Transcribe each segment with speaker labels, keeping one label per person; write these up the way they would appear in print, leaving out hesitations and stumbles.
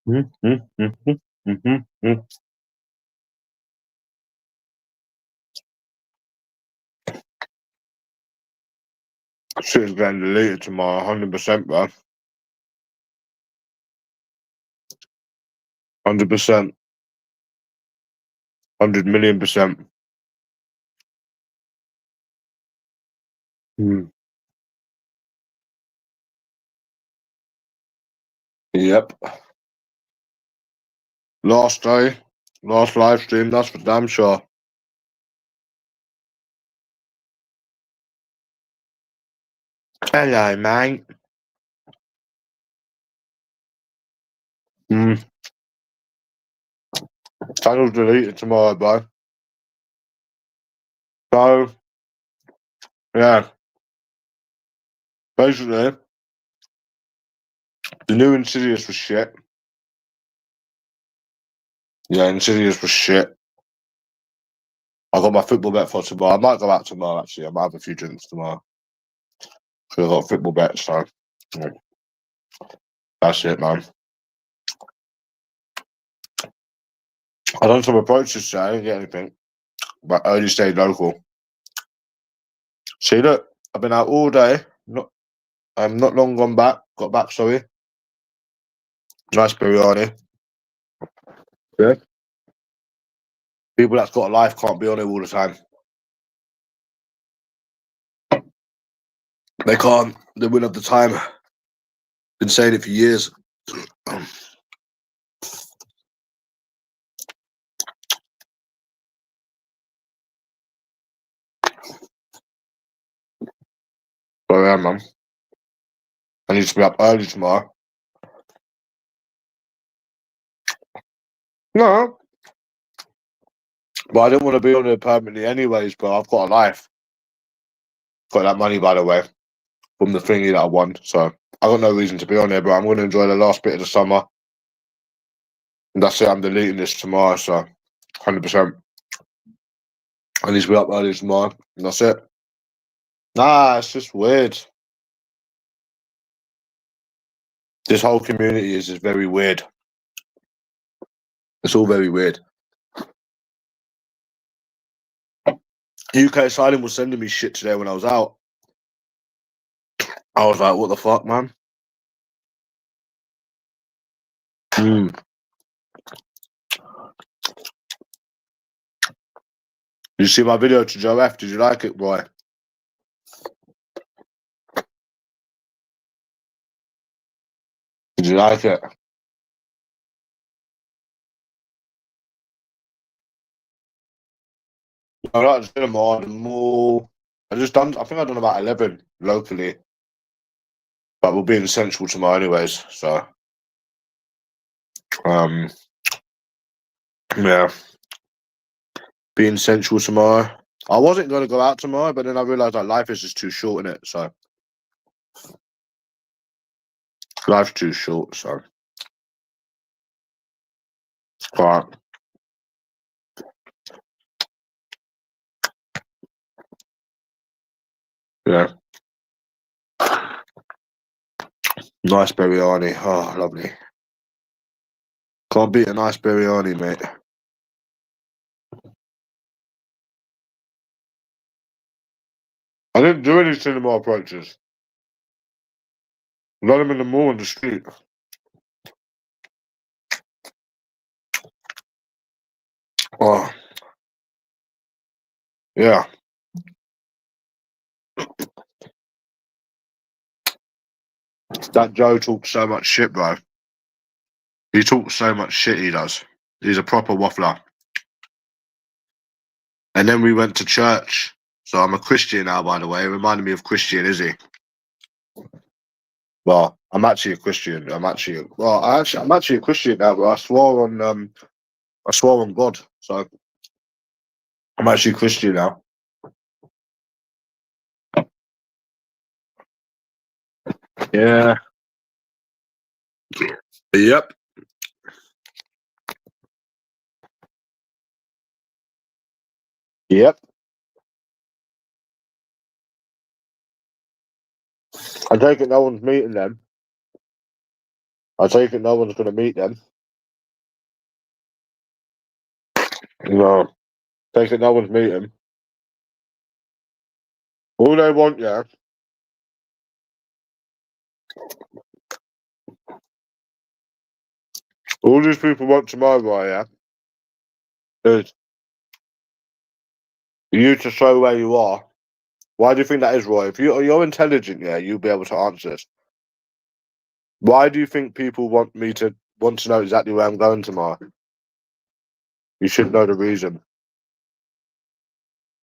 Speaker 1: Shit's getting deleted tomorrow, 100%, bro. 100%. 100,000,000%. Yep. Last day, last live stream, that's for damn sure. Hello, mate. Channel's deleted tomorrow, bro. So, yeah. Basically, the new Insidious was shit. Yeah, Insidious was shit. I got my football bet for tomorrow. I might go out tomorrow, actually. I might have a few drinks tomorrow. So I got a football bet, so yeah. That's it, man. I done some approaches today. I didn't get anything. But early stage local. See, look, I've been out all day. I'm not long gone back. Got back, sorry. Nice biryani. Yeah. People that's got a life can't be on it all the time. They can't. They wouldn't have the time. Been saying it for years. So yeah, man. I need to be up early tomorrow. No. But I didn't want to be on it permanently anyways, but I've got a life. Got that money, by the way, from the thingy that I won. So I got no reason to be on there, but I'm going to enjoy the last bit of the summer. And that's it. I'm deleting this tomorrow, so 100%. I need to be up early tomorrow. And that's it. Nah, it's just weird. This whole community is just very weird. It's all very weird. UK Asylum was sending me shit today when I was out. I was like, what the fuck, man? Did you see my video to Joe F? Did you like it, boy? Did you like it? I like the cinema, the mall. I think I've done about 11 locally. But we'll be in Central tomorrow anyways, so yeah. Be in Central tomorrow. I wasn't gonna go out tomorrow, but then I realised that life is just too short, innit? So life's too short, so alright. Yeah. Nice biryani. Oh, lovely. Can't beat a nice biryani, mate. I didn't do any cinema approaches. Not them in the mall on the street. Oh. Yeah. That Joe talks so much shit, bro. He talks so much shit, he does. He's a proper waffler. And then we went to church. So I'm a Christian now, by the way. It reminded me of Christian Izzy. Well, I'm actually a Christian. I'm actually a Christian now, but I swore on God. So I'm actually a Christian now. Yeah. Yep. Yep. I take it no one's meeting them. I take it no one's going to meet them. No. They think no one's meeting. All they want, yeah. All these people want tomorrow, yeah, is you to show where you are. Why do you think that is, Roy? If you're intelligent, yeah, you'll be able to answer this. Why do you think people want to know exactly where I'm going tomorrow? You should know the reason.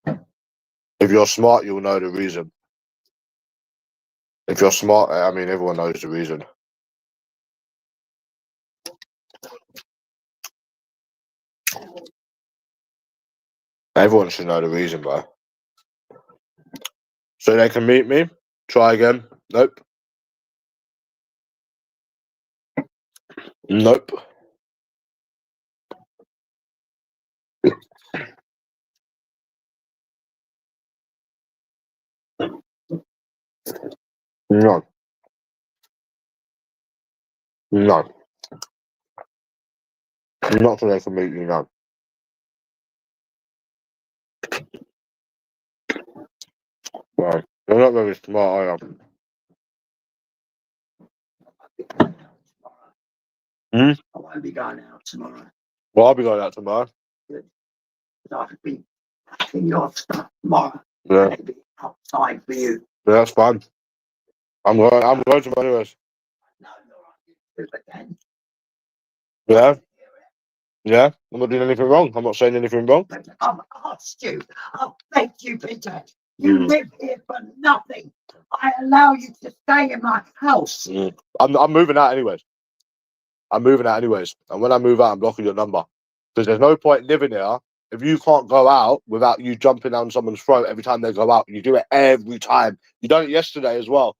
Speaker 1: If you're smart, you'll know the reason. If you're smart, I mean, everyone knows the reason. Everyone should know the reason, bro. So they can meet me. Try again. Nope. Nope. No. No. Not so they can meet you, no. Right. You're not very smart, are you? I won't be going out tomorrow. Well, I'll be going out tomorrow. Good. I could be packing your stuff tomorrow. Yeah. Maybe outside for you. Yeah, that's fine. I'm going tomorrow anyways. No, you're right. Again. Yeah. Yeah. I'm not doing anything wrong. I'm not saying anything wrong. I've asked you. I've begged you, Peter. You live here for nothing. I allow you to stay in my house. I'm moving out anyways. I'm moving out anyways. And when I move out, I'm blocking your number. Because there's no point living here if you can't go out without you jumping down someone's throat every time they go out. You do it every time. You done it yesterday as well.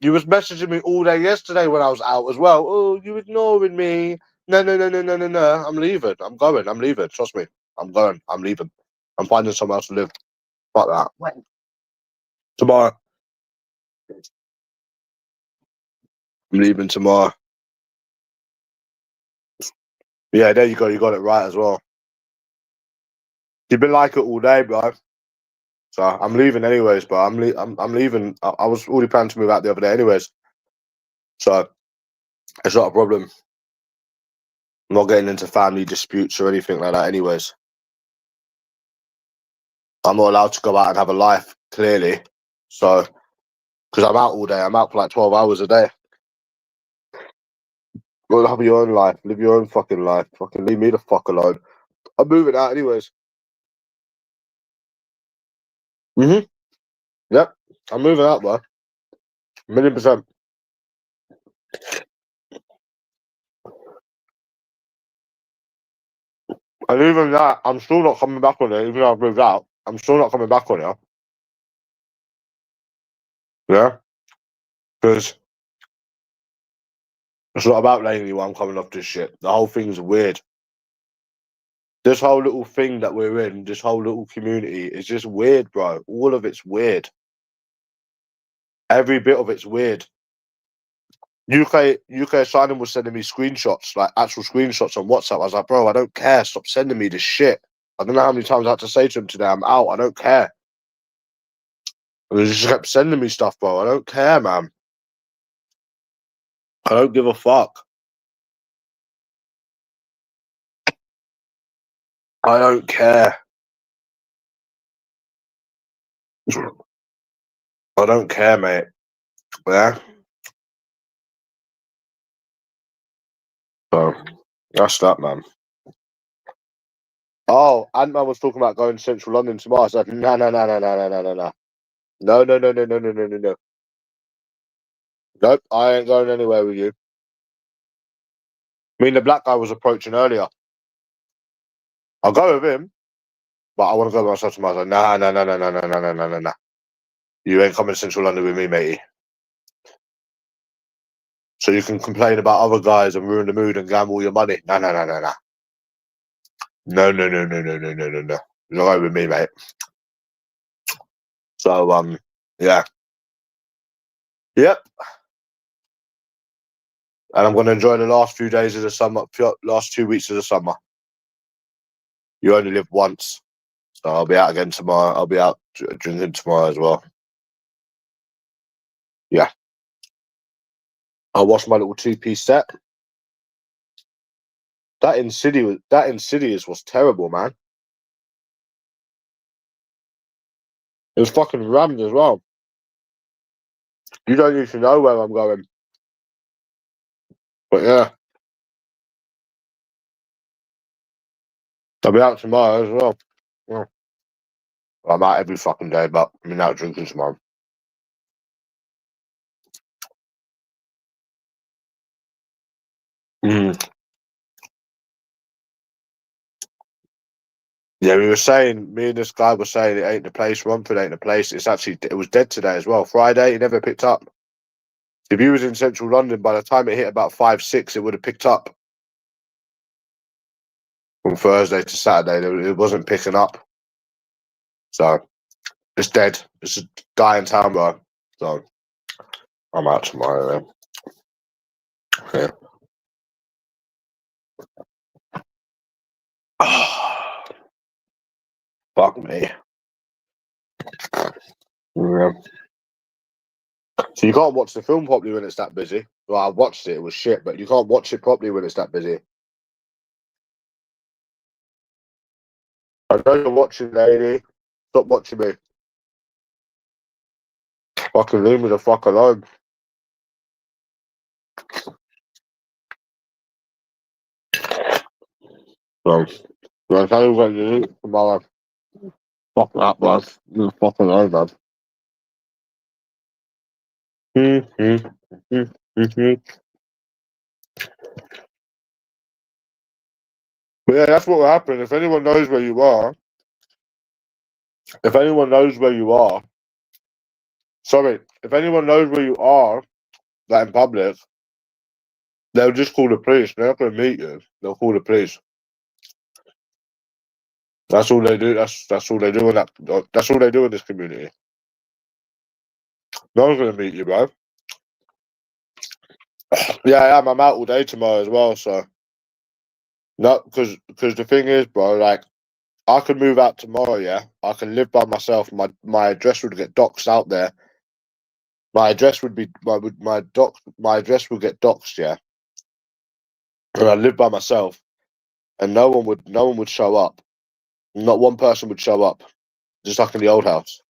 Speaker 1: You was messaging me all day yesterday when I was out as well. Oh, you ignoring me. No. I'm leaving. I'm going. I'm leaving. Trust me. I'm going. I'm leaving. I'm finding somewhere else to live. Fuck that. When? Tomorrow. I'm leaving tomorrow. Yeah, there you go. You got it right as well. You've been like it all day, bro. So I'm leaving anyways, bro. I'm leaving. I was already planning to move out the other day anyways. So it's not a problem. I'm not getting into family disputes or anything like that anyways. I'm not allowed to go out and have a life, clearly. So, because I'm out all day. I'm out for like 12 hours a day. Go have your own life. Live your own fucking life. Fucking leave me the fuck alone. I'm moving out anyways. Yep. I'm moving out, bro. 1,000,000%. And even that, I'm still not coming back on it, even though I've moved out. I'm still not coming back on it. Yeah? Because it's not about lately why I'm coming off this shit. The whole thing's weird. This whole little thing that we're in, this whole little community, is just weird, bro. All of it's weird. Every bit of it's weird. UK Asylum was sending me screenshots, like actual screenshots on WhatsApp. I was like, bro, I don't care. Stop sending me this shit. I don't know how many times I had to say to him today, I'm out. I don't care. And he just kept sending me stuff, bro. I don't care, man. I don't give a fuck. I don't care. I don't care, mate. Yeah? So, that's that, man. Oh, Ant-Man was talking about going to Central London tomorrow. I said, no. No. Nope, I ain't going anywhere with you. I mean, the black guy was approaching earlier. I'll go with him, but I want to go by myself tomorrow. I was like, nah. You ain't coming to Central London with me, matey. So you can complain about other guys and ruin the mood and gamble your money. No. No. You're going with me, mate. So, yeah. Yep. And I'm going to enjoy the last few days of the summer, last 2 weeks of the summer. You only live once. So I'll be out again tomorrow. I'll be out drinking tomorrow as well. Yeah. I'll watch my little 2-piece set. That Insidious was terrible, man. It was fucking rammed as well. You don't need to know where I'm going. But yeah. I'll be out tomorrow as well. Yeah. I'm out every fucking day, but I'm out drinking tomorrow. Yeah, we were saying, me and this guy were saying it ain't the place, Romford ain't the place. It was dead today as well. Friday, it never picked up. If you was in central London, by the time it hit about 5, 6, it would have picked up. From Thursday to Saturday, it wasn't picking up. So, it's dead. It's a dying town, bro. So, I'm out tomorrow, then. Yeah. Fuck me. Yeah. So you can't watch the film properly when it's that busy. Well, I watched it, it was shit, but you can't watch it properly when it's that busy. I know you're watching, lady. Stop watching me. Fucking leave me the fuck alone. So, I'll tell you what you do tomorrow. Fuck that, man. Leave the fuck alone, man. But yeah, that's what will happen. If anyone knows where you are, if anyone knows where you are, like in public, they'll just call the police. They're not going to meet you. They'll call the police. That's all they do. That's all they do in that. That's all they do in this community. No one's going to meet you, bro. Yeah, I am. I'm out all day tomorrow as well. So no, because the thing is, bro, like I could move out tomorrow. Yeah, I can live by myself. My address would get doxed out there. My address would be my address would get doxed. Yeah, and I live by myself, and no one would show up. Not one person would show up, just like in the old house.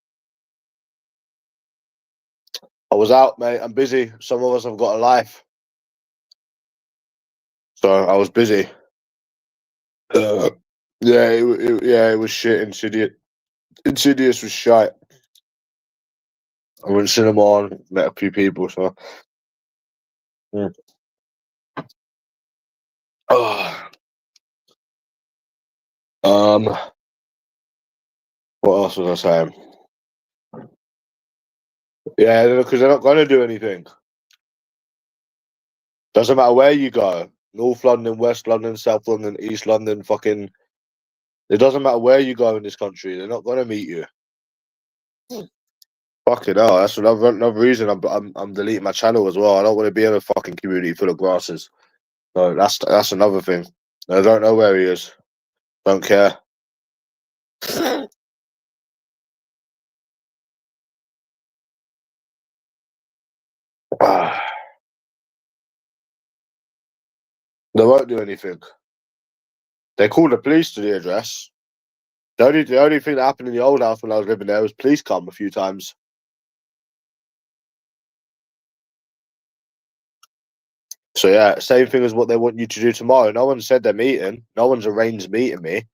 Speaker 1: I was out, mate. I'm busy. Some of us have got a life, so I was busy. Yeah, it was shit. Insidious was shite. I went to cinema and met a few people. So, yeah. Oh, what else was I saying? Yeah, because they're not going to do anything. Doesn't matter where you go. North London, West London, South London, East London, fucking. It doesn't matter where you go in this country. They're not going to meet you. Fucking hell, that's another reason I'm deleting my channel as well. I don't want to be in a fucking community full of grasses. So that's another thing. I don't know where he is. Don't care. They won't do anything. They called the police to the address. The only thing that happened in the old house when I was living there was police come a few times. So yeah, same thing as what they want you to do tomorrow. No one said they're meeting. No one's arranged meeting me,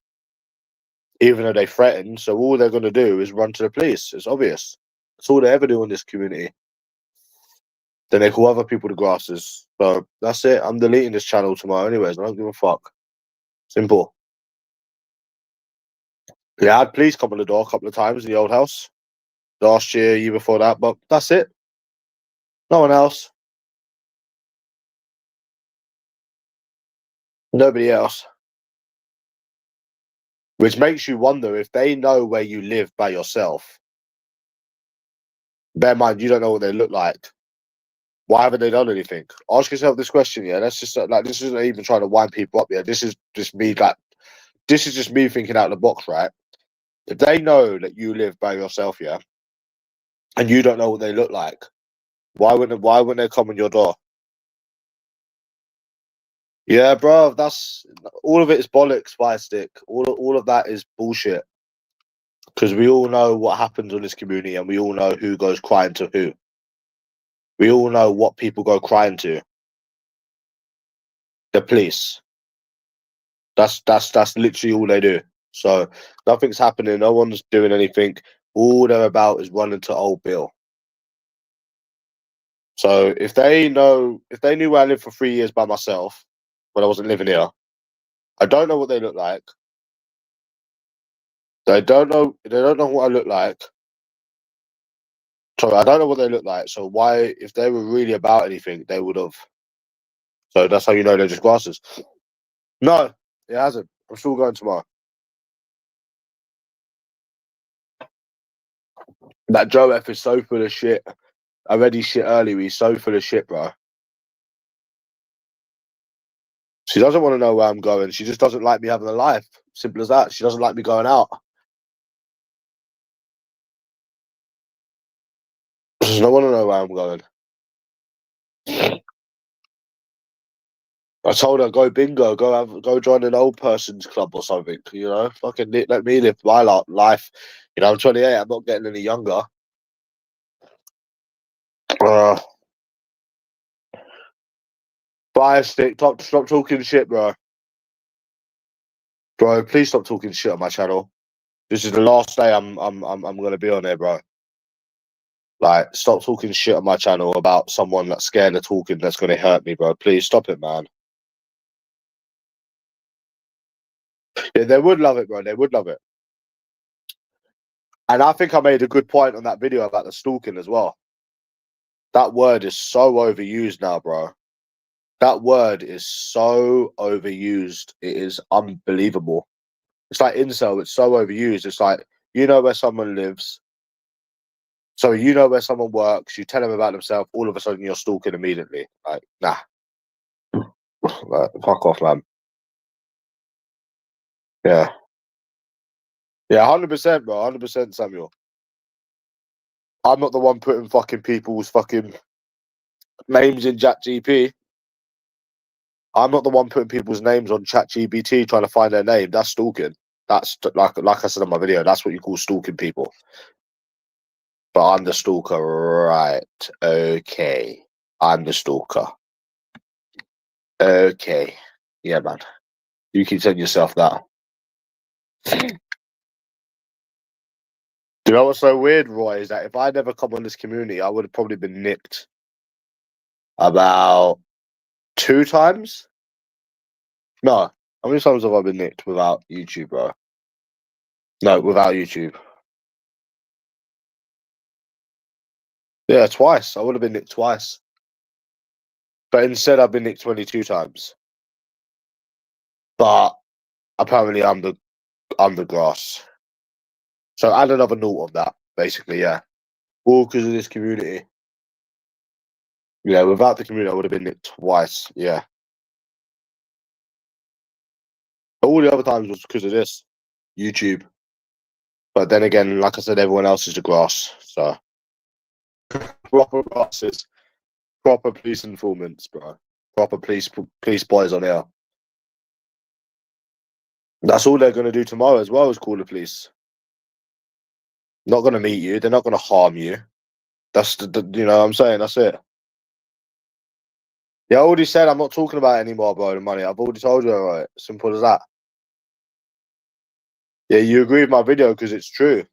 Speaker 1: even though they threatened. So all they're going to do is run to the police. It's obvious. That's all they ever do in this community. Then they call other people the grasses. So that's it. I'm deleting this channel tomorrow anyways. I don't give a fuck. Simple. Yeah, I had police come on the door a couple of times in the old house. Last year before that. But that's it. No one else. Nobody else. Which makes you wonder if they know where you live by yourself. Bear in mind, you don't know what they look like. Why haven't they done anything? Ask yourself this question, yeah. That's just like, this isn't even trying to wind people up, yeah. This is just me like this is just me thinking out of the box, right? If they know that you live by yourself, yeah, and you don't know what they look like, why wouldn't they come on your door? Yeah, bro, that's all of it is bollocks, fire stick. All of that is bullshit. Because we all know what happens in this community, and we all know who goes crying to who. We all know what people go crying to. The police. That's literally all they do. So nothing's happening. No one's doing anything. All they're about is running to old Bill. So if they knew where I lived for 3 years by myself when I wasn't living here, I don't know what they look like. They don't know what I look like. So I don't know what they look like. So why, if they were really about anything, they would have. So that's how you know they're just grasses. No, it hasn't. I'm still going tomorrow. That Joe F is so full of shit. I read his shit earlier. He's so full of shit, bro. She doesn't want to know where I'm going. She just doesn't like me having a life. Simple as that. She doesn't like me going out. She doesn't want to know where I'm going. I told her go bingo, go join an old person's club or something. You know, fucking let me live my life. You know, I'm 28. I'm not getting any younger. Uh, Fire stick. Stop talking shit, bro. Bro, please stop talking shit on my channel. This is the last day I'm gonna be on there, bro. Like, stop talking shit on my channel about someone that's scared of talking that's gonna hurt me, bro. Please stop it, man. Yeah, they would love it, bro. They would love it. And I think I made a good point on that video about the stalking as well. That word is so overused now, bro. That word is so overused. It is unbelievable. It's like incel. It's so overused. It's like, you know where someone lives. So you know where someone works. You tell them about themselves. All of a sudden, you're stalking immediately. Like, nah. Like, fuck off, man. Yeah. Yeah, 100%, bro. 100%, Samuel. I'm not the one putting fucking people's fucking names in ChatGPT. I'm not the one putting people's names on ChatGPT trying to find their name. That's stalking. That's like I said in my video. That's what you call stalking people. But I'm the stalker, right? Okay, I'm the stalker. Okay, yeah, man. You keep telling yourself that. Do you know what's so weird, Roy? Is that if I never come on this community, I would have probably been nicked about 2 times. No, how many times have I been nicked without YouTube, bro? No, without YouTube. Yeah, twice. I would have been nicked twice. But instead, I've been nicked 22 times. But apparently, I'm the grass. So add another note of that, basically, yeah. All because of this community. Yeah, without the community, I would have been nicked twice. Yeah. All the other times was because of this YouTube. But then again, like I said, everyone else is the grass. So proper grasses, proper police informants, bro. Proper police boys on here. That's all they're gonna do tomorrow as well, is call the police. Not gonna meet you. They're not gonna harm you. That's the you know what I'm saying. That's it. Yeah, I already said I'm not talking about it anymore, bro. The money. I've already told you, alright. Simple as that. Yeah, you agree with my video because it's true.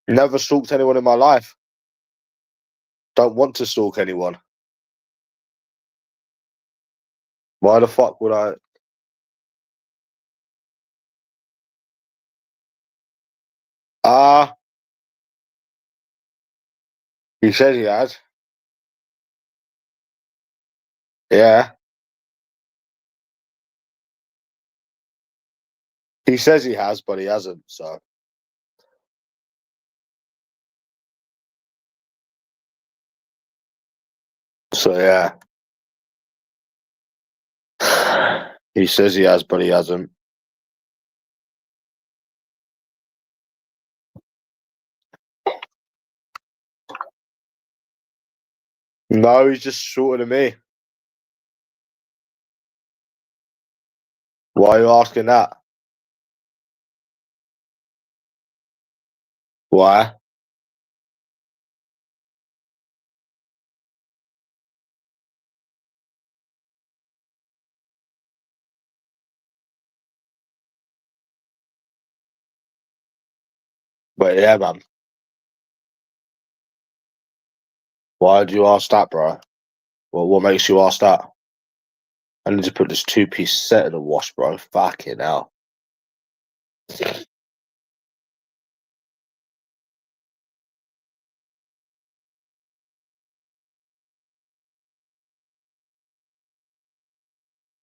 Speaker 1: Never stalked anyone in my life. Don't want to stalk anyone. Why the fuck would I? Ah, he said he had. Yeah, he says he has, but he hasn't. So yeah. He says he has, but he hasn't. No, he's just shorter than me. Why are you asking that? Why? But yeah, man. Why do you ask that, bro? Well, what makes you ask that? I need to put this 2-piece set in the wash, bro. Fucking hell.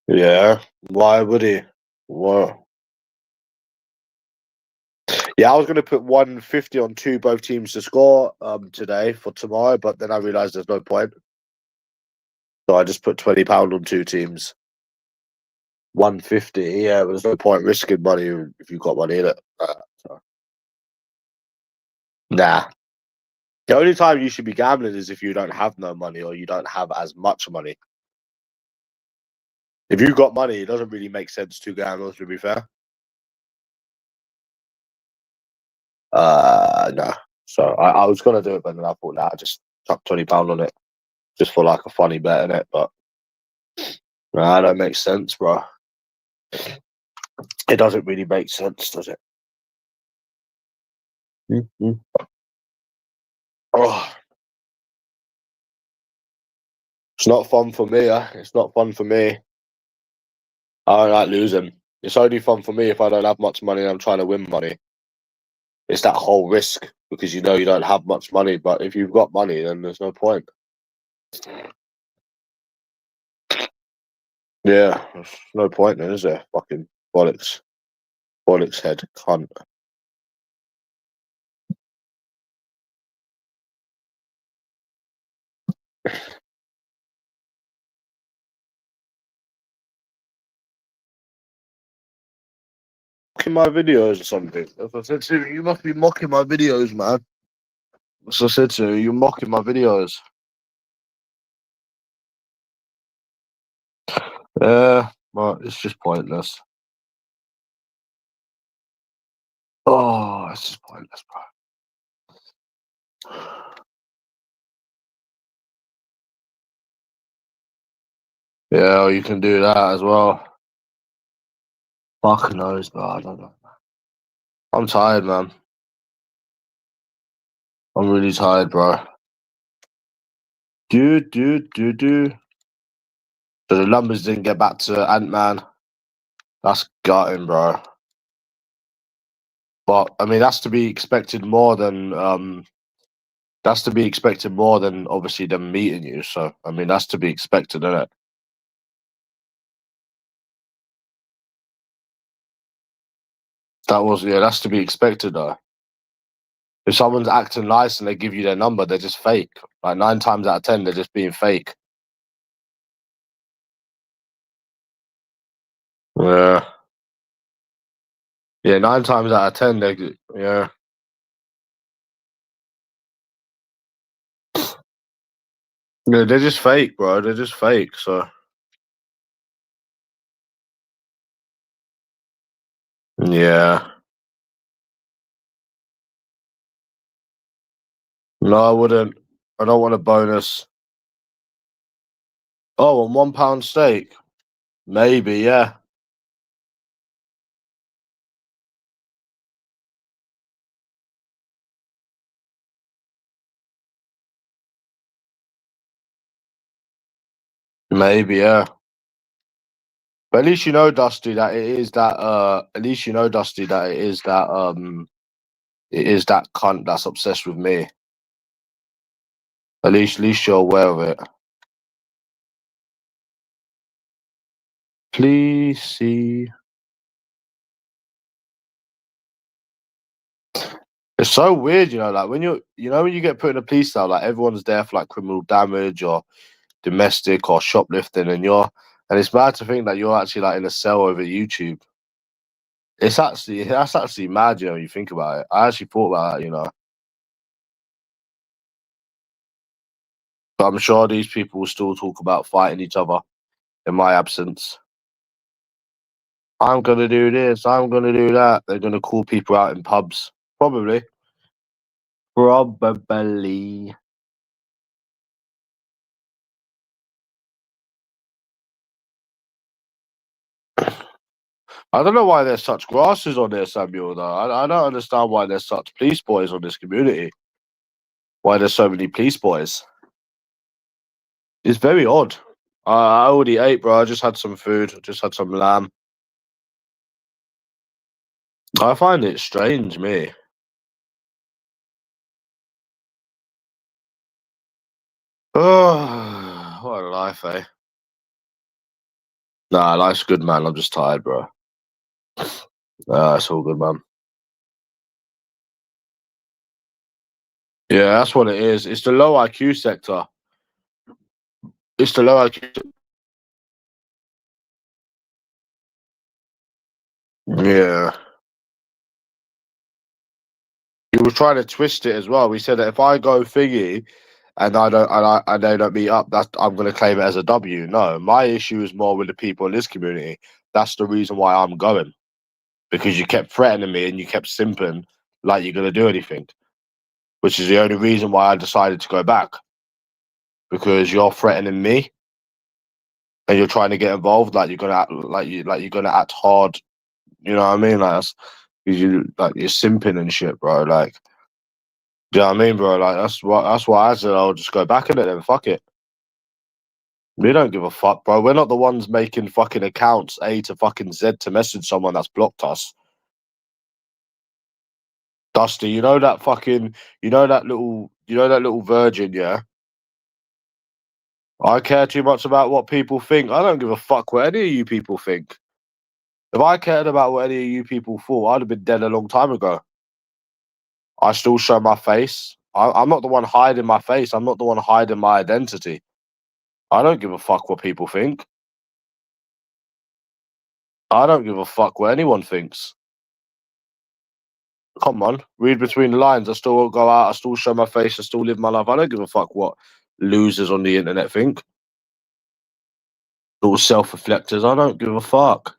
Speaker 1: Yeah. Why would he? What? Yeah, I was gonna put 150 on both teams to score today for tomorrow, but then I realised there's no point. So I just put £20 on 2 teams. 150, yeah, but there's no point risking money if you've got money in it. Nah. The only time you should be gambling is if you don't have no money or you don't have as much money. If you've got money, it doesn't really make sense to gamble, to be fair. No. So I was gonna do it, but then I thought, nah, just chuck £20 on it, just for like a funny bet in it. But nah, that makes sense, bro. It doesn't really make sense, does it? Mm-hmm. Oh, it's not fun for me. It's not fun for me. I don't like losing. It's only fun for me if I don't have much money and I'm trying to win money. It's that whole risk because you know you don't have much money, but if you've got money, then there's no point. Yeah, there's no point then, is there? Fucking bollocks. Bollocks head, cunt. Mocking my videos or something. As I said to you, you must be mocking my videos, man. As I said to you, you're mocking my videos. Yeah, but it's just pointless. Oh, it's just pointless, bro. Yeah, you can do that as well. Fuck knows, bro. I don't know. I'm tired, man. I'm really tired, bro. So the numbers didn't get back to Ant-Man. That's gutting, bro. But I mean, that's to be expected more than obviously them meeting you. So I mean, that's to be expected, isn't it? That's to be expected though. If someone's acting nice and they give you their number, they're just fake. Like 9 times out of 10, they're just being fake. Yeah. Yeah, 9 times out of 10, yeah. Yeah, they're just fake, bro. They're just fake. So yeah. No, I wouldn't. I don't want a bonus. Oh, and £1 steak. Maybe, yeah. Maybe, yeah. But at least you know, Dusty, that it is that at least you know, Dusty, that it is that cunt that's obsessed with me. At least you're aware of it. Please see. It's so weird, like when when you get put in a police cell, like everyone's there for like criminal damage or domestic or shoplifting, and And it's bad to think that you're actually like in a cell over YouTube. That's actually mad, you know, when you think about it. I actually thought about that, you know. But I'm sure these people will still talk about fighting each other in my absence. I'm gonna do this, I'm gonna do that. They're gonna call people out in pubs. Probably. Probably. I don't know why there's such grasses on there, Samuel, though. I don't understand why there's such police boys on this community. Why there's so many police boys. It's very odd. I already ate, bro. I just had some food. I just had some lamb. I find it strange, me. Oh, what a life, eh? Nah, life's good, man. I'm just tired, bro. It's all good, man. Yeah, that's what it is. It's the low IQ sector. It's the low IQ. Yeah. He was trying to twist it as well. We said that if I go thingy and and they don't meet up, that I'm gonna claim it as a W. No, my issue is more with the people in this community. That's the reason why I'm going. Because you kept threatening me and you kept simping like you're gonna do anything. Which is the only reason why I decided to go back. Because you're threatening me and you're trying to get involved, like you're gonna act like you're gonna act hard. You know what I mean? Like that's you're simping and shit, bro. Like, do you know what I mean, bro? Like that's why I said I'll just go back in it then. Fuck it. We don't give a fuck, bro. We're not the ones making fucking accounts A to fucking Z to message someone that's blocked us. Dusty, you know that little virgin, yeah? I care too much about what people think. I don't give a fuck what any of you people think. If I cared about what any of you people thought, I'd have been dead a long time ago. I still show my face. I'm not the one hiding my face. I'm not the one hiding my identity. I don't give a fuck what people think. I don't give a fuck what anyone thinks. Come on, read between the lines. I still go out. I still show my face. I still live my life. I don't give a fuck what losers on the internet think. Little self-reflectors. I don't give a fuck.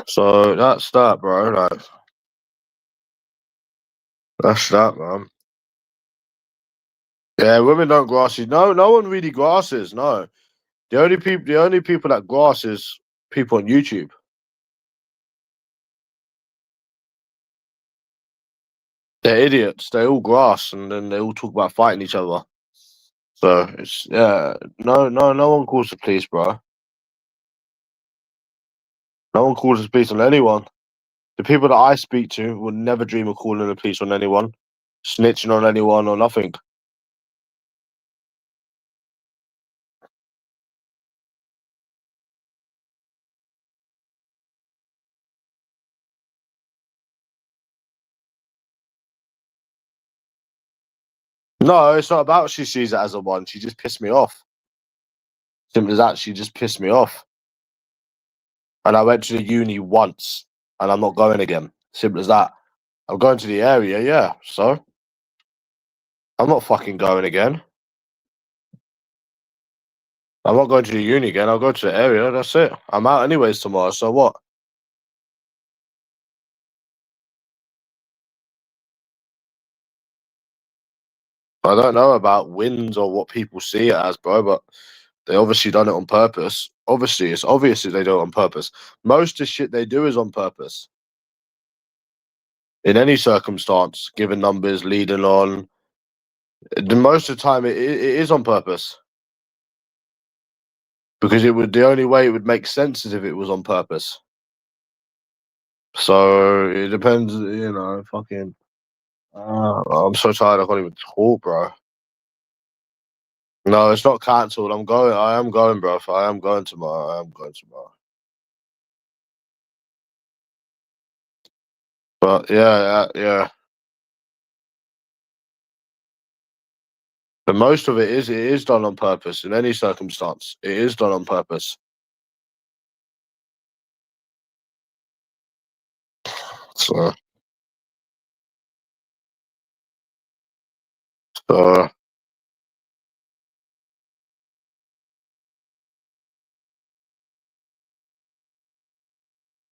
Speaker 1: So that's that, bro. Like, that's that, man. Yeah, women don't grasses. No, no one really grasses. No, the only people that grass is people on YouTube. They're idiots. They all grass and then they all talk about fighting each other. So it's no one calls the police, bro. No one calls the police on anyone. The people that I speak to would never dream of calling the police on anyone, snitching on anyone or nothing. No, it's not about she sees it as a one. She just pissed me off. Simple as that. She just pissed me off. And I went to the uni once, and I'm not going again. Simple as that. I'm going to the area, yeah. So I'm not fucking going again. I'm not going to the uni again. I'll go to the area. That's it. I'm out anyways tomorrow. So what? I don't know about wins or what people see it as, bro, but they obviously done it on purpose. Obviously, it's obvious that they do it on purpose. Most of the shit they do is on purpose. In any circumstance, given numbers, leading on, most of the time it is on purpose. Because the only way it would make sense is if it was on purpose. So it depends, you know, fucking. I'm so tired. I can't even talk, bro. No, it's not cancelled. I'm going. I am going, bro. I am going tomorrow. I am going tomorrow. But yeah, yeah. And most of it is done on purpose in any circumstance. It is done on purpose. So, so,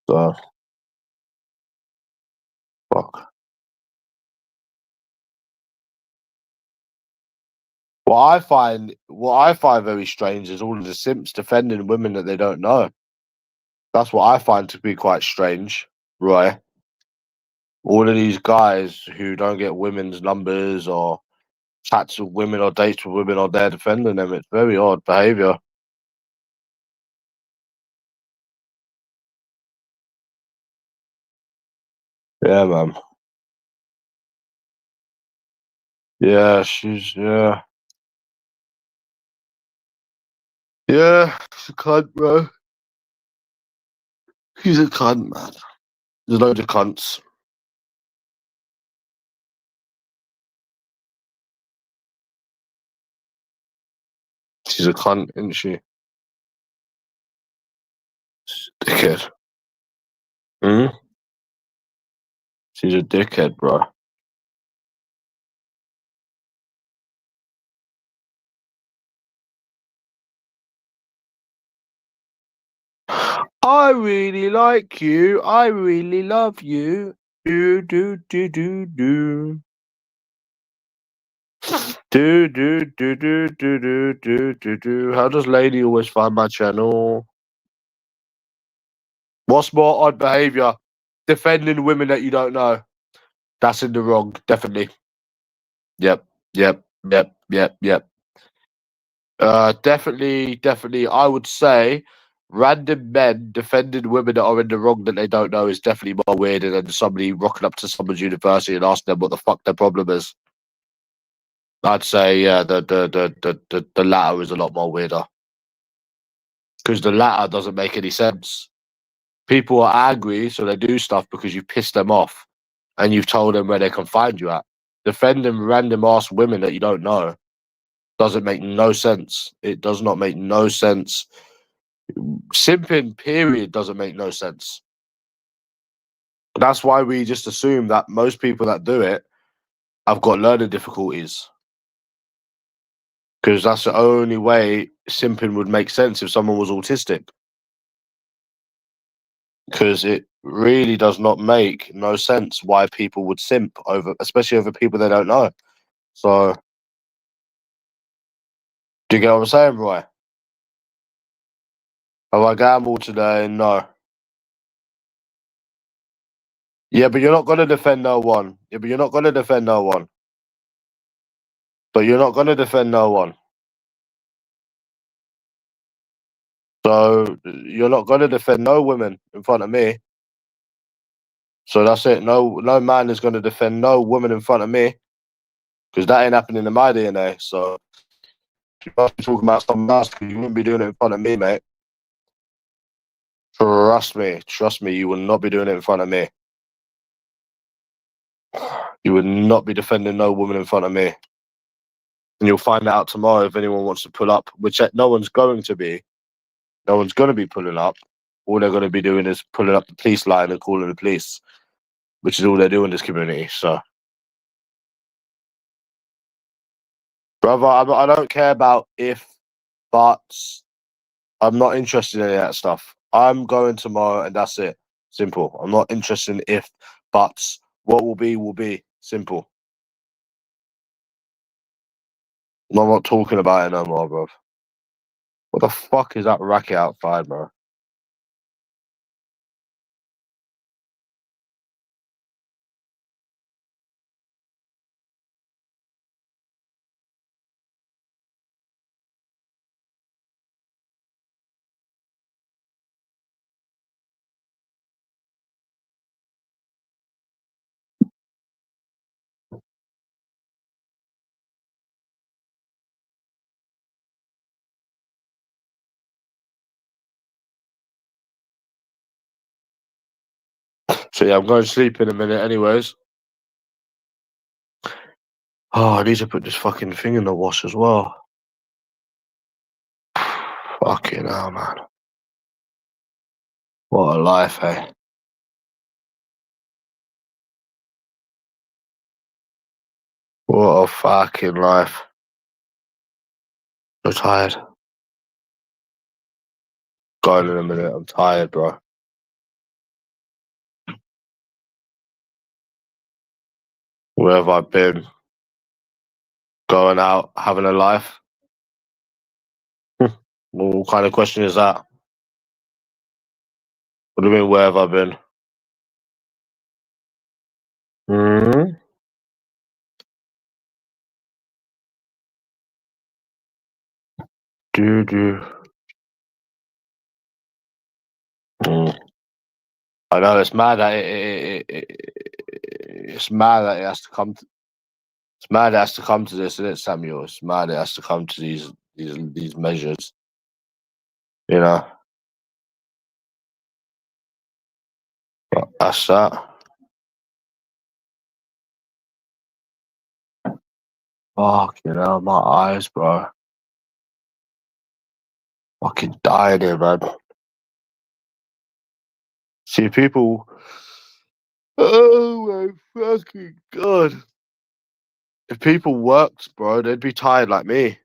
Speaker 1: so fuck. What I find very strange is all of the simps defending women that they don't know. That's what I find to be quite strange, Roy. All of these guys who don't get women's numbers or chats with women or dates with women or they're defending them. It's very odd behavior. Yeah, man. Yeah, yeah, she's a cunt, bro. He's a cunt, man. There's loads of cunts. She's a cunt, isn't she? Dickhead. Hmm? She's a dickhead, bro. I really like you. I really love you. Do. Do. How does Lady always find my channel? What's more odd behavior? Defending women that you don't know. That's in the wrong, definitely. Yep, yep. Definitely. I would say random men defending women that are in the wrong that they don't know is definitely more weirder than somebody rocking up to someone's university and asking them what the fuck their problem is. I'd say yeah, the latter is a lot more weirder because the latter doesn't make any sense. People are angry, so they do stuff because you pissed them off and you've told them where they can find you at. Defending random ass women that you don't know doesn't make no sense. It does not make no sense. Simping, period, doesn't make no sense. That's why we just assume that most people that do it have got learning difficulties. Because that's the only way simping would make sense if someone was autistic. Because it really does not make no sense why people would simp over, especially over people they don't know. So, do you get what I'm saying, Roy? Have I gambled today? No. Yeah, but you're not going to defend no one. Yeah, but you're not going to defend no one. But you're not going to defend no one. So you're not going to defend no women in front of me. So that's it. No man is going to defend no woman in front of me because that ain't happening in my DNA. So you must be talking about someone else because you wouldn't be doing it in front of me, mate. Trust me, you will not be doing it in front of me. You would not be defending no woman in front of me. And you'll find out tomorrow if anyone wants to pull up, which no one's going to be. No one's going to be pulling up. All they're going to be doing is pulling up the police line and calling the police, which is all they do in this community. So, brother, I don't care about if, buts. I'm not interested in any of that stuff. I'm going tomorrow and that's it. Simple. I'm not interested in if, buts. What will be, will be. Simple. I'm not talking about it no more, bro. What the fuck is that racket outside, bro? So yeah, I'm going to sleep in a minute anyways. Oh, I need to put this fucking thing in the wash as well. Fucking hell, man. What a life, eh? What a fucking life. I'm tired. Going in a minute. I'm tired, bro. Where have I been? Going out, having a life? What kind of question is that? What do you mean, where have I been? Hmm. Do. Mm. I know it's mad that it's mad that it has to come. It's mad it has to come to this, isn't it, Samuel? It's mad it has to come to these measures. You know, but that's that. Fuck, you know, my eyes, bro. Fucking dying here, man. See, people. Oh my fucking god! If people worked, bro, they'd be tired like me.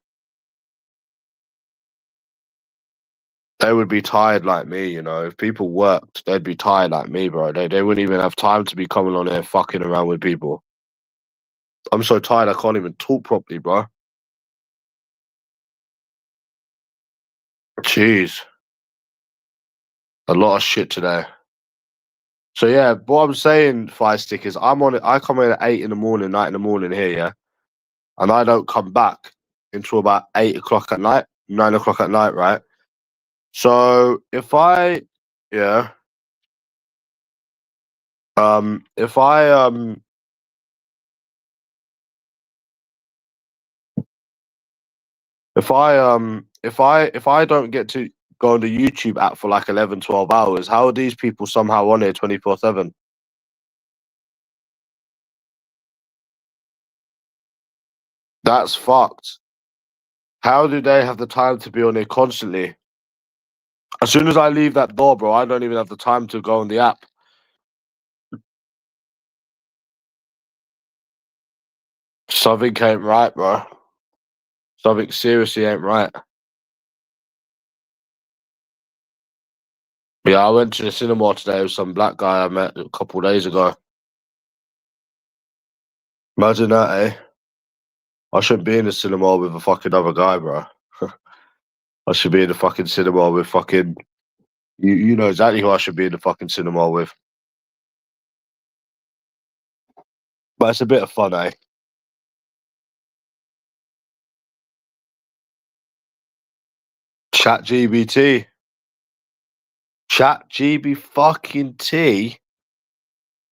Speaker 1: They would be tired like me, you know. If people worked, they'd be tired like me, bro. They wouldn't even have time to be coming on here fucking around with people. I'm so tired I can't even talk properly, bro. Jeez. A lot of shit today. So yeah, what I'm saying, Fire Stick, is I'm on it. I come in at 8 in the morning, 9 in the morning here, yeah, and I don't come back until about 8 o'clock at night, 9 o'clock at night, right? So yeah, if I if I don't get to go on the YouTube app for like 11, 12 hours, how are these people somehow on here 24/7? That's fucked. How do they have the time to be on here constantly? As soon as I leave that door, bro, I don't even have the time to go on the app. Something ain't right, bro. Something seriously ain't right. Yeah, I went to the cinema today with some black guy I met a couple of days ago. Imagine that, eh? I shouldn't be in the cinema with a fucking other guy, bro. I should be in the fucking cinema with fucking. You know exactly who I should be in the fucking cinema with. But it's a bit of fun, eh? Chat GBT. Chat GB fucking T.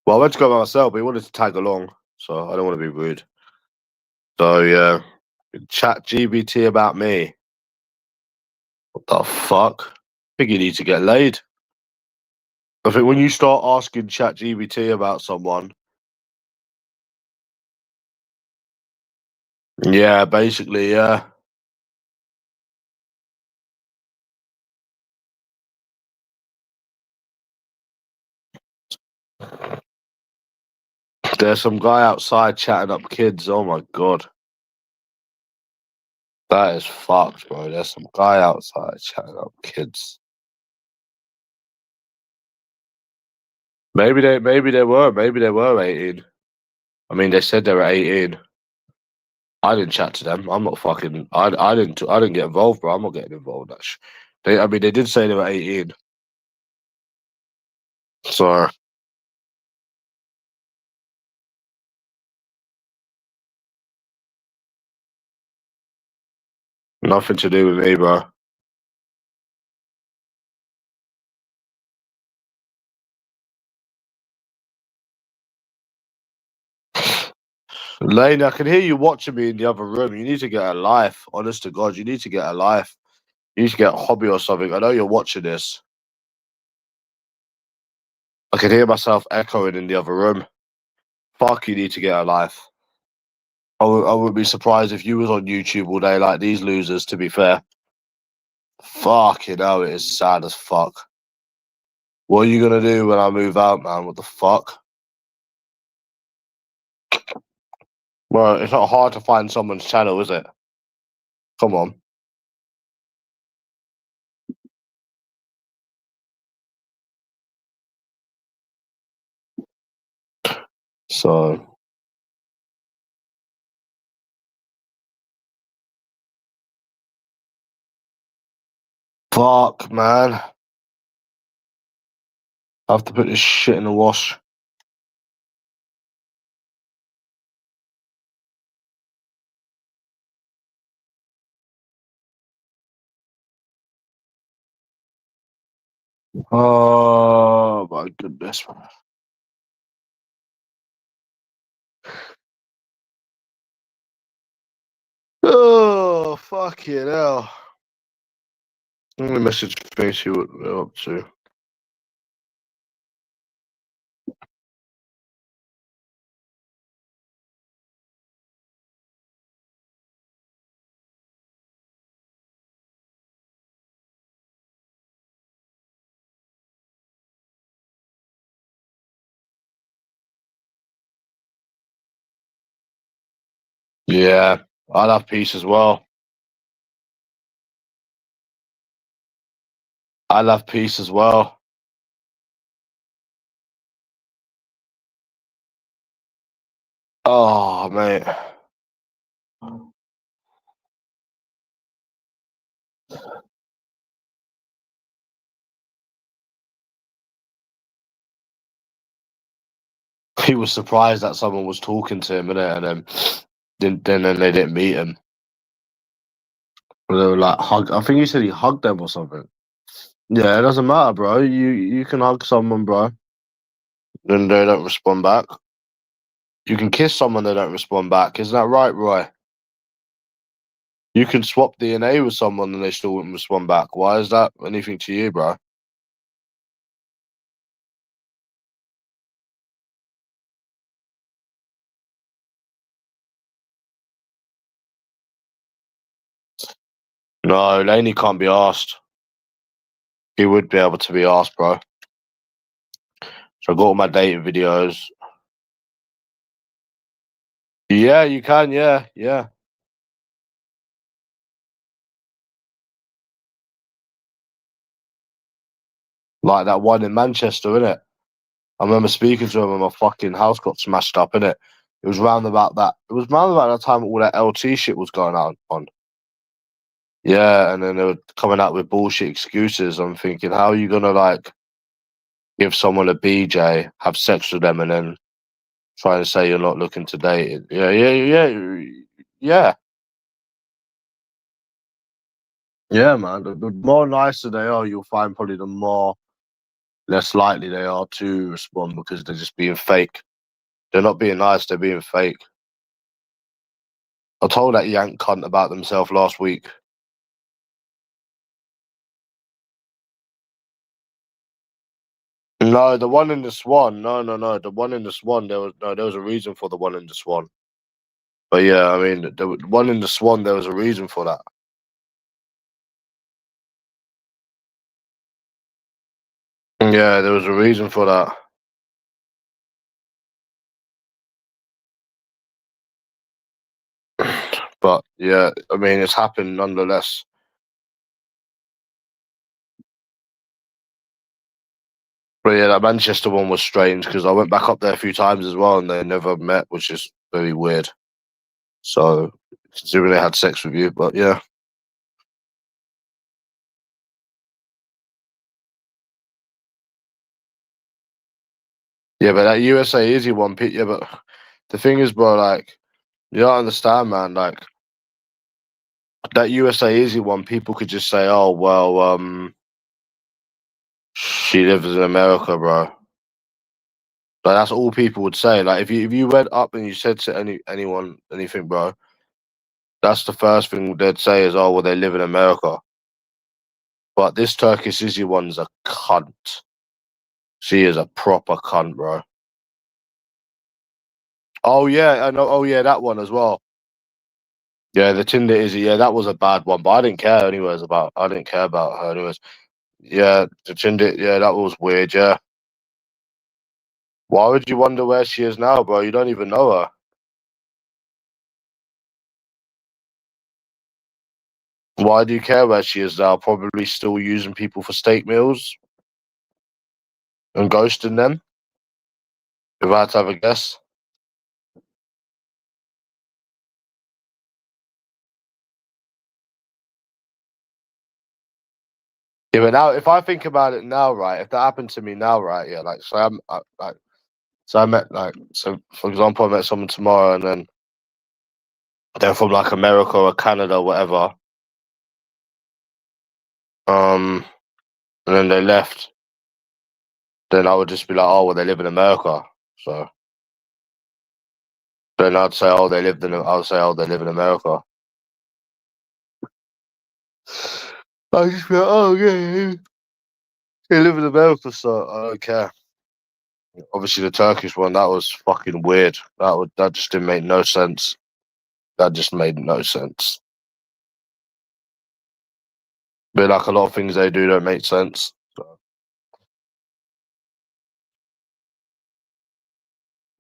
Speaker 1: Well, I went to go by myself, but he wanted to tag along, so I don't want to be rude. So yeah, Chat GBT about me. What the fuck? I think you need to get laid. I think when you start asking Chat GBT about someone, yeah, basically, yeah. There's some guy outside chatting up kids. Oh my god. That is fucked, bro. There's some guy outside chatting up kids. Maybe they were 18. I mean, they said they were 18. I didn't chat to them. I'm not fucking. I didn't get involved, bro. I'm not getting involved. I mean, they did say they were 18. So nothing to do with me, bro. Lane, I can hear you watching me in the other room. You need to get a life. Honest to God, you need to get a life. You need to get a hobby or something. I know you're watching this. I can hear myself echoing in the other room. Fuck, you need to get a life. I would be surprised if you was on YouTube all day like these losers, to be fair. Fucking hell, it is sad as fuck. What are you gonna do when I move out, man? What the fuck? Well, it's not hard to find someone's channel, is it? Come on. So, fuck, man. I have to put this shit in the wash. Oh my goodness. Oh, fucking hell. I'm gonna message Face see what they're up to. Yeah, I'll have peace as well. I'll have peace as well. Oh, mate. He was surprised that someone was talking to him, innit? And then they didn't meet him. They were like, hug. I think he said he hugged them or something. Yeah, it doesn't matter, bro. You can hug someone, bro. Then they don't respond back. You can kiss someone, they don't respond back. Isn't that right, Roy? You can swap DNA with someone and they still wouldn't respond back. Why is that anything to you, bro? No, Laney can't be asked. He would be able to be asked, bro. So I got all my dating videos. Yeah, you can. Yeah, yeah. Like that one in Manchester, innit? I remember speaking to him and my fucking house got smashed up, innit? It was round about that. It was round about that time all that LT shit was going on. Yeah, and then they were coming out with bullshit excuses. I'm thinking, how are you gonna like give someone a BJ, have sex with them, and then try and say you're not looking to date it? Yeah. Yeah, man. The more nicer they are, you'll find probably the more less likely they are to respond because they're just being fake. They're not being nice, they're being fake. I told that yank cunt about themselves last week. No, the one in the Swan. No. The one in the Swan. There was a reason for the one in the Swan. But yeah, I mean, the one in the Swan. There was a reason for that. Yeah, there was a reason for that. But yeah, I mean, it's happened nonetheless. But yeah, that Manchester one was strange because I went back up there a few times as well, and they never met, which is very weird. So considering they had sex with you, but yeah. Yeah, but that USA Easy one, yeah, but the thing is, bro, like, you don't understand, man. Like, that USA Easy one, people could just say, oh, well, she lives in America, bro. Like, that's all people would say. Like, if you went up and you said to anyone anything, bro, that's the first thing they'd say is, oh, well, they live in America. But this Turkish Izzy one's a cunt. She is a proper cunt, bro. Oh, yeah, I know. Oh, yeah, that one as well. Yeah, the Tinder Izzy. Yeah, that was a bad one, but I didn't care anyways about. I didn't care about her anyways. Yeah, the Tinder. Yeah, that was weird. Yeah. Why would you wonder where she is now, bro? You don't even know her. Why do you care where she is now? Probably still using people for steak meals and ghosting them. If I had to have a guess. Yeah, but now if I think about it now, right? If that happened to me now, right? Yeah, like so I met so for example, I met someone tomorrow, and then they're from like America or Canada, or whatever. And then they left. Then I would just be like, oh, well, they live in America. So then I'd say, oh, I would say, oh, they live in America. I'd just be like, oh, yeah, they live in America, so I don't care. Obviously, the Turkish one, that was fucking weird. That just didn't make no sense. That just made no sense. But like a lot of things they do don't make sense. So.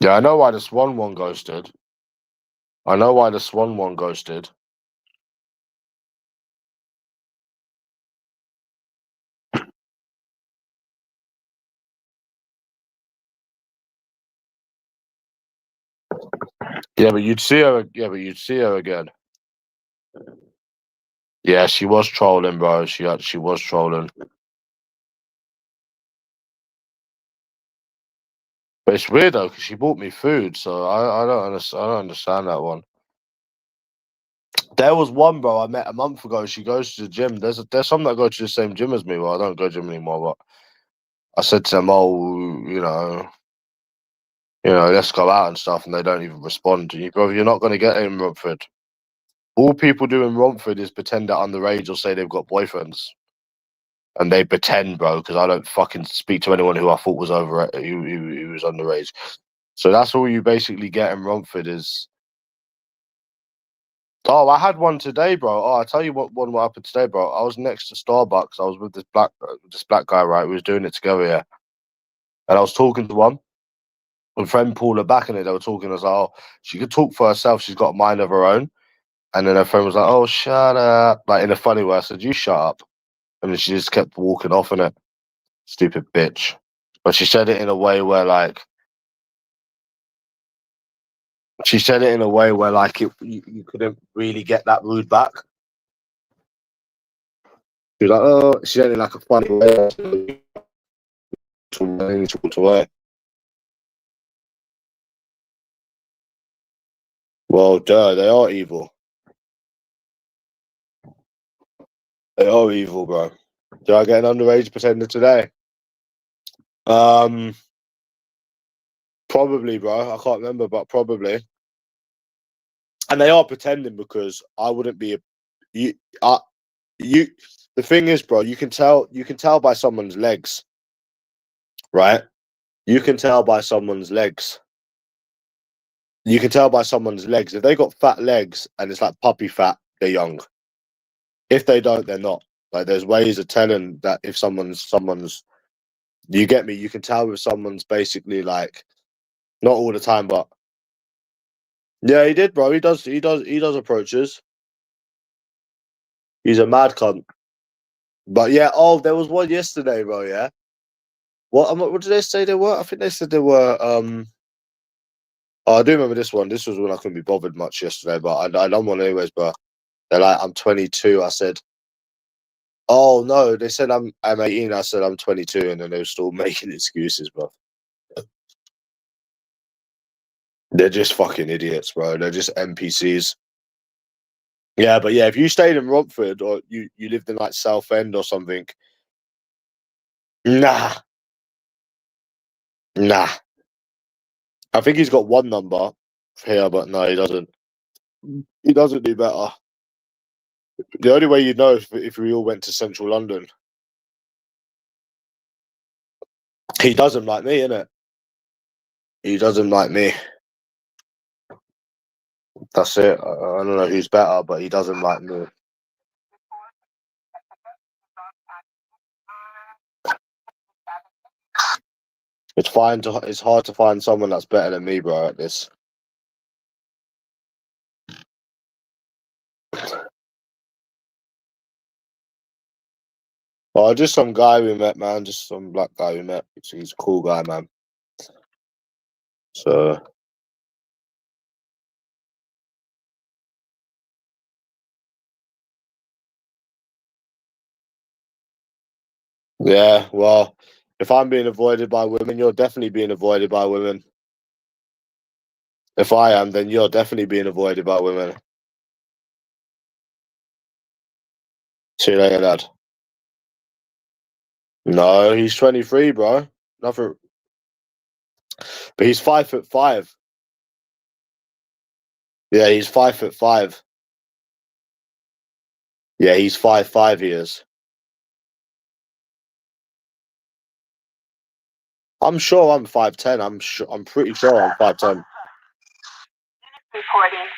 Speaker 1: Yeah, I know why the Swan one ghosted. I know why the Swan one ghosted. Yeah, but you'd see her. Yeah, but you'd see her again. Yeah, she was trolling, bro. She actually was trolling. But it's weird though, because she bought me food, so I don't understand that one. There was one, bro, I met a month ago. She goes to the gym. There's some that go to the same gym as me. Well, I don't go gym anymore, but I said to them, "Oh, let's go out and stuff," and they don't even respond to you, bro. You're not gonna get it in Romford. All people do in Romford is pretend they're underage or say they've got boyfriends, and they pretend, bro. Because I don't fucking speak to anyone who I thought was who was underage. So that's all you basically get in Romford is. Oh, I had one today, bro. Oh, I tell you what happened today, bro. I was next to Starbucks. I was with this black guy, right? We was doing it together, yeah. And I was talking to one. My friend pulled her back in it. They were talking. I was like, oh, she could talk for herself. She's got a mind of her own. And then her friend was like, oh, shut up. Like in a funny way. I said, you shut up. And then she just kept walking off in it. Stupid bitch. But she said it in a way where you couldn't really get that rude back. She was like, oh, she said it in like a funny way. She walked away. Well, duh, they are evil. They are evil, bro. Did I get an underage pretender today? Um, Probably, bro. I can't remember, but probably. And they are pretending because I wouldn't be a you. You. The thing is, bro, you can tell. You can tell by someone's legs, right? You can tell by someone's legs. You can tell by someone's legs. If they got fat legs and it's like puppy fat, they're young. If they don't, they're not. Like there's ways of telling that if someone's. You get me? You can tell if someone's basically like not all the time, but yeah, he did, bro. He does approaches. He's a mad cunt. But yeah, oh, there was one yesterday, bro. Yeah. What did they say they were? I think they said they were. Oh, I do remember this one. This was when I couldn't be bothered much yesterday, but I done one anyways. But they're like, I'm 22. I said, oh no. They said I'm 18. I said I'm 22, and then they were still making excuses, bro. They're just fucking idiots, bro. They're just NPCs. Yeah, but yeah, if you stayed in Romford or you lived in like Southend or something, nah, nah. I think he's got one number here, but no, he doesn't. He doesn't do better. The only way you'd know is if we all went to central London. He doesn't like me, innit? He doesn't like me. That's it. I don't know who's better, but he doesn't like me. It's hard to find someone that's better than me, bro, at this. Oh, just some guy we met, man. Just some black guy we met. He's a cool guy, man. So yeah, well, if I'm being avoided by women, you're definitely being avoided by women. If I am, then you're definitely being avoided by women. See you later, lad. No, he's 23, bro. Nothing, but he's 5'5". Yeah, he's 5'5". Yeah, he's 5'5". He is. I'm sure I'm 5'10". I'm sure. I'm pretty sure I'm 5'10". Recording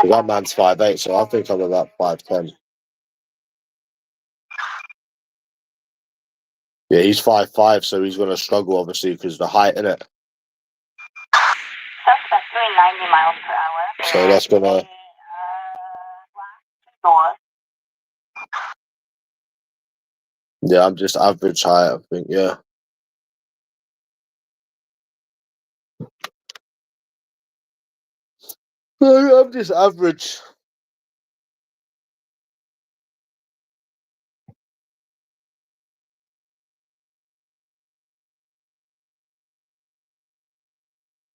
Speaker 1: 505. That man's 5'8", so I think I'm about 5'10". Yeah, he's 5'5", so he's gonna struggle obviously because the height in it. Suspect doing 90 miles per hour. So that's gonna. Yeah, I'm just average height, I think. Yeah. I'm just average.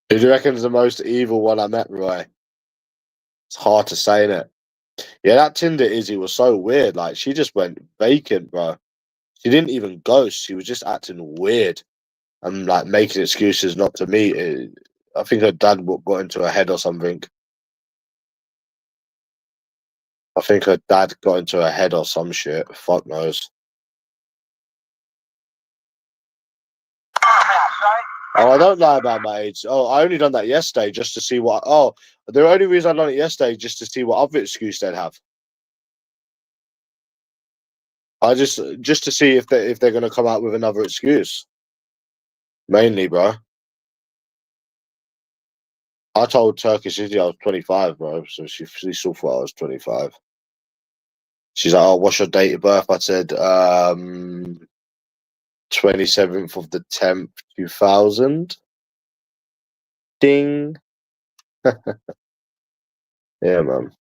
Speaker 1: Who do you reckon's the most evil one I met, Roy? It's hard to say, innit? Yeah, that Tinder Izzy was so weird. Like, she just went vacant, bro. She didn't even ghost. She was just acting weird and like making excuses not to meet. I think her dad got into her head or something. I think her dad got into her head or some shit. Fuck knows. Oh, I don't lie about my age. Oh, I only done that yesterday just to see what. Oh, the only reason I done it yesterday just to see what other excuse they'd have. I just to see if they're gonna come out with another excuse. Mainly, bro. I told Turkish Izzy I was 25, bro. So she still thought I was 25. She's like, "Oh, what's your date of birth?" I said, 27th of the 10th, 2000. Ding. Yeah, man.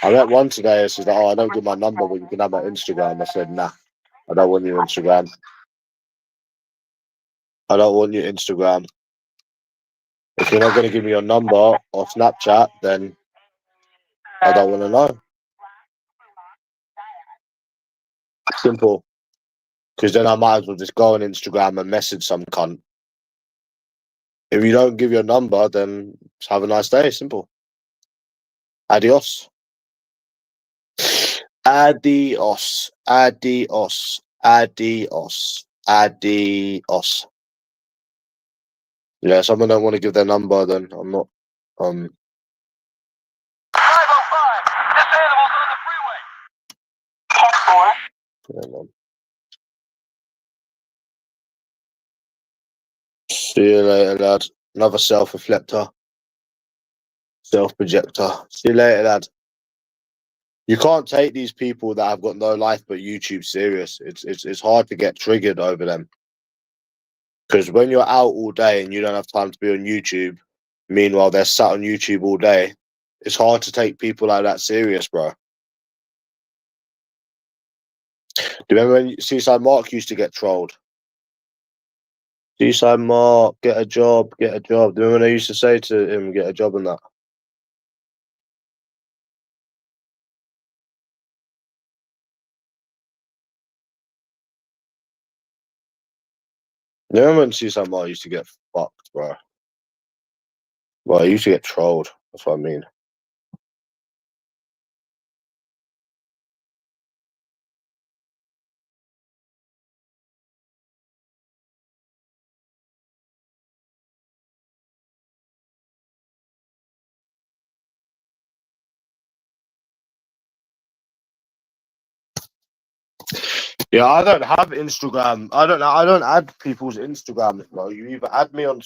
Speaker 1: I met one today. She's like, "Oh, I don't give my number, but you can have my Instagram." I said, "Nah, I don't want your Instagram. I don't want your Instagram. If you're not going to give me your number or Snapchat, then I don't want to know." Simple. Because then I might as well just go on Instagram and message some cunt. If you don't give your number, then have a nice day. Simple. Adios. Adios. Adios. Adios. Adios. Yeah, someone don't want to give their number, then I'm not. 505. This animal's on the freeway. 10-4. Yeah, man. See you later, lad. Another self-reflector. Self-projector. See you later, lad. You can't take these people that have got no life but YouTube serious. It's hard to get triggered over them. Because when you're out all day and you don't have time to be on YouTube, meanwhile they're sat on YouTube all day, it's hard to take people like that serious, bro. Do you remember when Seaside Mark used to get trolled? Seaside Mark, get a job, get a job. Do you remember when I used to say to him, get a job and that? Do you remember when Seaside Mark used to get fucked, bro? Well, he used to get trolled. That's what I mean. Yeah, I don't have Instagram. I don't add people's Instagram, bro. You either add me on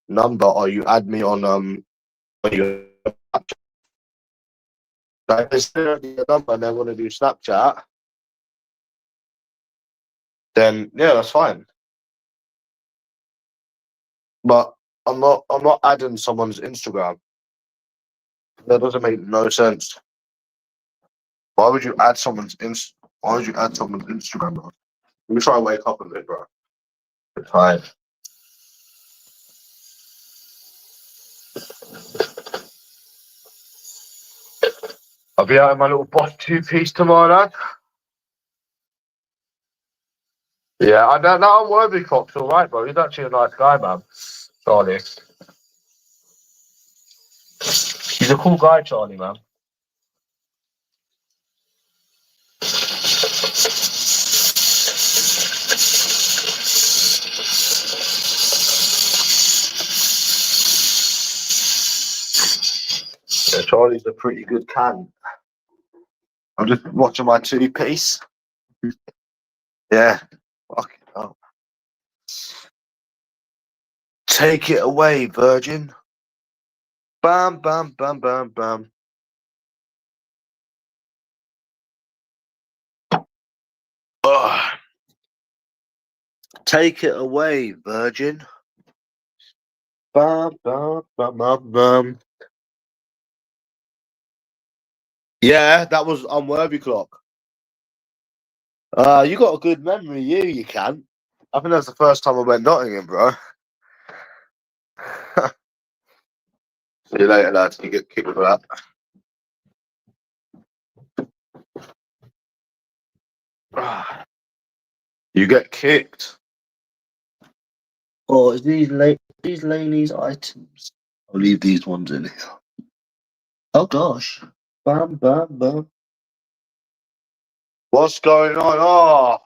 Speaker 1: number or you add me on you like if they send me a number and they want to do Snapchat, then yeah, that's fine. But I'm not adding someone's Instagram. That doesn't make no sense. Why would you add someone's Why would you add someone's Instagram, bro? Let me try and wake up a bit, bro. I'm tired. I'll be out in my little boss two-piece tomorrow night. Yeah, I don't know. I'm worthy cock's all right, bro. He's actually a nice guy, man. Charlie. He's a cool guy, Charlie, man. Yeah, Charlie's a pretty good can. I'm just watching my two-piece. Yeah. Fucking hell. Take it away, Virgin. Bam, bam, bam, bam, bam. Ugh. Take it away, Virgin. Bam, bam, bam, bam, bam. Yeah, that was Unworthy Clock. You got a good memory, you can. I think that's the first time I went Nottingham, bro. See you later, lads. You get kicked for that. You get kicked. Oh, is these Laney's items? I'll leave these ones in here. Oh gosh. Bam, bam, bam. What's going on? Oh,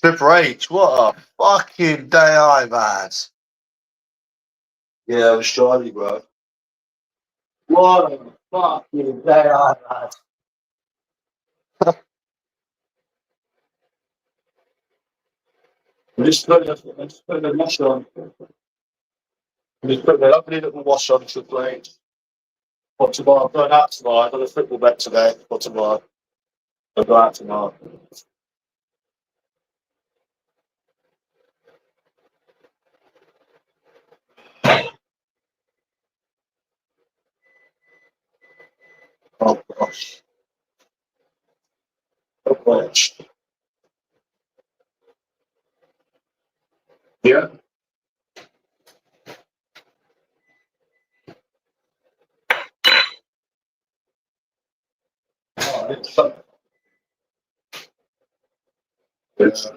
Speaker 1: Triple H, what a fucking day I've had. Yeah, it was Charlie, bro. What a fucking day I've had. I'm just putting a wash on. I'm just putting a lovely little wash on Triple H. For tomorrow, I'm going out tomorrow. I've got a football bet today for tomorrow. I'll go out tomorrow. Oh gosh. Oh gosh. Yeah. Oh, it's so- it's-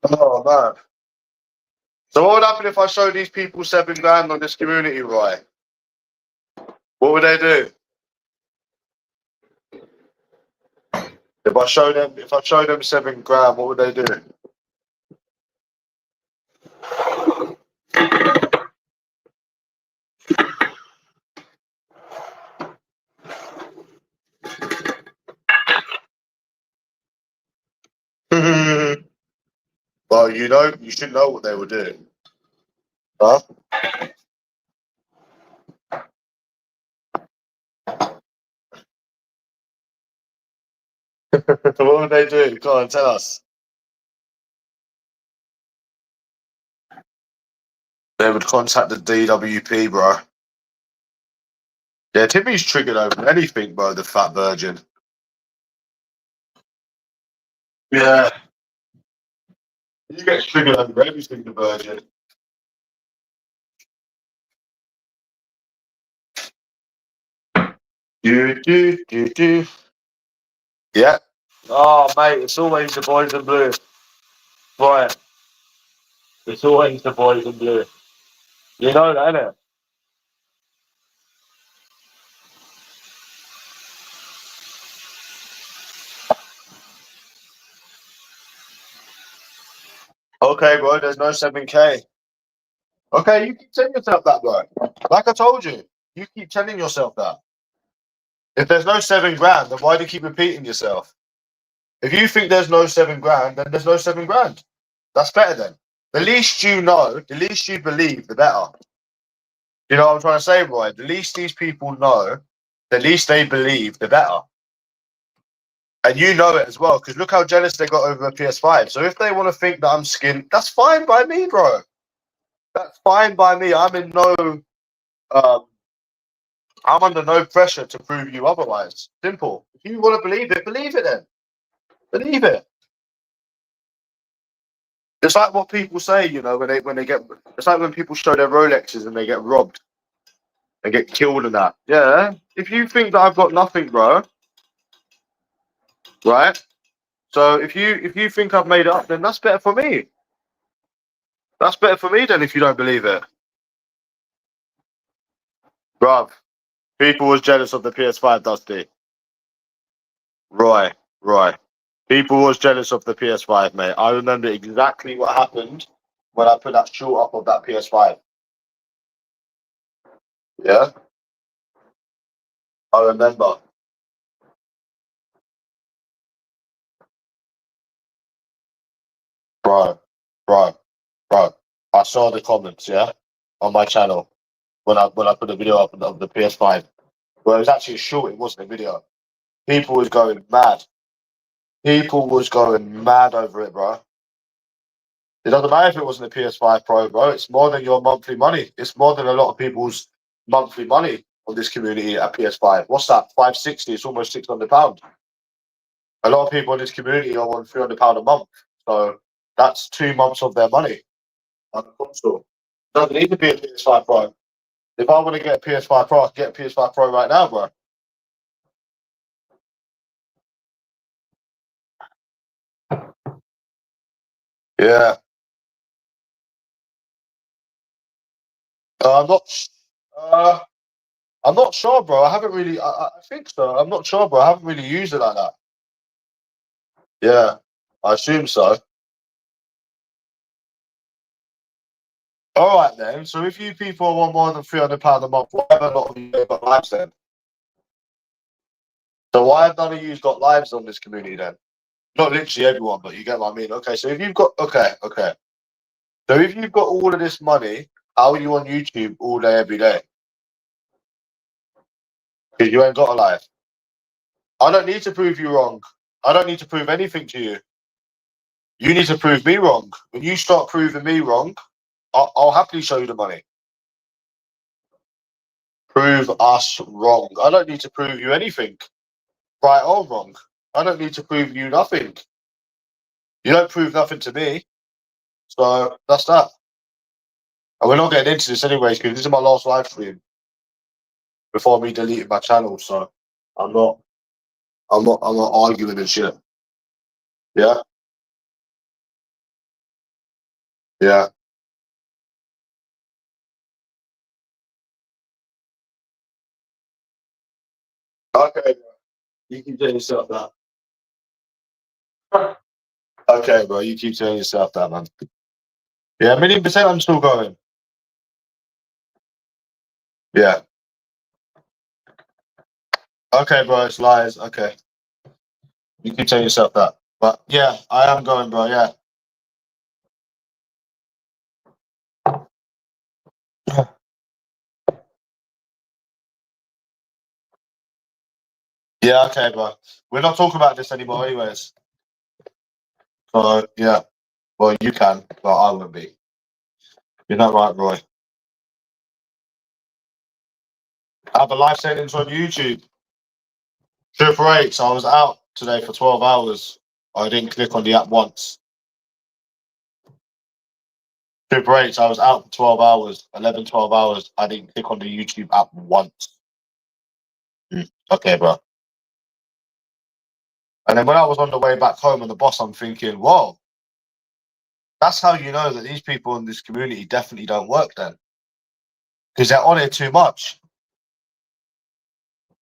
Speaker 1: oh man. So what would happen if I showed these people £7 on this community, right? What would they do? If I show them £7, what would they do? Well, you should know what they would do. Huh? What would they do? Go on, tell us. They would contact the DWP, bro. Yeah, Timmy's triggered over anything, bro, the fat virgin. Yeah. You get triggered over everything, the virgin. Do. Yeah. Oh, mate, it's always the boys in blue. Right. It's always the boys in blue. You know that, innit? Okay, bro, there's no 7K. Okay, you keep telling yourself that, bro. Like I told you, you keep telling yourself that. If there's no 7 grand, then why do you keep repeating yourself? If you think there's no 7 grand, then there's no 7 grand. That's better then. The least you know, the least you believe, the better. You know what I'm trying to say, Roy? The least these people know, the least they believe, the better. And you know it as well, because look how jealous they got over a PS5. So if they want to think that I'm skint, that's fine by me, bro. That's fine by me. I'm in no, I'm under no pressure to prove you otherwise. Simple. If you want to believe it then. Believe it. It's like what people say, you know, when they get. It's like when people show their Rolexes and they get robbed, and get killed and that. Yeah. If you think that I've got nothing, bro, right? So if you think I've made it up, then that's better for me. That's better for me than if you don't believe it, bruv. People was jealous of the PS5, Dusty. Roy. People was jealous of the PS5, mate. I remember exactly what happened when I put that short up of that PS5. Yeah, I remember. Bro, bro, bro. I saw the comments, yeah, on my channel when I put the video up of the PS5. Well, it was actually a short, it wasn't a video. People was going mad. People was going mad over it, bro. It doesn't matter if it wasn't a PS5 Pro, bro. It's more than your monthly money. It's more than a lot of people's monthly money on this community at PS5. What's that? 560. It's almost £600. A lot of people in this community are on £300 a month. So that's 2 months of their money on the console. Doesn't need to be a PS5 Pro. If I want to get a PS5 Pro, I can get a PS5 Pro right now, bro. Yeah. I'm not. Uh, I'm not sure, bro. I haven't really. I think so. I'm not sure, bro. I haven't really used it like that. Yeah, I assume so. All right then. So if you people want more than £300 a month, why have a lot of you got lives then? So why have none of you got lives on this community then? Not literally everyone, but you get what I mean. Okay, so if you've got okay. So if you've got all of this money, how are you on YouTube all day every day? Because you ain't got a life. I don't need to prove you wrong. I don't need to prove anything to you. You need to prove me wrong. When you start proving me wrong, I'll happily show you the money. Prove us wrong. I don't need to prove you anything, right or wrong. I don't need to prove you nothing. You don't prove nothing to me. So that's that. And we're not getting into this anyways, because this is my last live stream before me deleting my channel. So I'm not I'm not arguing and shit. Yeah? Yeah. Okay, you keep telling yourself that. Okay, bro, you keep telling yourself that, man. Yeah, 1,000,000% I'm still going. Yeah. Okay, bro, it's lies. Okay. You keep telling yourself that. But yeah, I am going, bro, yeah. Yeah, okay, bro. We're not talking about this anymore anyways. So yeah. Well you can, but I won't be. You're not right, Roy. I have a life sentence on YouTube. Triple H, I was out today for 12 hours. I didn't click on the app once. Triple H, I was out for 12 hours, 11, 12 hours. I didn't click on the YouTube app once. Okay, bro. And then when I was on the way back home on the bus, I'm thinking, whoa, that's how you know that these people in this community definitely don't work then. Because they're on it too much.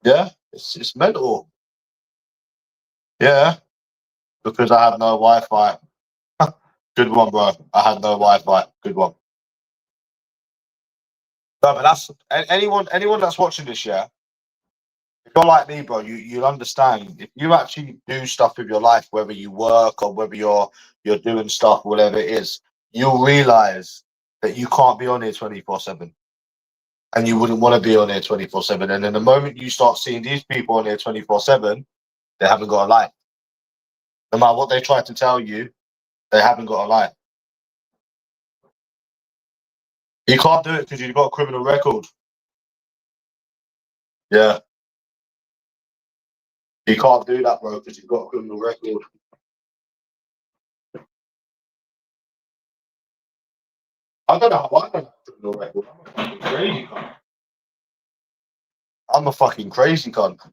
Speaker 1: Yeah, it's mental. Yeah, because I have no Wi-Fi. Good one, bro. I had no Wi-Fi. Good one. No, but that's anyone that's watching this, yeah. If you're like me, bro, you'll understand. If you actually do stuff with your life, whether you work or whether you're doing stuff, whatever it is, you'll realize that you can't be on here 24/7. And you wouldn't want to be on here 24/7. And then the moment you start seeing these people on here 24/7, they haven't got a life. No matter what they try to tell you, they haven't got a life. You can't do it because you've got a criminal record. Yeah. You can't do that, bro, because you've got a criminal record. I don't know how I don't have a criminal record. I'm a fucking crazy cunt. I'm a fucking crazy cunt.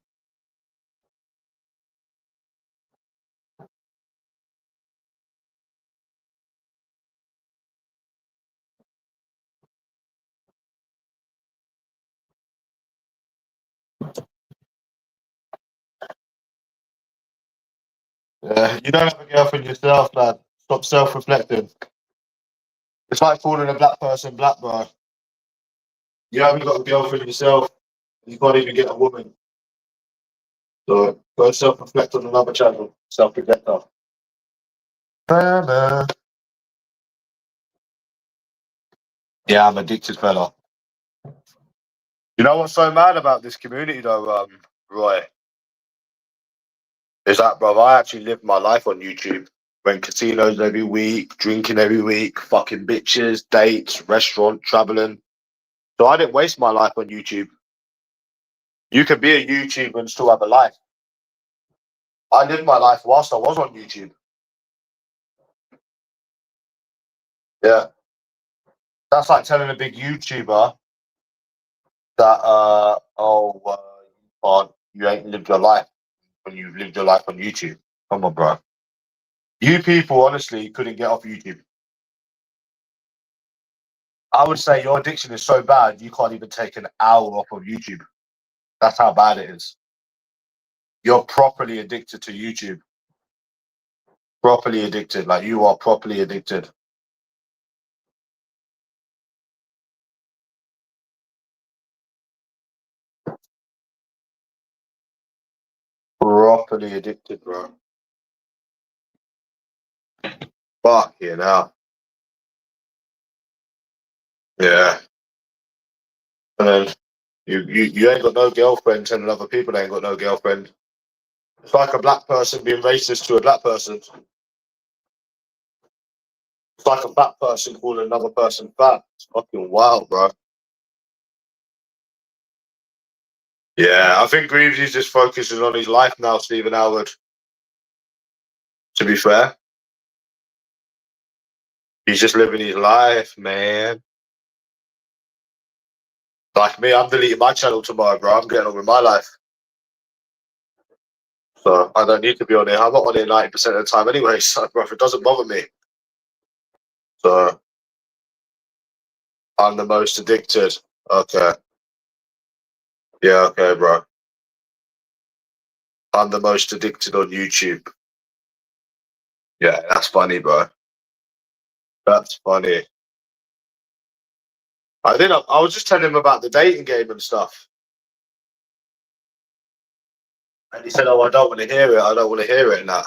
Speaker 1: You don't have a girlfriend yourself, man. Stop self-reflecting. It's like calling a black person black, bro. You haven't got a girlfriend yourself. You can't even get a woman. So go self-reflect on another channel. Self-reflector. Yeah, I'm addicted, fella. You know what's so mad about this community, though, Roy? Is that, bro, I actually lived my life on YouTube. Went casinos every week, drinking every week, fucking bitches, dates, restaurant, traveling. So I didn't waste my life on YouTube. You can be a YouTuber and still have a life. I lived my life whilst I was on YouTube. Yeah. That's like telling a big YouTuber that, you ain't lived your life when you've lived your life on YouTube. Come on, bro. You people, honestly, couldn't get off YouTube. I would say your addiction is so bad, you can't even take an hour off of YouTube. That's how bad it is. You're properly addicted to YouTube. Properly addicted. Like, you are properly addicted. Properly addicted, bro. Fuck you now. Yeah. And then you ain't got no girlfriend telling other people they ain't got no girlfriend. It's like a black person being racist to a black person. It's like a fat person calling another person fat. It's fucking wild, bro. Yeah, I think Greaves just focusing on his life now, Stephen Howard. To be fair, he's just living his life, man. Like me, I'm deleting my channel tomorrow, bro. I'm getting on with my life. So I don't need to be on here. I'm not on here 90% of the time anyway, so bro, it doesn't bother me. So I'm the most addicted. Okay. Yeah, okay, bro. I'm the most addicted on YouTube. Yeah, that's funny, bro. That's funny. I was just telling him about the dating game and stuff. And he said, "Oh, I don't want to hear it. I don't want to hear it." And that.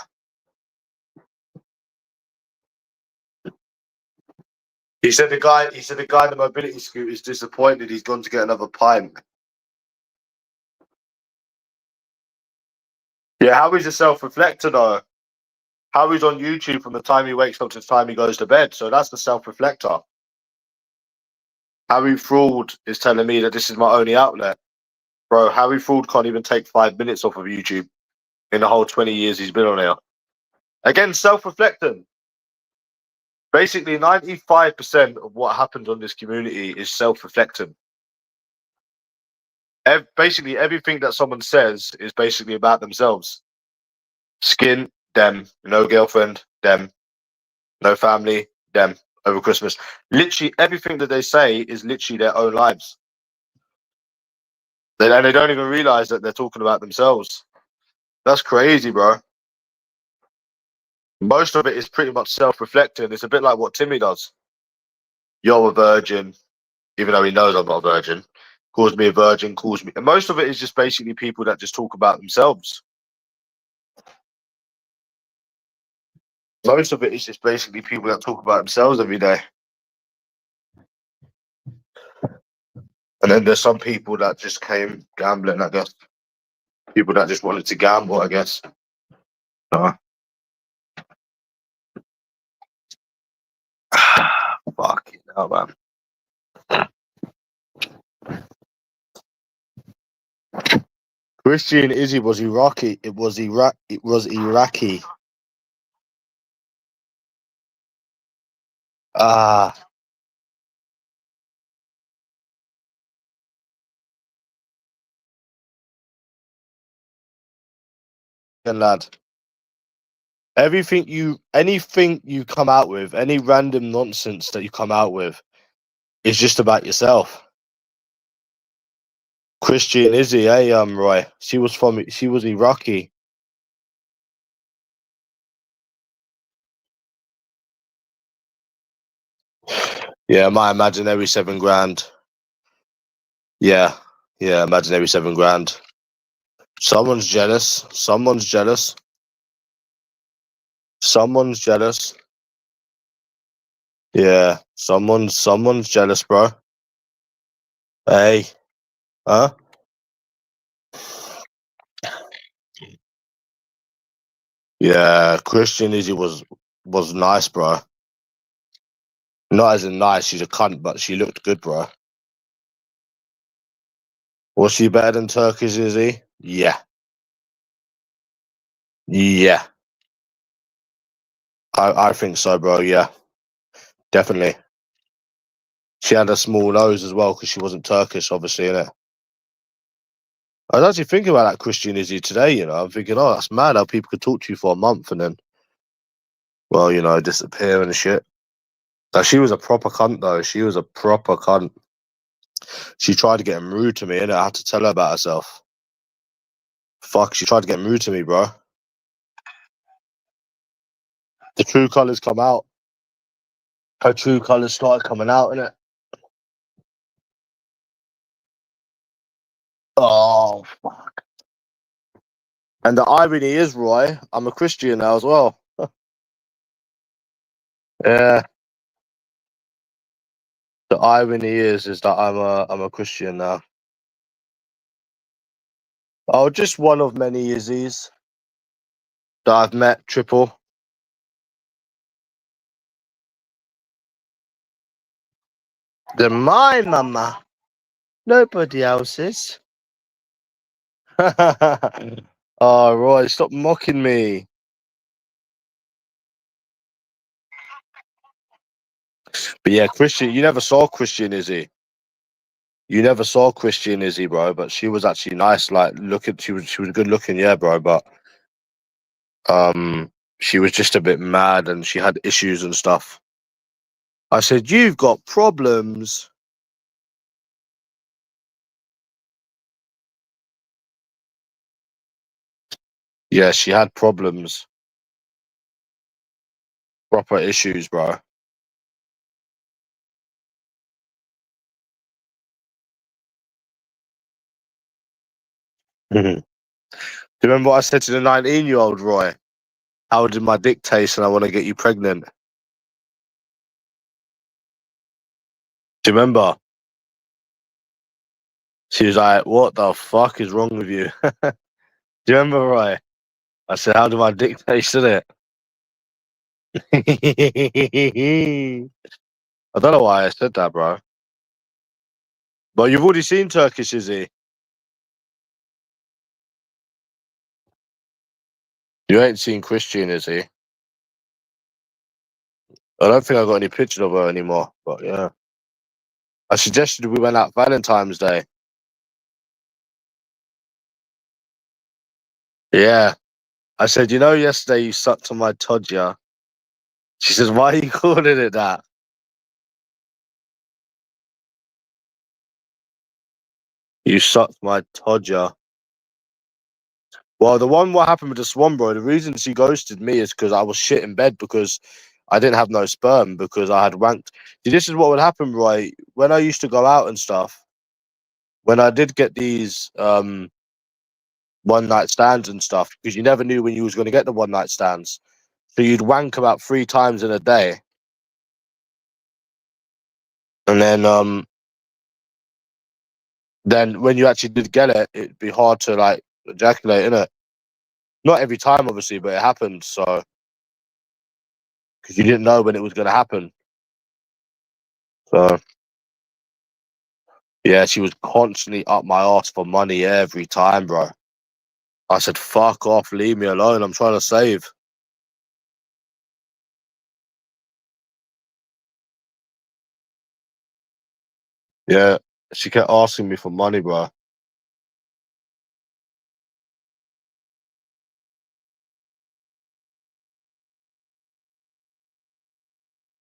Speaker 1: He said the guy in the mobility scooter is disappointed. He's gone to get another pint. Yeah, how is a self-reflector though? How he's on YouTube from the time he wakes up to the time he goes to bed. So that's the self-reflector. Harry Fraud is telling me that this is my only outlet. Bro, Harry Fraud can't even take 5 minutes off of YouTube in the whole 20 years he's been on here. Again, self-reflecting. Basically, 95% of what happens on this community is self-reflecting. Basically, everything that someone says is basically about themselves. Skin, them. No girlfriend, them. No family, them. Over Christmas. Literally, everything that they say is literally their own lives. And they don't even realize that they're talking about themselves. That's crazy, bro. Most of it is pretty much self-reflecting. It's a bit like what Timmy does. You're a virgin, even though he knows I'm not a virgin. calls me a virgin, calls me. And most of it is just basically people that just talk about themselves. Most of it is just basically people that talk about themselves every day. And then there's some people that just came gambling, I guess. People that just wanted to gamble, I guess. Fucking hell, man. Christian Izzy was Iraqi. It was Iraqi. Ah. Lad. Anything you come out with, any random nonsense that you come out with, is just about yourself. Christian Izzy, Roy. She was Iraqi. Yeah, my imaginary 7 grand. Yeah, imaginary 7 grand. Someone's jealous. Someone's jealous. Someone's jealous. Yeah, someone's jealous, bro. Hey, huh? Yeah, Christian Izzy was nice, bro. Not as in nice, she's a cunt, but she looked good, bro. Was she better than Turkish Izzy? Yeah. Yeah. I think so, bro. Yeah. Definitely. She had a small nose as well because she wasn't Turkish, obviously, innit? I was actually thinking about that Christian Izzy today, you know. I'm thinking, oh, that's mad how people could talk to you for a month and then, well, you know, disappear and shit. Now, she was a proper cunt, though. She was a proper cunt. She tried to get rude to me, innit? I had to tell her about herself. Fuck, she tried to get rude to me, bro. The true colours come out. Her true colours started coming out, innit? Oh, fuck. And the irony is, Roy, I'm a Christian now as well. Yeah. The irony is that I'm a Christian now. Oh, just one of many Izzies that I've met. Triple. They're my mama. Nobody else's. Oh, Roy, stop mocking me. But yeah, Christian, you never saw Christian Izzy. You never saw Christian Izzy, bro. But she was actually nice. Like, she was good looking, yeah, bro. But she was just a bit mad and she had issues and stuff. I said, you've got problems. Yeah, she had problems. Proper issues, bro. Do you remember what I said to the 19-year-old, Roy? How did my dick taste and I want to get you pregnant? Do you remember? She was like, what the fuck is wrong with you? Do you remember, Roy? I said, how did my dick taste, in it? I don't know why I said that, bro. But you've already seen Turkish, is he? You ain't seen Christian, is he? I don't think I got any pictures of her anymore, but yeah. I suggested we went out Valentine's Day. Yeah. I said, you know, yesterday you sucked on my todger. She says, why are you calling it that? You sucked my todger. Well, what happened with the swan, bro, the reason she ghosted me is because I was shit in bed because I didn't have no sperm because I had wanked. See, this is what would happen, right? When I used to go out and stuff, when I did get these one night stands and stuff, because you never knew when you was going to get the one night stands. So you'd wank about 3 times in a day. And then when you actually did get it, it'd be hard to like ejaculate, innit? Not every time, obviously, but it happened. So because you didn't know when it was going to happen. So yeah, she was constantly up my ass for money every time, bro. I said, "Fuck off, leave me alone. I'm trying to save." Yeah, she kept asking me for money, bro.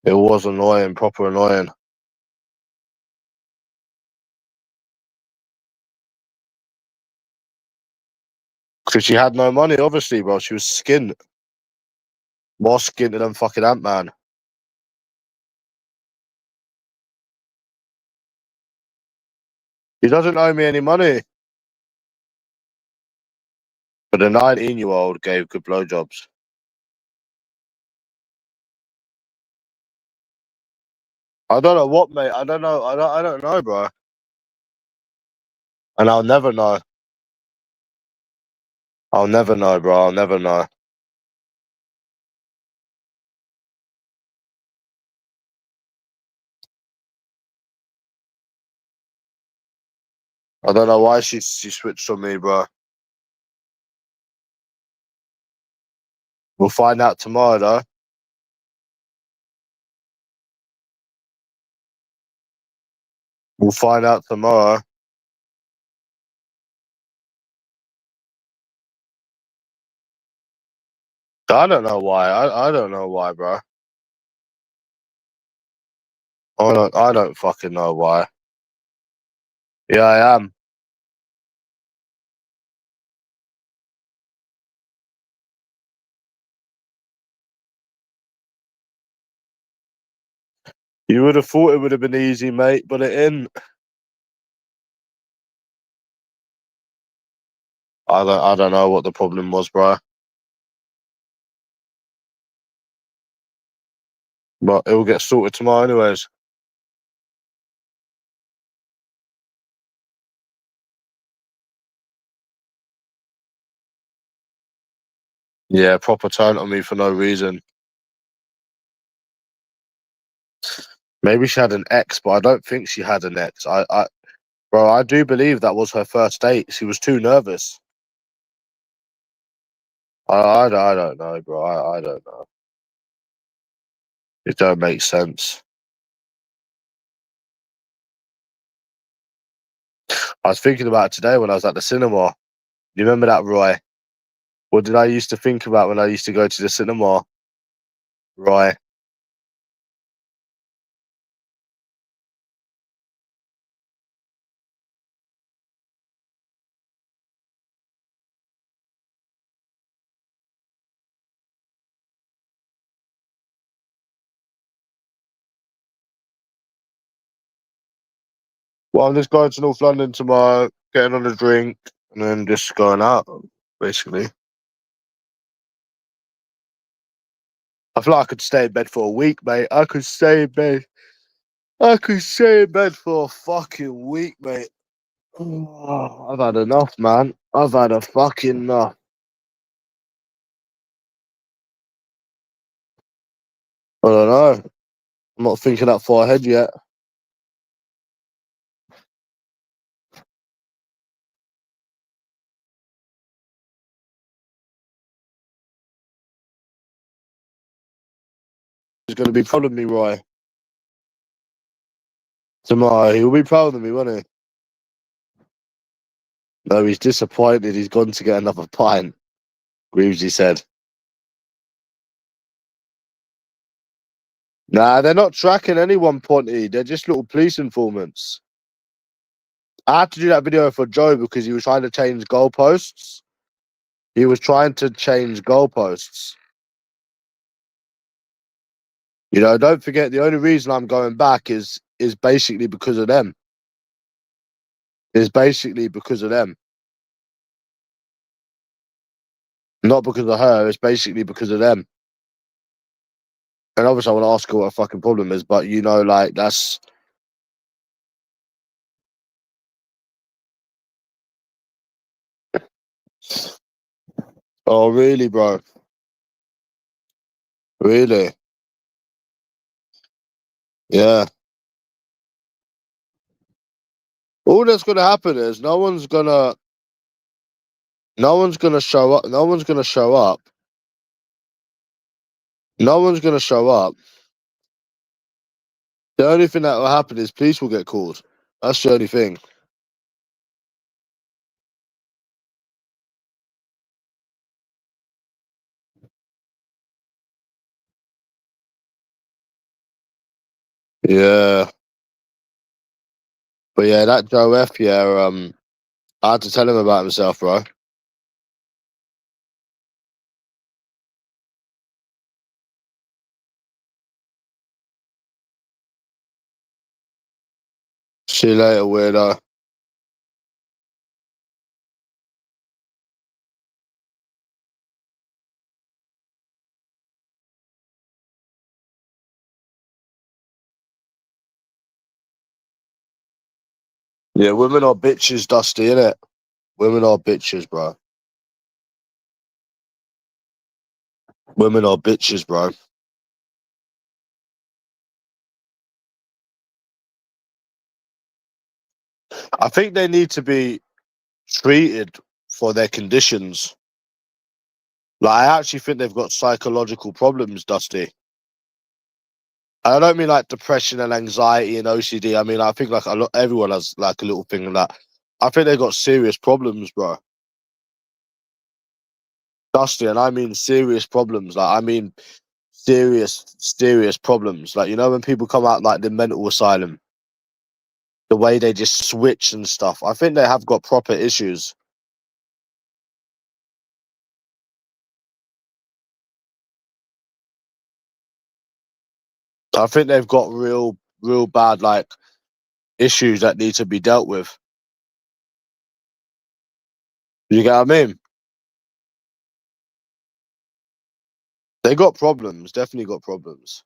Speaker 1: It was annoying, proper annoying. Because she had no money, obviously, bro. She was skint. More skinted than fucking Ant-Man. He doesn't owe me any money. But the 19-year-old gave good blowjobs. I don't know what, mate. I don't know. I don't know, bro. And I'll never know. I'll never know, bro. I'll never know. I don't know why she switched on me, bro. We'll find out tomorrow, though. We'll find out tomorrow. I don't know why. I don't know why, bro. I don't fucking know why. Yeah, I am. You would have thought it would have been easy, mate, but it ain't. I don't know what the problem was, bro. But it will get sorted tomorrow, anyways. Yeah, proper turned on me for no reason. Maybe she had an ex, but I don't think she had an ex. Bro, I do believe that was her first date. She was too nervous. I don't know, bro. I don't know. It don't make sense. I was thinking about it today when I was at the cinema. You remember that, Roy? What did I used to think about when I used to go to the cinema? Roy. Well, I'm just going to North London tomorrow, getting on a drink, and then just going out, basically. I feel like I could stay in bed for a week, mate. I could stay in bed. I could stay in bed for a fucking week, mate. Oh, I've had enough, man. I've had a fucking enough. I don't know. I'm not thinking that far ahead yet. He's going to be proud of me, Roy. Tomorrow, he'll be proud of me, won't he? No, he's disappointed. He's gone to get another pint. Greavesy said. Nah, they're not tracking anyone, Ponty. They're just little police informants. I had to do that video for Joe because he was trying to change goalposts. He was trying to change goalposts. You know, don't forget the only reason I'm going back is basically because of them. is basically because of them. Not because of her, it's basically because of them. And obviously I want to ask her what her fucking problem is, but you know, like, that's... Oh, really, bro? Really? Yeah. All that's gonna happen is no one's gonna show up. No one's gonna show up. No one's gonna show up. The only thing that will happen is police will get called. That's the only thing. Yeah. But yeah, that Joe F, yeah, I had to tell him about himself, bro. See you later, weirdo. Yeah, women are bitches, Dusty, innit? Women are bitches, bro. Women are bitches, bro. I think they need to be treated for their conditions. Like, I actually think they've got psychological problems, Dusty. I don't mean like depression and anxiety and OCD. I mean, I think like everyone has like a little thing of that. I think they've got serious problems, bro. Dusty, and I mean serious problems. Like, I mean serious problems. Like, you know, when people come out like the mental asylum, the way they just switch and stuff. I think they have got proper issues. I think they've got real bad like issues that need to be dealt with. You get what I mean? They got problems, definitely got problems.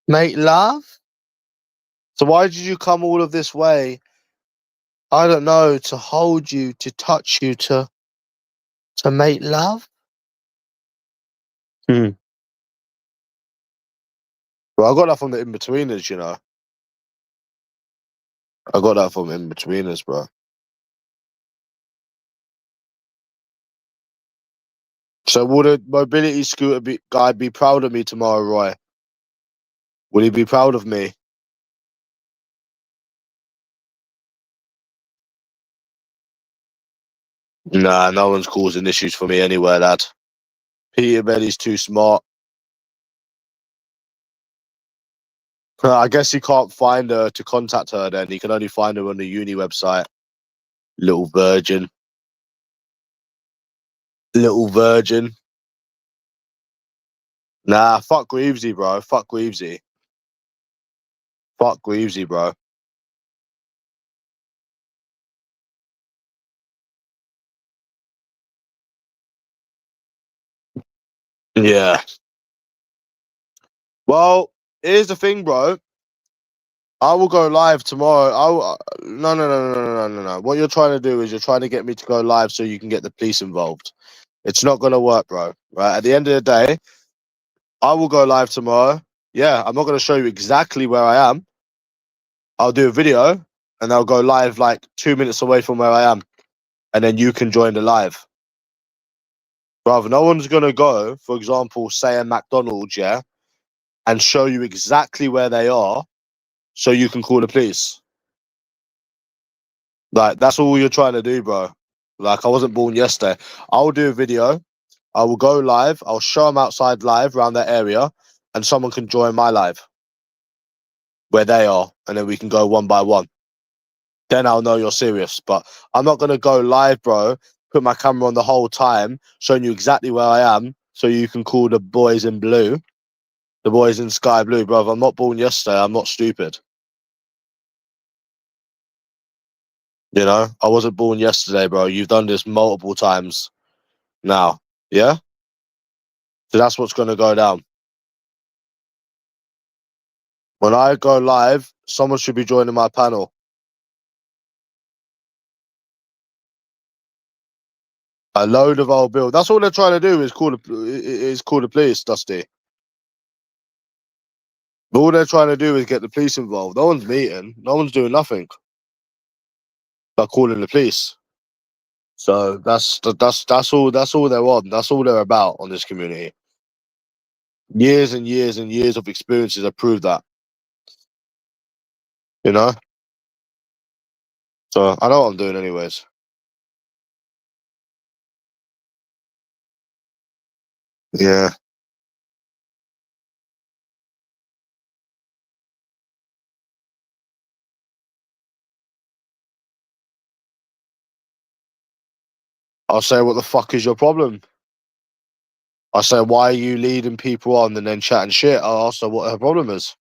Speaker 1: Make love? So why did you come all of this way? I don't know, to hold you, to touch you, to make love? Hmm. Well, I got that from the in-betweeners, you know. I got that from in-betweeners, bro. So will the mobility scooter guy be proud of me tomorrow, Roy? Will he be proud of me? Nah, no one's causing issues for me anywhere, lad. Peter Benny's too smart. I guess he can't find her to contact her then. He can only find her on the uni website. Little virgin. Little virgin. Nah, fuck Greavesy, bro. Fuck Greavesy. Fuck Greavesy, bro. Yeah. Well, here's the thing, bro. I will go live tomorrow. No. What you're trying to do is you're trying to get me to go live so you can get the police involved. It's not gonna work, bro. Right? At the end of the day, I will go live tomorrow. Yeah, I'm not gonna show you exactly where I am. I'll do a video and I'll go live like 2 minutes away from where I am, and then you can join the live. Brother, no one's gonna go, for example, say a McDonald's, yeah, and show you exactly where they are so you can call the police. Like, that's all you're trying to do, bro. Like, I wasn't born yesterday. I'll do a video. I will go live. I'll show them outside live around that area, and someone can join my live where they are, and then we can go one by one. Then I'll know you're serious. But I'm not gonna go live, bro. Put my camera on the whole time, showing you exactly where I am, so you can call the boys in blue. The boys in sky blue, bruv. I'm not born yesterday. I'm not stupid. You know, I wasn't born yesterday, bro. You've done this multiple times now. Yeah? So that's what's going to go down. When I go live, someone should be joining my panel. A load of old bills. That's all they're trying to do is call the police, Dusty. But all they're trying to do is get the police involved. No one's meeting. No one's doing nothing but calling the police. So that's all they're on. That's all they're about on this community. Years and years and years of experiences have proved that. You know? So I know what I'm doing anyways. Yeah. I'll say, what the fuck is your problem? I say, why are you leading people on and then chatting shit? I'll ask her what her problem is.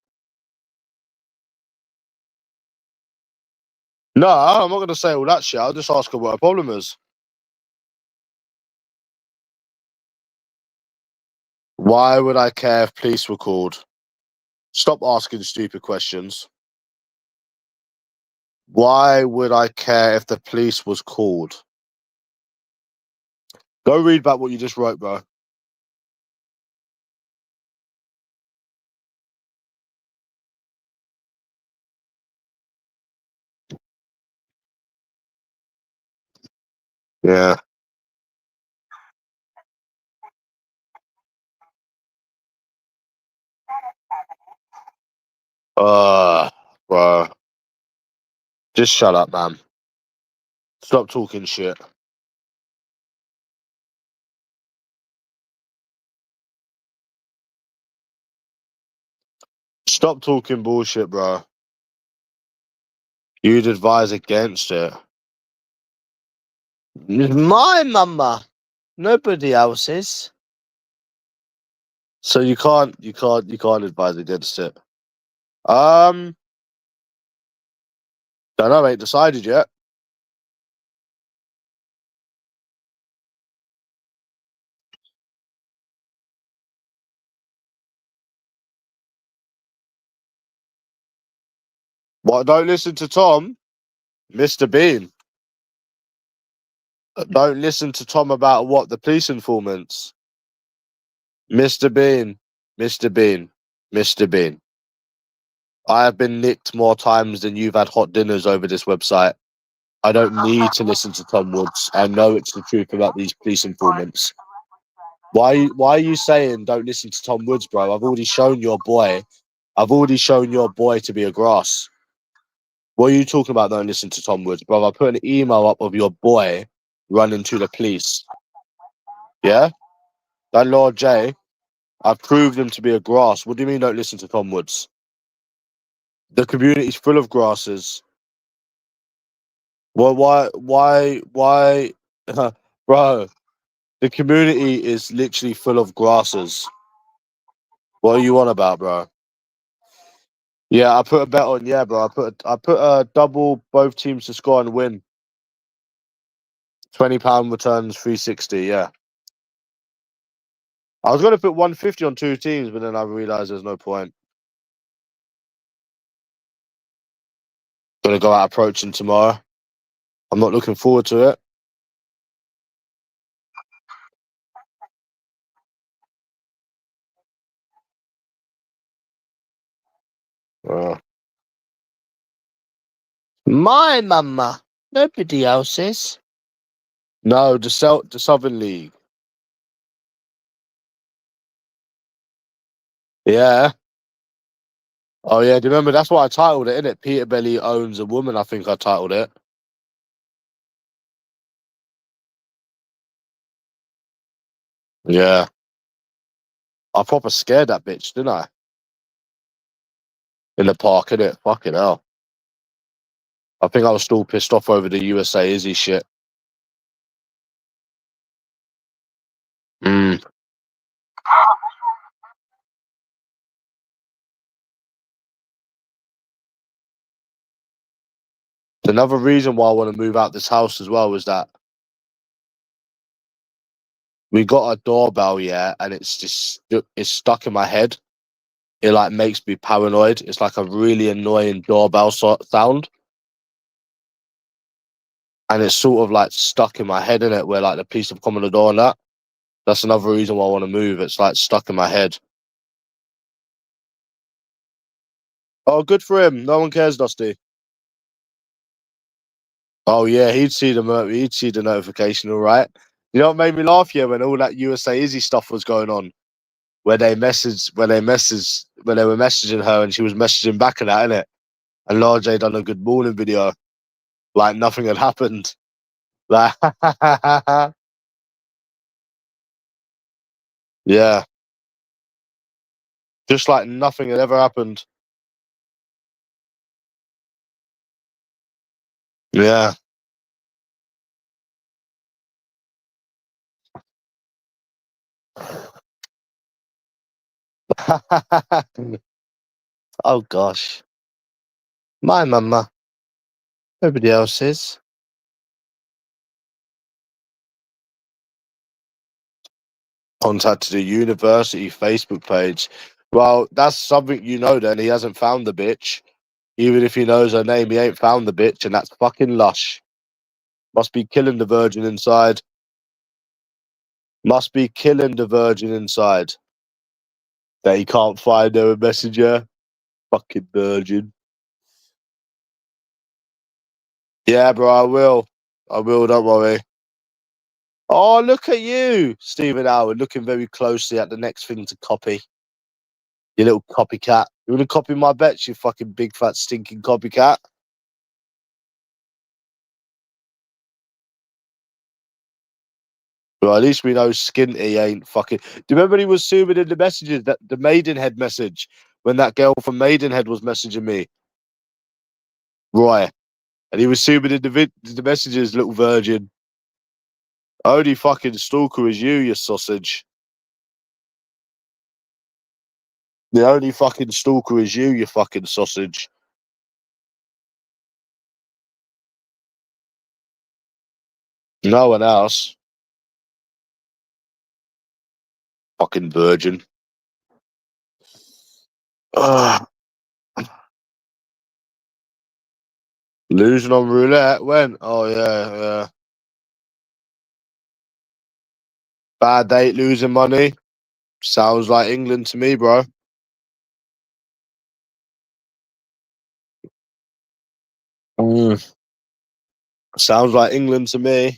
Speaker 1: No, I'm not going to say all that shit. I'll just ask her what her problem is. Why would I care if police were called? Stop asking stupid questions. Why would I care if the police was called? Go read back what you just wrote, bro. Yeah. Bro. Just shut up, man. Stop talking shit. Stop talking bullshit, bro. You'd advise against it. It's my mama. Nobody else's. So you can't advise against it. Don't know, ain't decided yet. What? Don't listen to Tom, Mr. Bean. Don't listen to Tom about what the police informants. Mr. Bean, Mr. Bean, Mr. Bean. I have been nicked more times than you've had hot dinners over this website. I don't need to listen to Tom Woods. I know it's the truth about these police informants. Why are you saying don't listen to Tom Woods, bro? I've already shown your boy. I've already shown your boy to be a grass. What are you talking about? Don't listen to Tom Woods, bro. I put an email up of your boy running to the police. Yeah? That Lord J, I've proved him to be a grass. What do you mean don't listen to Tom Woods? The community's full of grasses. Well, why, bro? The community is literally full of grasses. What are you on about, bro? Yeah, I put a bet on. Yeah, bro. I put a double both teams to score and win. £20 returns 360. Yeah, I was gonna put 150 on two teams, but then I realized there's no point. Gonna go out approaching tomorrow. I'm not looking forward to it. Uh, My mama, nobody else's. No, the Southern League. Yeah. Oh yeah. Do you remember? That's what I titled it, innit? Peter Belly owns a woman. I think I titled it. Yeah. I proper scared that bitch, didn't I? In the park, innit? Fucking hell. I think I was still pissed off over the USA Izzy shit. Mm. Another reason why I want to move out this house as well is that we got a doorbell, yeah, and it's stuck in my head. It like makes me paranoid. It's like a really annoying doorbell sound, and it's sort of like stuck in my head in it, where like the police have come on the door and that. That's another reason why I want to move. It's like stuck in my head. Oh, good for him. No one cares, Dusty. Oh yeah, he'd see the notification, all right. You know what made me laugh? Yeah, when all that USA Izzy stuff was going on, where they were messaging her and she was messaging back and that, innit? And Lord J done a good morning video, like nothing had happened. Like, yeah, just like nothing had ever happened. Yeah. Oh gosh, my mama. Nobody else's. Contacted a university Facebook page. Well, that's something you know. Then he hasn't found the bitch. Even if he knows her name, he ain't found the bitch, and that's fucking lush. Must be killing the virgin inside. Must be killing the virgin inside. That he can't find her messenger. Fucking virgin. Yeah, bro, I will. I will, don't worry. Oh, look at you, Stephen Howard, looking very closely at the next thing to copy. You little copycat. You want to copy my bets, you fucking big fat stinking copycat? Well, at least we know Skinty ain't fucking. Do you remember when he was zooming in the messages, that the Maidenhead message, when that girl from Maidenhead was messaging me? Right. And he was zooming in the messages, little virgin. Only fucking stalker is you, you sausage. The only fucking stalker is you, you fucking sausage. No one else. Fucking virgin. Ugh. Losing on roulette when? Oh yeah, yeah. Bad date, losing money. Sounds like England to me, bro. Mm. Sounds like England to me.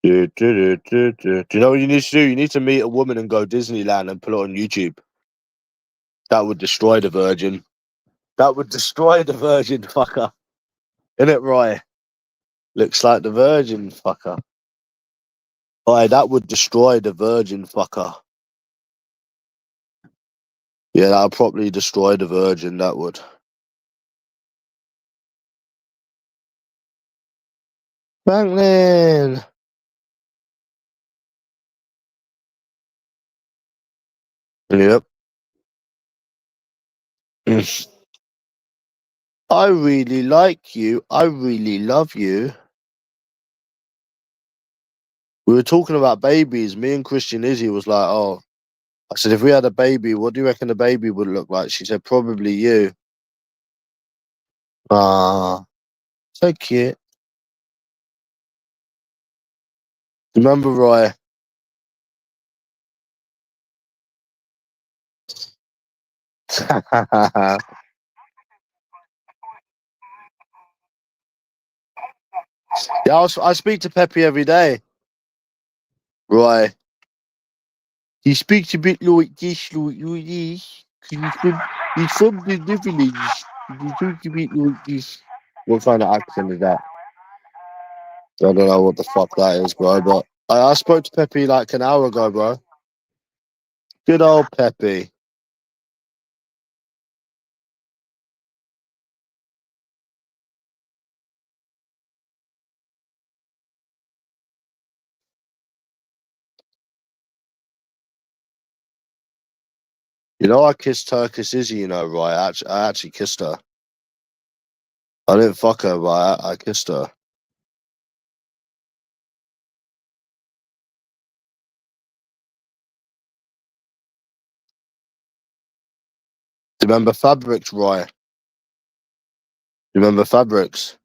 Speaker 1: Do you know what you need to do? You need to meet a woman and go Disneyland and put it on YouTube. That would destroy the virgin. That would destroy the virgin fucker. Isn't it, Roy? Looks like the virgin fucker. Boy, that would destroy the virgin fucker. Yeah, that would probably destroy the virgin, that would. Franklin! Yep. Mm. I really like you. I really love you. We were talking about babies. Me and Christian Izzy was like, oh, I said, if we had a baby, what do you reckon the baby would look like? She said, probably you. Ah, so cute. Remember, Roy? Yeah, I speak to Peppy every day. Roy, he speaks a bit like this, like this. 'Cause he's from the Netherlands. He talks a bit like this. What kind of accent is that? I don't know what the fuck that is, bro. But I spoke to Peppy like an hour ago, bro. Good old Peppy. You know, I kissed Turkish Izzy, you know, right? I actually kissed her. I didn't fuck her, but I kissed her. Do you remember Fabrics, Roy? Do you remember Fabrics?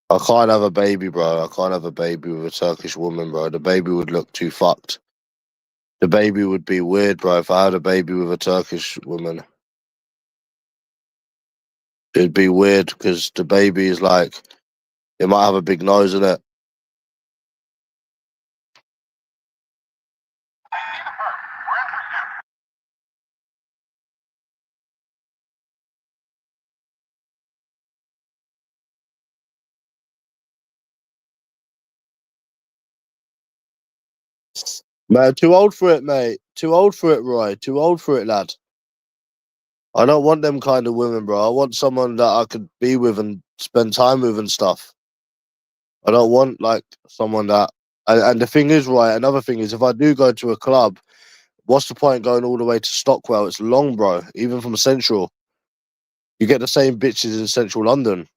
Speaker 1: I can't have a baby, bro. I can't have a baby with a Turkish woman, bro. The baby would look too fucked. The baby would be weird, bro. If I had a baby with a Turkish woman, it'd be weird because the baby is like, it might have a big nose in it. Man, too old for it, mate. Too old for it, Roy. Too old for it, lad. I don't want them kind of women, bro. I want someone that I could be with and spend time with and stuff. I don't want like someone that. And the thing is, right? Another thing is, if I do go to a club, what's the point going all the way to Stockwell? It's long, bro. Even from Central, you get the same bitches in Central London.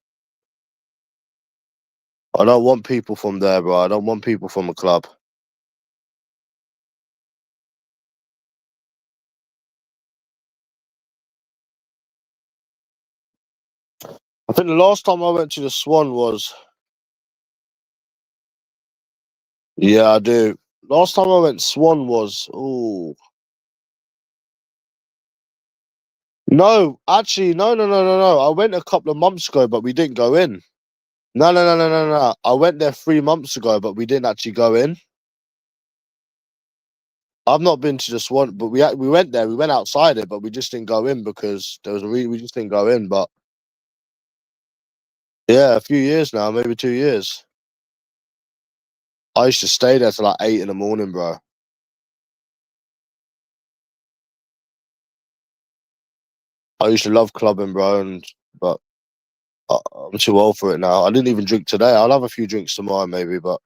Speaker 1: I don't want people from there, bro. I don't want people from a club. I think the last time I went to the Swan was, yeah, I do. Last time I went Swan was, oh, no, actually, no. I went a couple of months ago, but we didn't go in. No. I went there 3 months ago, but we didn't actually go in. I've not been to the Swan, but we went there. We went outside it, but we just didn't go in because there was we just didn't go in. But yeah, a few years now, maybe 2 years. I used to stay there till like 8 in the morning, bro. I used to love clubbing, bro, but I'm too old for it now. I didn't even drink today. I'll have a few drinks tomorrow, maybe, but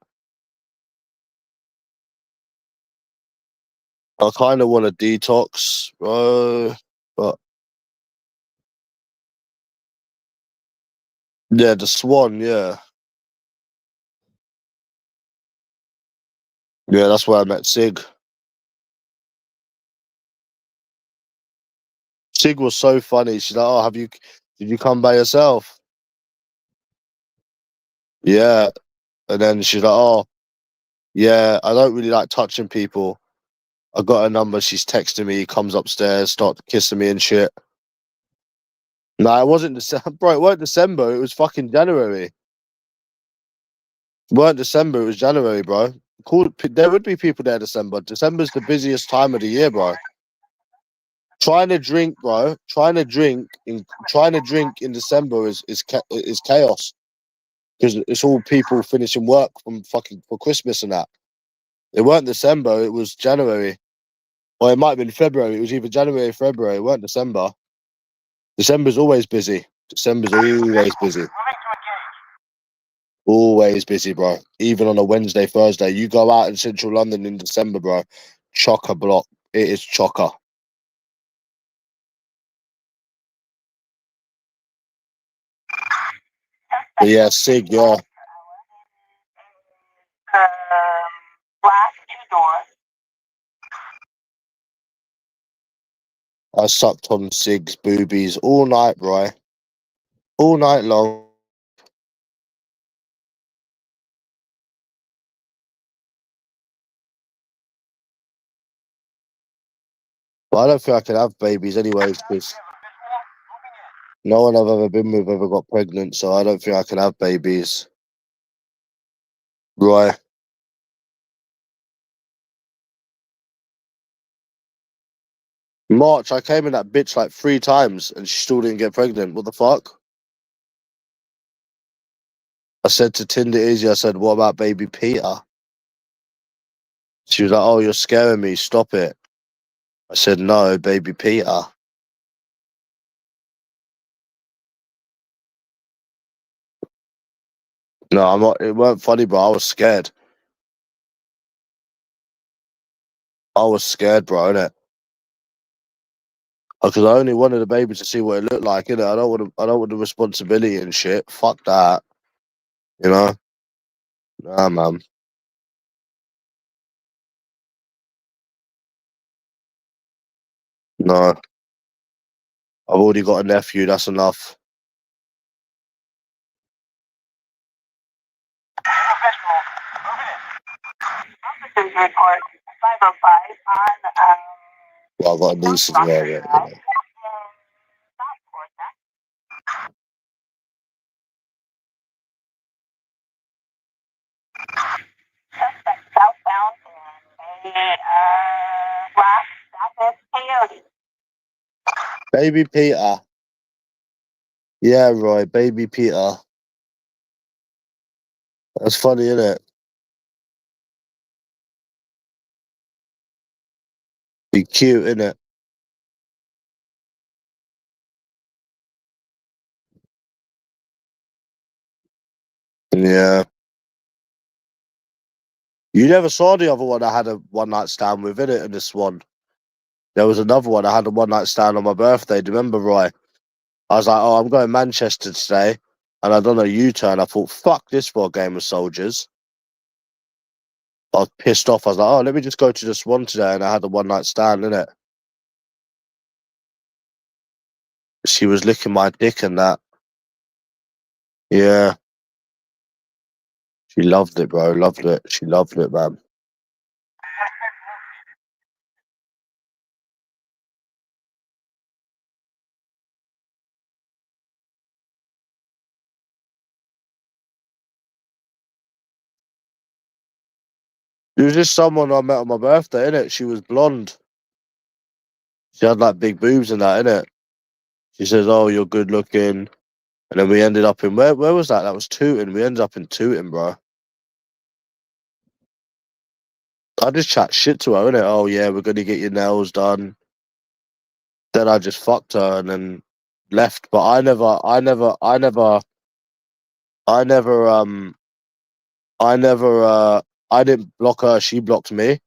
Speaker 1: I kind of want to detox, bro. But yeah, the Swan, yeah, yeah, that's where I met Sig. Sig was so funny. She's like, "Oh, did you come by yourself?" Yeah, and then she's like, "Oh, yeah, I don't really like touching people. I got her number. She's texting me. Comes upstairs, starts kissing me and shit." No, it wasn't December, bro. It weren't December. It was fucking January. It weren't December. It was January, bro. Cool. There would be people there December. December's the busiest time of the year, bro. Trying to drink, bro. Trying to drink in December is chaos because it's all people finishing work from fucking for Christmas and that. It weren't December. It was January, or it might have been February. It was either January or February. It weren't December. December's always busy. December's always busy. Always busy, bro. Even on a Wednesday, Thursday. You go out in central London in December, bro. Chocker block. It is chocker. But yeah, Sig, yeah. I sucked on Sig's boobies all night, bro. All night long. But I don't think I can have babies anyways because no one I've ever been with ever got pregnant, so I don't think I can have babies. Right. March, I came in that bitch like 3 times and she still didn't get pregnant. What the fuck? I said to Tinder Izzy, I said, what about baby Peter? She was like, oh, you're scaring me. Stop it. I said, no, baby Peter. No, I'm not. It weren't funny, bro. I was scared. I was scared, bro, innit? Because I only wanted the baby to see what it looked like, innit? I don't want. I don't want the responsibility and shit. Fuck that. You know? Nah, man. No, I've already got a nephew. That's enough. Report 505 on. Well, I've got a niece as well. Yeah. Southbound and Rock, Baby Peter. Yeah, right. Baby Peter. That's funny, isn't it? Be cute, isn't it? Yeah. You never saw the other one I had a one night stand with, innit? And this one. There was another one I had a one night stand on my birthday. Do you remember, Roy? I was like, oh, I'm going Manchester today. And I done a U turn. I thought, fuck this for a game of soldiers. I was pissed off. I was like, oh, let me just go to this one today. And I had a one night stand, innit? She was licking my dick and that. Yeah. She loved it, bro. Loved it. She loved it, man. It was just someone I met on my birthday, innit? She was blonde. She had like big boobs and that, innit? She says, oh, you're good looking. And then we ended up in, where was that? That was Tooting. We ended up in Tooting, bro. I just chat shit to her, innit? Oh, yeah, we're going to get your nails done. Then I just fucked her and then left. But I didn't block her. She blocked me.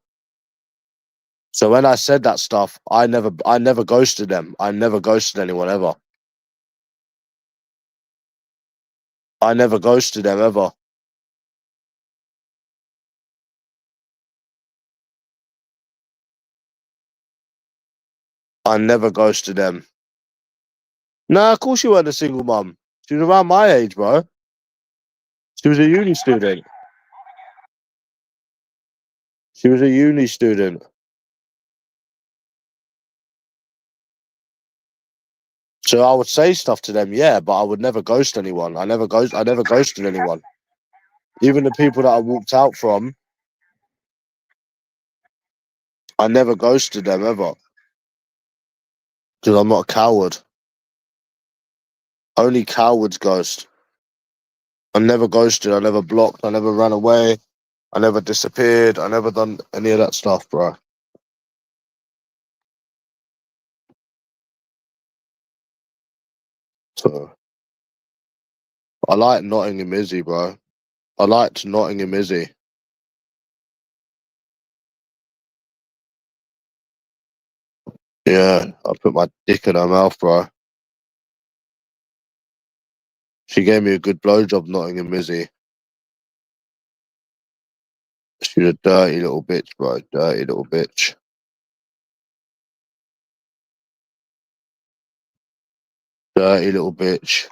Speaker 1: So when I said that stuff, I never ghosted them. I never ghosted anyone ever. I never ghosted them ever. I never ghosted them. Nah, of course she wasn't a single mum. She was around my age, bro. She was a uni student. She was a uni student. So I would say stuff to them, yeah, but I would never ghost anyone. I never ghosted anyone. Even the people that I walked out from, I never ghosted them ever. Because I'm not a coward. Only cowards ghost. I never ghosted, I never blocked, I never ran away, I never disappeared, I never done any of that stuff, bro. So I like Nottingham Izzy, bro. I liked Nottingham Izzy. Yeah, I put my dick in her mouth, bro. She gave me a good blowjob, Nottingham Izzy. She's a dirty little bitch, bro. Dirty little bitch. Dirty little bitch.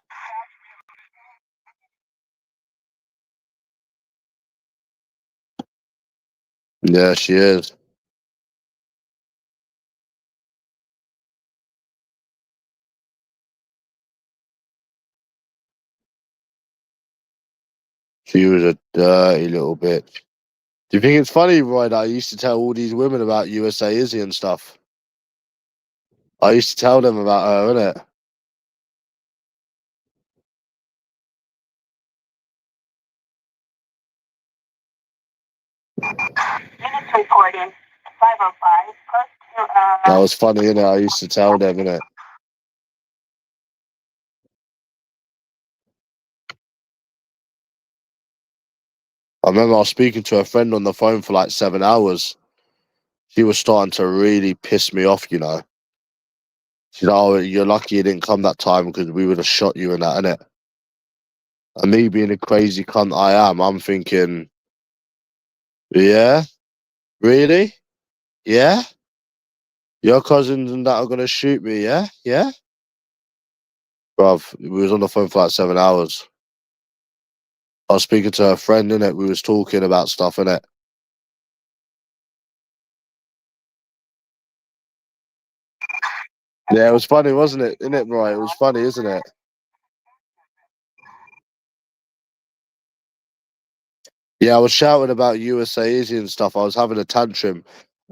Speaker 1: Yeah, she is. She was a dirty little bitch. Do you think it's funny, Roy, that I used to tell all these women about USA Izzy and stuff? I used to tell them about her, innit? Minutes recording 505. That was funny, innit? I used to tell them, innit? I remember I was speaking to a friend on the phone for like 7 hours. She was starting to really piss me off, you know. She's like, oh, you're lucky you didn't come that time because we would have shot you and that, innit? And me being a crazy cunt I am, I'm thinking, yeah, really? Yeah? Your cousins and that are gonna shoot me, yeah? Yeah? Bruv, we was on the phone for like 7 hours. I was speaking to a friend, innit? We was talking about stuff, innit? Yeah, it was funny, wasn't it? Innit, right? It was funny, isn't it? Yeah, I was shouting about USA Easy and stuff. I was having a tantrum.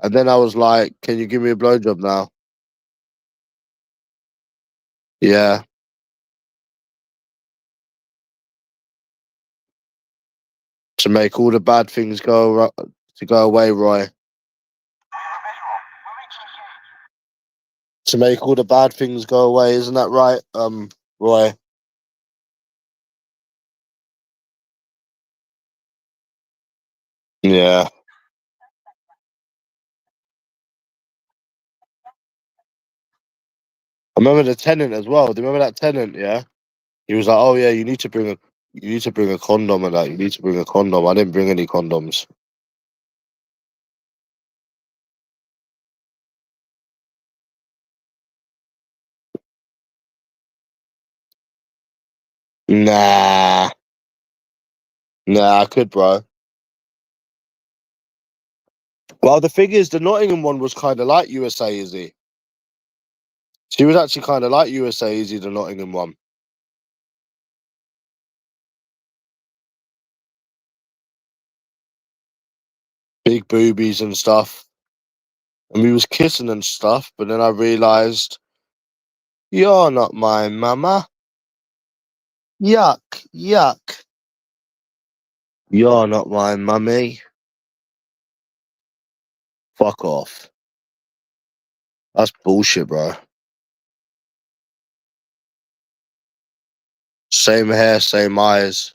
Speaker 1: And then I was like, can you give me a blowjob now? Yeah. To make all the bad things to go away, Roy. To make all the bad things go away, isn't that right? Roy. Yeah. I remember the tenant as well. Do you remember that tenant, yeah? He was like, oh yeah, you need to bring a condom and that. You need to bring a condom. I didn't bring any condoms. Nah. Nah, I could, bro. Well, the thing is, the Nottingham one was kind of like USA Easy. She was actually kind of like USA Easy, the Nottingham one. Big boobies and stuff. And we was kissing and stuff, but then I realised, you're not my mama. Yuck, yuck. You're not my mummy. Fuck off. That's bullshit, bro. Same hair, same eyes.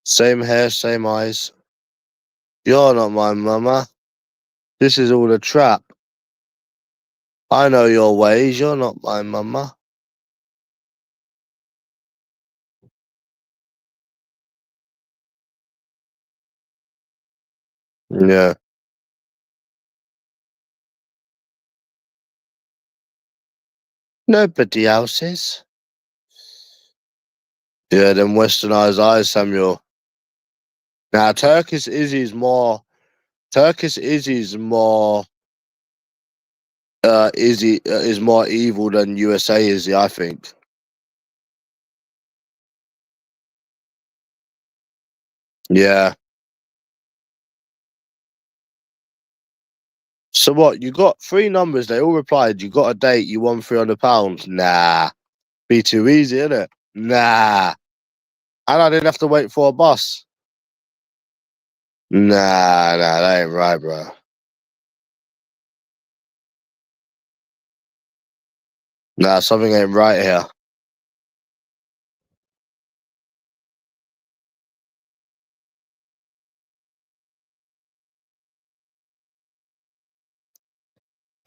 Speaker 1: Same hair, same eyes. You're not my mama. This is all a trap. I know your ways. You're not my mama. Yeah. Nobody else's. Yeah, them westernized eyes, Samuel. Now, Turkish Izzy's more, is more evil than USA Izzy, I think. Yeah. So what? You got three numbers. They all replied. You got a date. You won £300. Nah. Be too easy, innit? Nah. And I didn't have to wait for a bus. Nah, that ain't right, bro. Nah, something ain't right here.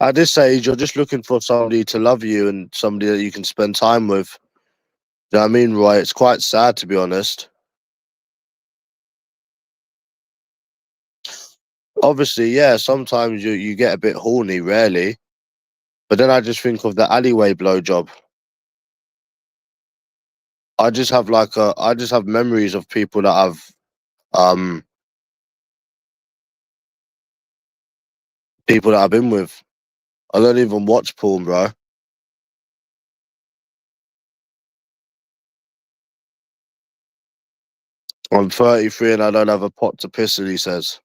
Speaker 1: At this age, you're just looking for somebody to love you and somebody that you can spend time with. You know what I mean, Roy? It's quite sad, to be honest. Obviously, yeah, sometimes you get a bit horny, rarely. But then I just think of the alleyway blowjob. I just have memories of people that um I've been with. I don't even watch porn, bro. I'm 33 and I don't have a pot to piss in, he says.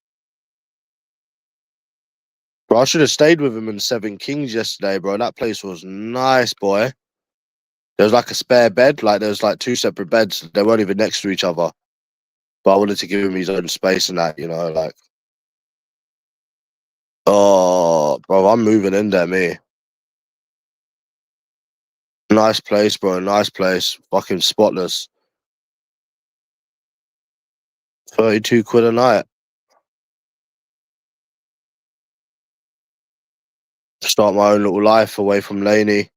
Speaker 1: Bro, I should have stayed with him in Seven Kings yesterday, bro. That place was nice, boy. There was like a spare bed, like there was like two separate beds. They weren't even next to each other. But I wanted to give him his own space and that, you know, like, oh, bro, I'm moving in there, me. Nice place, bro. Nice place. Fucking spotless. £32 a night. Start my own little life away from Laney.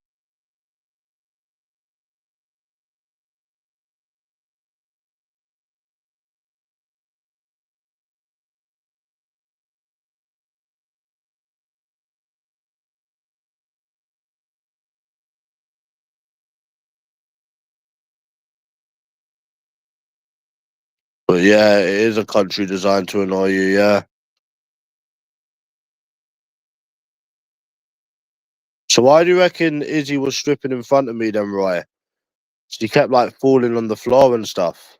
Speaker 1: But yeah, it is a country designed to annoy you, yeah. So why do you reckon Izzy was stripping in front of me then, Roy? She kept like falling on the floor and stuff.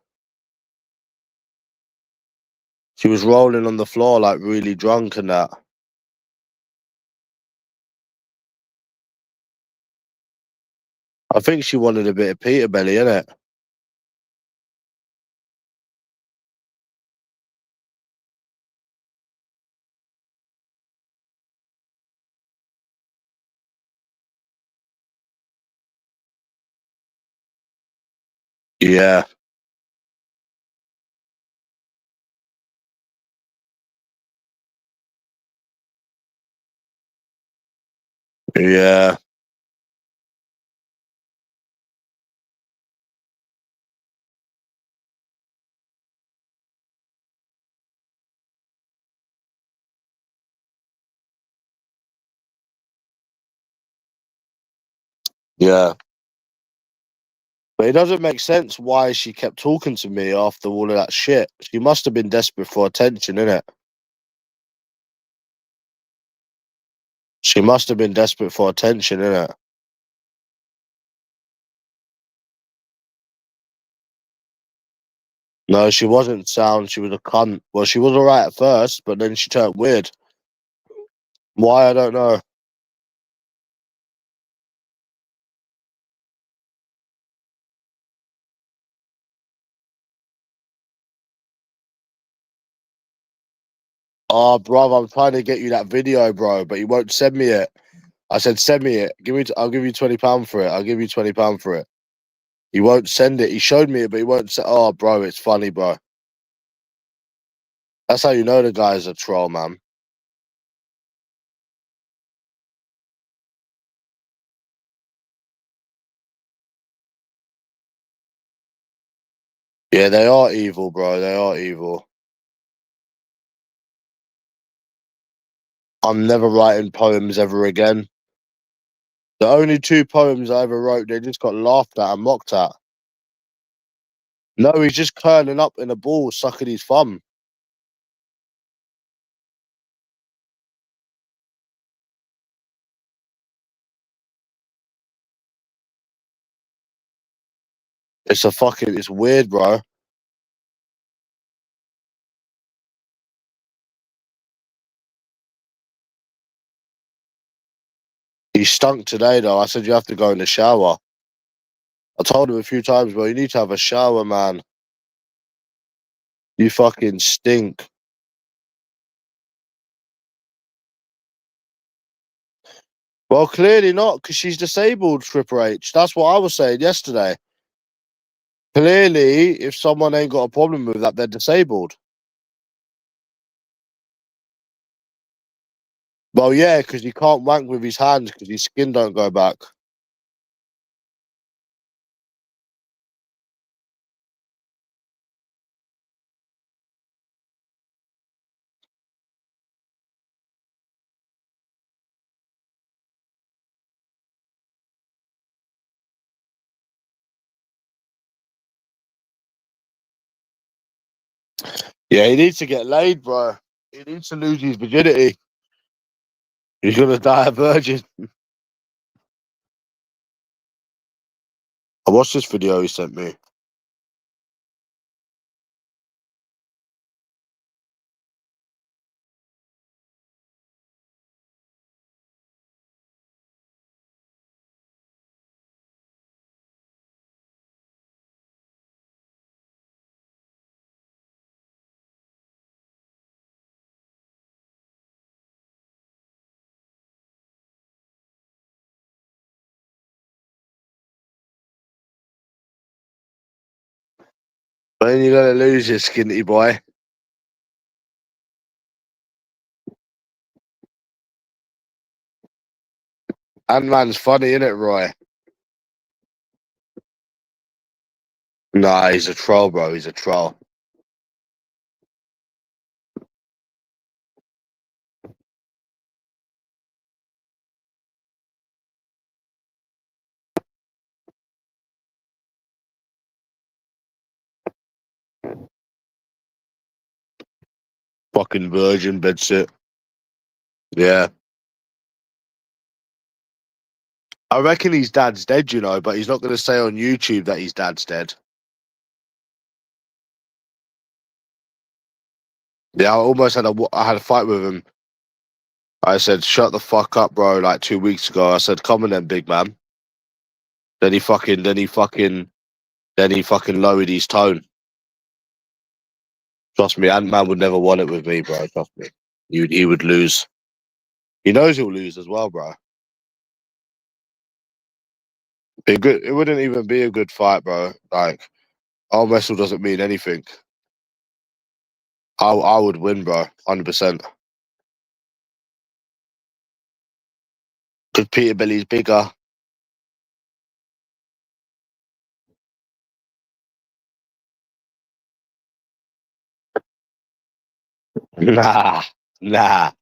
Speaker 1: She was rolling on the floor like really drunk and that. I think she wanted a bit of Peter belly, innit? Yeah, yeah, yeah. But it doesn't make sense why she kept talking to me after all of that shit. She must have been desperate for attention, innit? She must have been desperate for attention, innit? No, she wasn't sound. She was a cunt. Well, she was alright at first, but then she turned weird. Why, I don't know. Oh, bro, I'm trying to get you that video, bro, but you won't send me it. I said, send me it. I'll give you £20 for it. I'll give you £20 for it. He won't send it. He showed me it, but he won't say, oh, bro, it's funny, bro. That's how you know the guy's a troll, man. Yeah, they are evil, bro. They are evil. I'm never writing poems ever again. The only two poems I ever wrote, they just got laughed at and mocked at. No, he's just curling up in a ball, sucking his thumb. It's weird, bro. He stunk today, though. I said, you have to go in the shower. I told him a few times, bro, you need to have a shower, man. You fucking stink. Well, clearly not, because she's disabled, Triple H. That's what I was saying yesterday. Clearly, if someone ain't got a problem with that, they're disabled. Well, yeah, because he can't wank with his hands because his skin don't go back. Yeah, he needs to get laid, bro. He needs to lose his virginity. He's gonna die a virgin. I watched this video he sent me. When you gonna lose your skinny boy? Ant-Man's funny, innit, Roy? Nah, he's a troll, bro. He's a troll. Fucking virgin bedsit. Yeah. I reckon his dad's dead, you know, but he's not going to say on YouTube that his dad's dead. Yeah, I had a fight with him. I said, "Shut the fuck up, bro." Like 2 weeks ago, I said, "Come on, then, big man." Then he fucking lowered his tone. Trust me, Ant-Man would never want it with me, bro. Trust me, he would lose. He knows he'll lose as well, bro. It wouldn't even be a good fight, bro. Like arm wrestle doesn't mean anything. I would win, bro, 100%. Because Peter Billy's bigger. Nah, nah.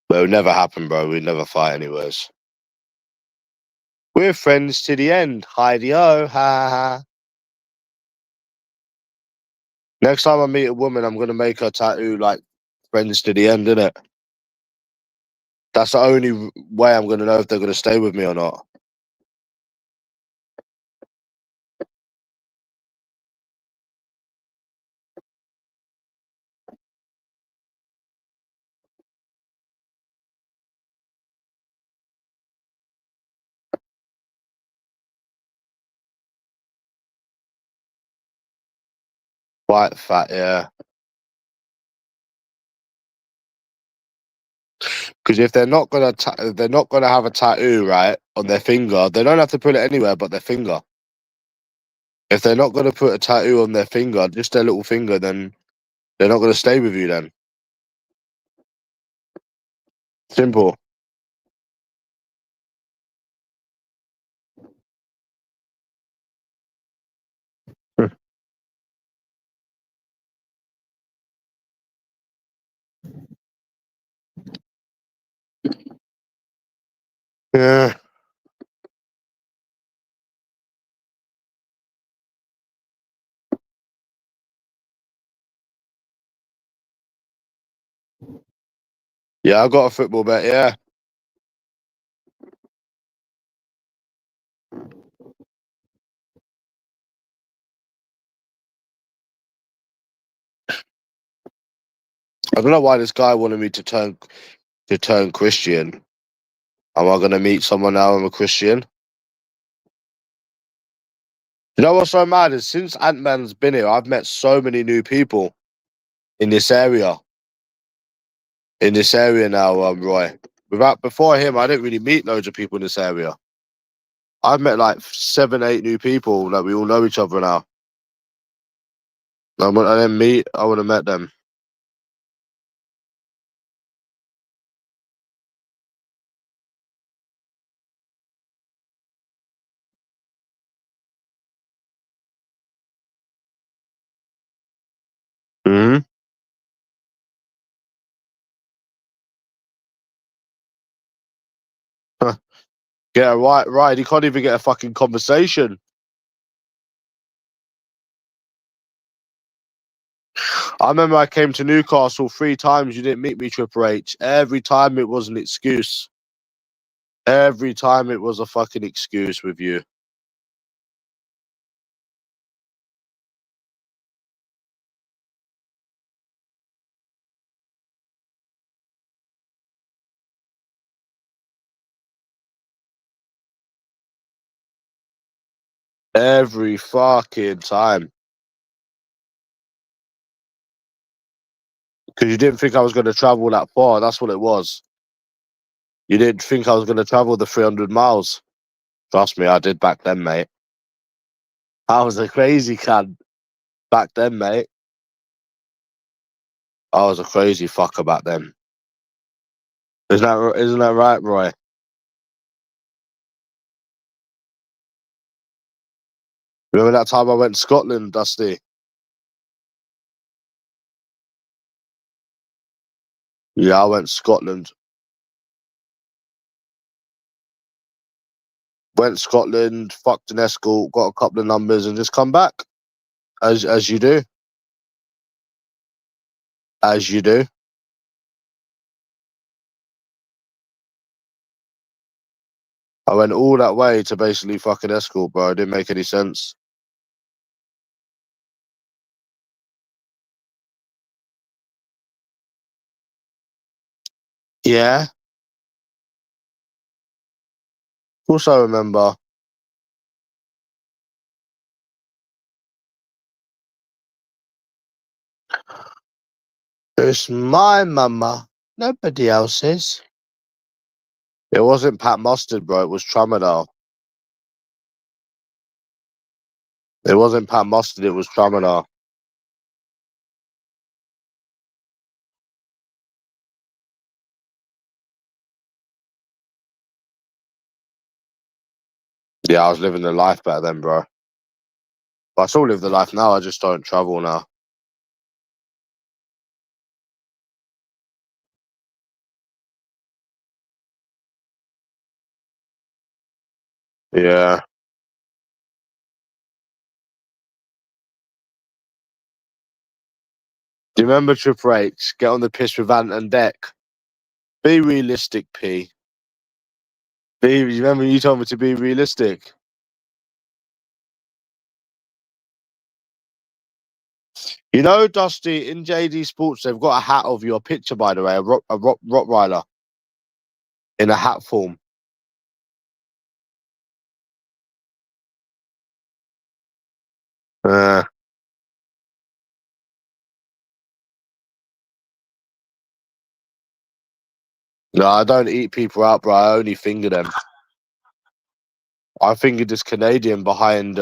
Speaker 1: But it would never happen, bro. We'd never fight anyways. We're friends to the end. Heidi-o, ha ha ha. Next time I meet a woman, I'm gonna make her tattoo like friends to the end, innit? That's the only way I'm gonna know if they're gonna stay with me or not. Quite fat, yeah. Because if they're not gonna have a tattoo right on their finger, they don't have to put it anywhere but their finger. If they're not gonna put a tattoo on their finger, just their little finger, then they're not gonna stay with you. Then simple. Yeah, yeah. I got a football bet. Yeah, I don't know why this guy wanted me to turn Christian. Am I gonna meet someone now? I'm a Christian. You know what's so mad is since Ant-Man's been here, I've met so many new people in this area. In this area now, Roy. Without before him, I didn't really meet loads of people in this area. I've met like 7, 8 new people. Like we all know each other now. I didn't meet. I would have met them. Hmm. Yeah, right, right. He can't even get a fucking conversation. I remember I came to Newcastle 3 times. You didn't meet me, Triple H. Every time it was an excuse. Every time it was a fucking excuse with you. Every fucking time. Because you didn't think I was going to travel that far. That's what it was. You didn't think I was going to travel the 300 miles. Trust me, I did back then, mate. I was a crazy cunt back then, mate. I was a crazy fucker back then. Isn't that right, Roy? Remember that time I went to Scotland, Dusty? Yeah, I went to Scotland. Went to Scotland, fucked an escort, got a couple of numbers, and just come back. As you do. As you do. I went all that way to basically fucking escort, bro. It didn't make any sense. Yeah, of course I remember. It's my mama, nobody else's. It wasn't Pat Mustard, bro. It was Tramadol. It wasn't Pat Mustard. It was Tramadol. Yeah, I was living the life back then, bro. But I still live the life now. I just don't travel now. Yeah. Do you remember Trip Rakes? Get on the piss with Ant and Deck. Be realistic, P. You remember you told me to be realistic? You know, Dusty, in JD Sports, they've got a hat of your picture, by the way, a Rottweiler in a hat form. Uh, no, I don't eat people out, bro. I only finger them. I fingered this Canadian behind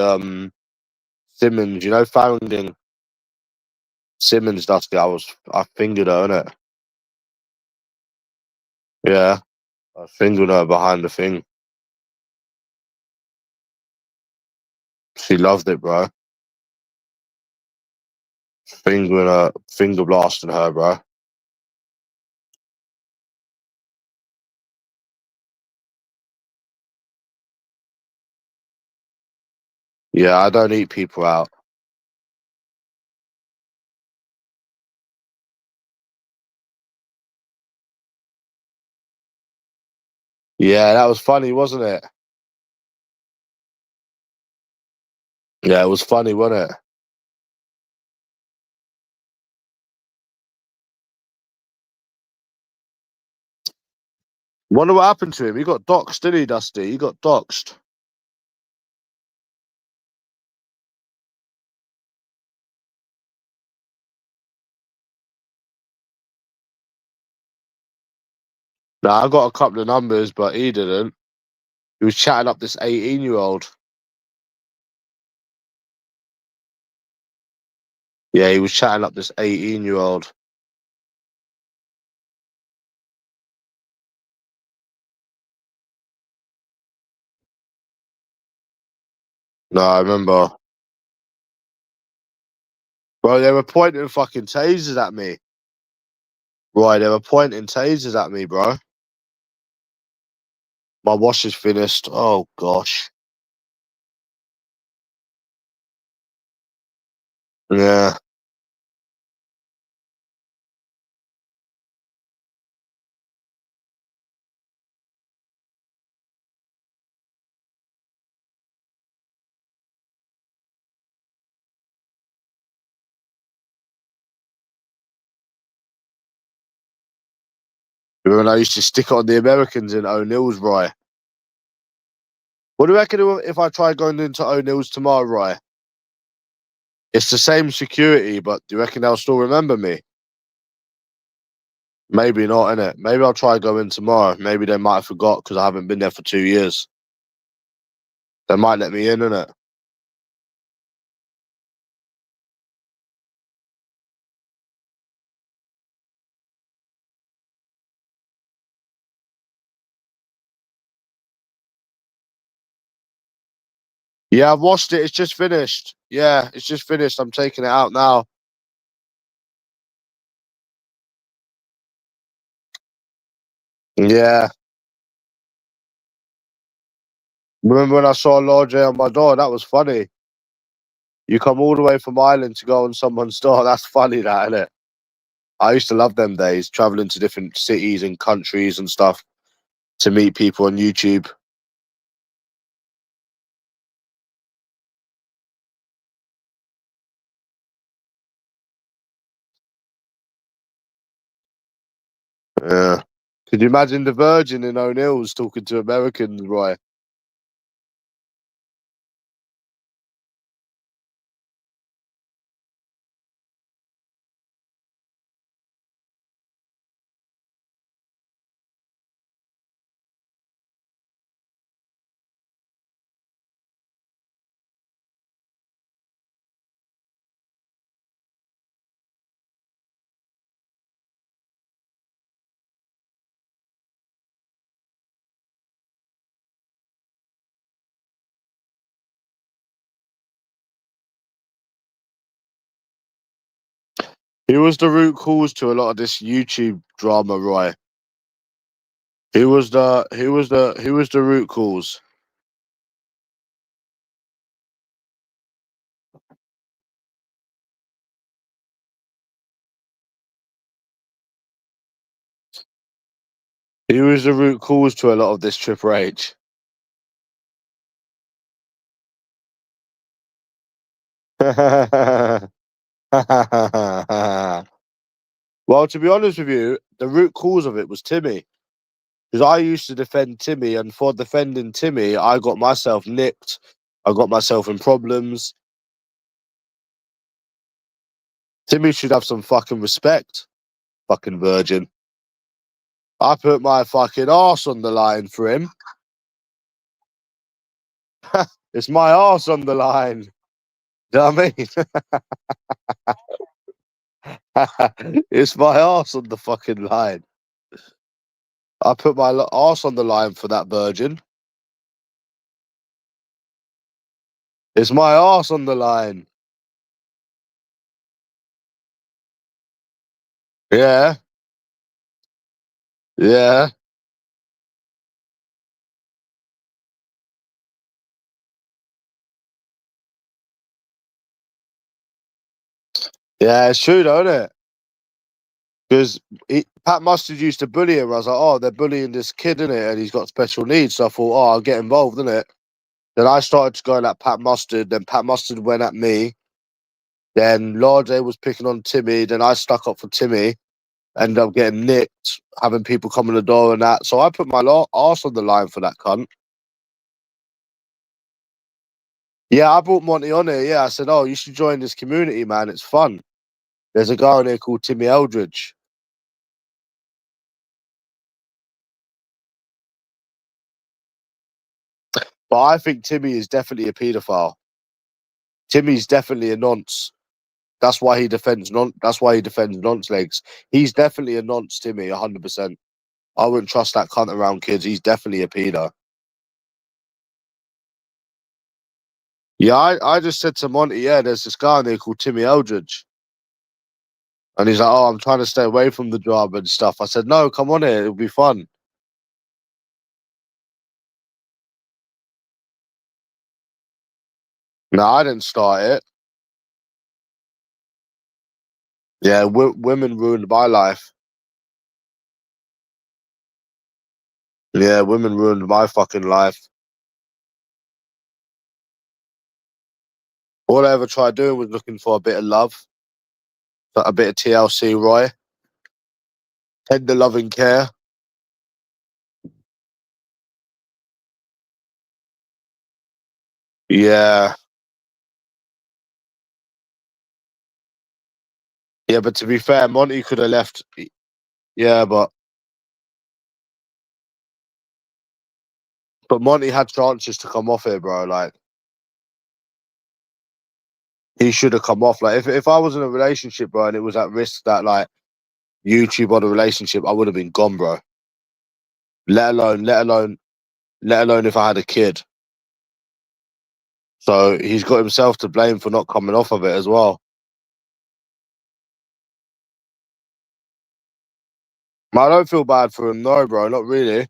Speaker 1: Simmons. You know, founding Simmons, Dusty. I fingered her, innit? Yeah, I fingered her behind the thing. She loved it, bro. Fingering her, finger blasting her, bro. Yeah, I don't eat people out. Yeah, that was funny, wasn't it? Yeah, it was funny, wasn't it? Wonder what happened to him. He got doxed, didn't he, Dusty? He got doxed. Nah, I got a couple of numbers, but he didn't. He was chatting up this 18-year-old. Yeah, he was chatting up this 18-year-old. No, I remember. Bro, they were pointing fucking tasers at me. Right, they were pointing tasers at me, bro. My wash is finished. Oh, gosh. Yeah. Remember when I used to stick it on the Americans in O'Neill's, right? What do you reckon if I try going into O'Neill's tomorrow, right? It's the same security, but do you reckon they'll still remember me? Maybe not, innit? Maybe I'll try going tomorrow. Maybe they might have forgot because I haven't been there for 2 years. They might let me in, innit? Yeah, I've watched it. It's just finished. Yeah, it's just finished. I'm taking it out now. Yeah. Remember when I saw Lord J on my door? That was funny. You come all the way from Ireland to go on someone's door. That's funny, that, isn't it? I used to love them days, traveling to different cities and countries and stuff to meet people on YouTube. Yeah. Could you imagine the Virgin in O'Neill's talking to Americans, Roy? Who was the root cause to a lot of this YouTube drama, Roy? Who was the root cause? Who was the root cause to a lot of this Triple H? Well, to be honest with you, the root cause of it was Timmy. Because I used to defend Timmy, and for defending Timmy, I got myself nicked. I got myself in problems. Timmy should have some fucking respect. Fucking virgin. I put my fucking arse on the line for him. It's my arse on the line. Do you know what I mean? It's my arse on the fucking line. I put my arse on the line for that virgin. It's my arse on the line. Yeah, yeah, yeah. It's true, though, isn't it? Because Pat Mustard used to bully him. I was like, oh, they're bullying this kid, innit? And he's got special needs. So I thought, oh, I'll get involved, innit? Then I started to go at Pat Mustard. Then Pat Mustard went at me. Then Large was picking on Timmy. Then I stuck up for Timmy. Ended up getting nicked, having people come in the door and that. So I put my arse on the line for that cunt. Yeah, I brought Monty on here. Yeah, I said, oh, you should join this community, man. It's fun. There's a guy on here called Timmy Eldridge. But I think Timmy is definitely a paedophile. Timmy's definitely a nonce. That's why he defends nonce legs. He's definitely a nonce, Timmy, 100%. I wouldn't trust that cunt around kids. He's definitely a pedo. Yeah, I just said to Monty, yeah, there's this guy on there called Timmy Eldridge. And he's like, oh, I'm trying to stay away from the job and stuff. I said, no, come on here. It'll be fun. No, I didn't start it. Yeah, women ruined my life. Yeah, women ruined my fucking life. All I ever tried doing was looking for a bit of love, a bit of TLC, Roy. Tender love and care. Yeah. Yeah, but to be fair, Monty could have left. Yeah, but But Monty had chances to come off here, bro. Like, he should have come off. Like, if I was in a relationship, bro, and it was at risk that, like, YouTube or the relationship, I would have been gone, bro. Let alone if I had a kid. So he's got himself to blame for not coming off of it as well. I don't feel bad for him, no, bro. Not really.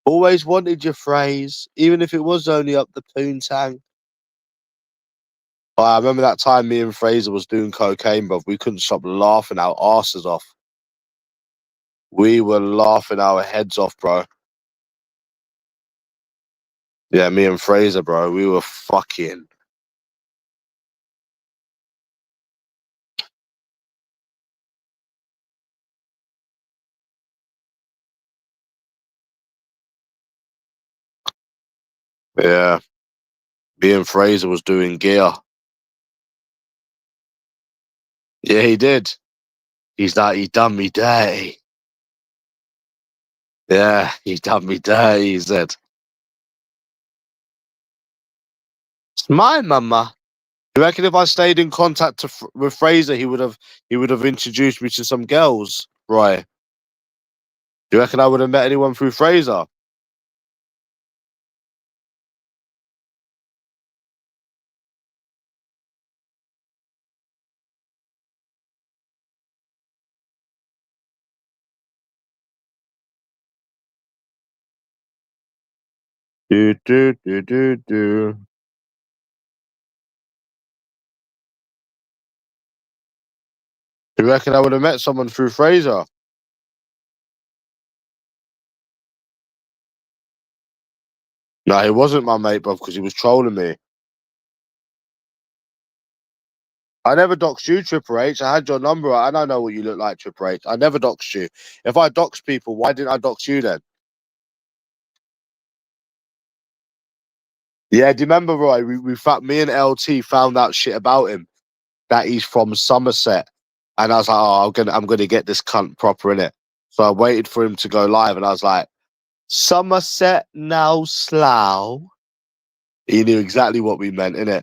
Speaker 1: Always wanted your phrase, even if it was only up the poontang. I remember that time me and Fraser was doing cocaine, bro. We couldn't stop laughing our asses off. We were laughing our heads off, bro. Yeah, me and Fraser, bro. We were fucking. Yeah, me and Fraser was doing gear. Yeah, he did. He's like, he done me dirty. Yeah, he done me dirty, he said. It's my mama. You reckon if I stayed in contact with Fraser, he would have introduced me to some girls, right? You reckon I would have met anyone through Fraser? Do do do do do. You reckon I would have met someone through Fraser? No, he wasn't my mate, bro, because he was trolling me. I never doxed you, Triple H. I had your number. I don't know what you look like, Triple H. I never doxed you. If I doxed people, why didn't I dox you then? Yeah, do you remember, Roy? Me and LT found out shit about him that he's from Somerset, and I was like, oh, I'm gonna get this cunt proper in it. So I waited for him to go live, and I was like, Somerset now slough. He knew exactly what we meant, innit?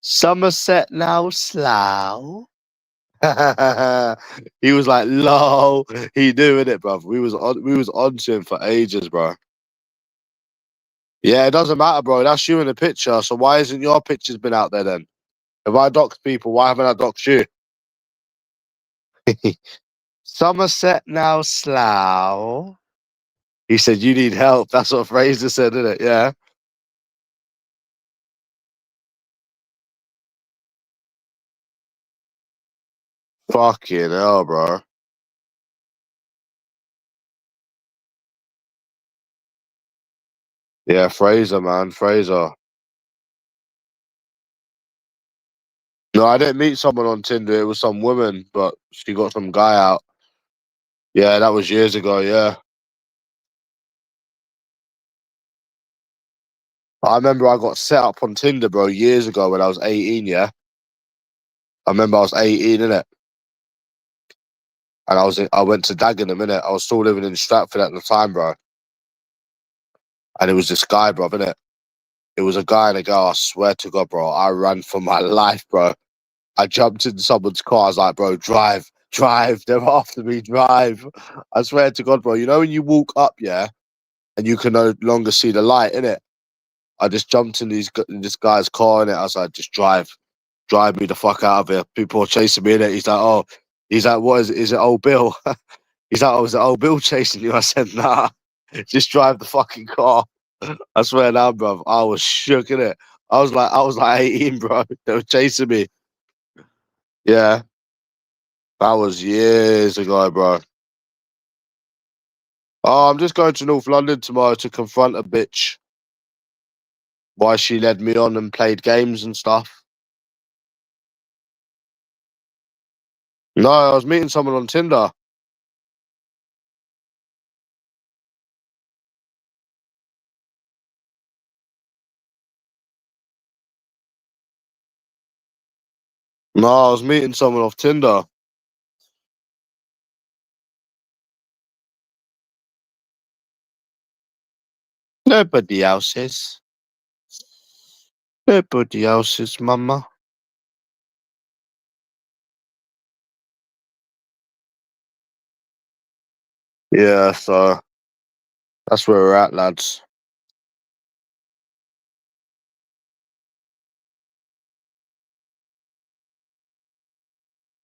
Speaker 1: Somerset now slough. He was like, lol. He knew, innit, bruv? We was on to him for ages, bro. Yeah, it doesn't matter, bro. That's you in the picture. So why isn't your pictures been out there then? If I dox people, why haven't I doxed you? Somerset now slough. He said, you need help. That's what Fraser said, isn't it? Yeah. Fucking hell, bro. Yeah, Fraser, man. Fraser. No, I didn't meet someone on Tinder. It was some woman, but she got some guy out. Yeah, that was years ago. Yeah. I remember I got set up on Tinder, bro, years ago when I was 18, yeah. I remember I was 18, innit? And I went to Dagenham, innit? I was still living in Stratford at the time, bro. And it was this guy, bro, innit? It was a guy and a girl, I swear to God, bro. I ran for my life, bro. I jumped in someone's car. I was like, bro, drive, drive. They're after me, drive. I swear to God, bro. You know when you walk up, yeah, and you can no longer see the light, innit? I just jumped in this guy's car, innit? I was like, just drive me the fuck out of here. People are chasing me in it. He's like, what is it old Bill? He's like, oh, is it old Bill chasing you? I said, nah, just drive the fucking car. I swear now, bro. I was shook in it. I was like 18, bro. They were chasing me. Yeah, that was years ago, bro. Oh, I'm just going to North London tomorrow to confront a bitch. Why she led me on and played games and stuff. No, I was meeting someone on Tinder. No, I was meeting someone off Tinder. Nobody else's. Nobody else's, mama. Yeah, so that's where we're at, lads.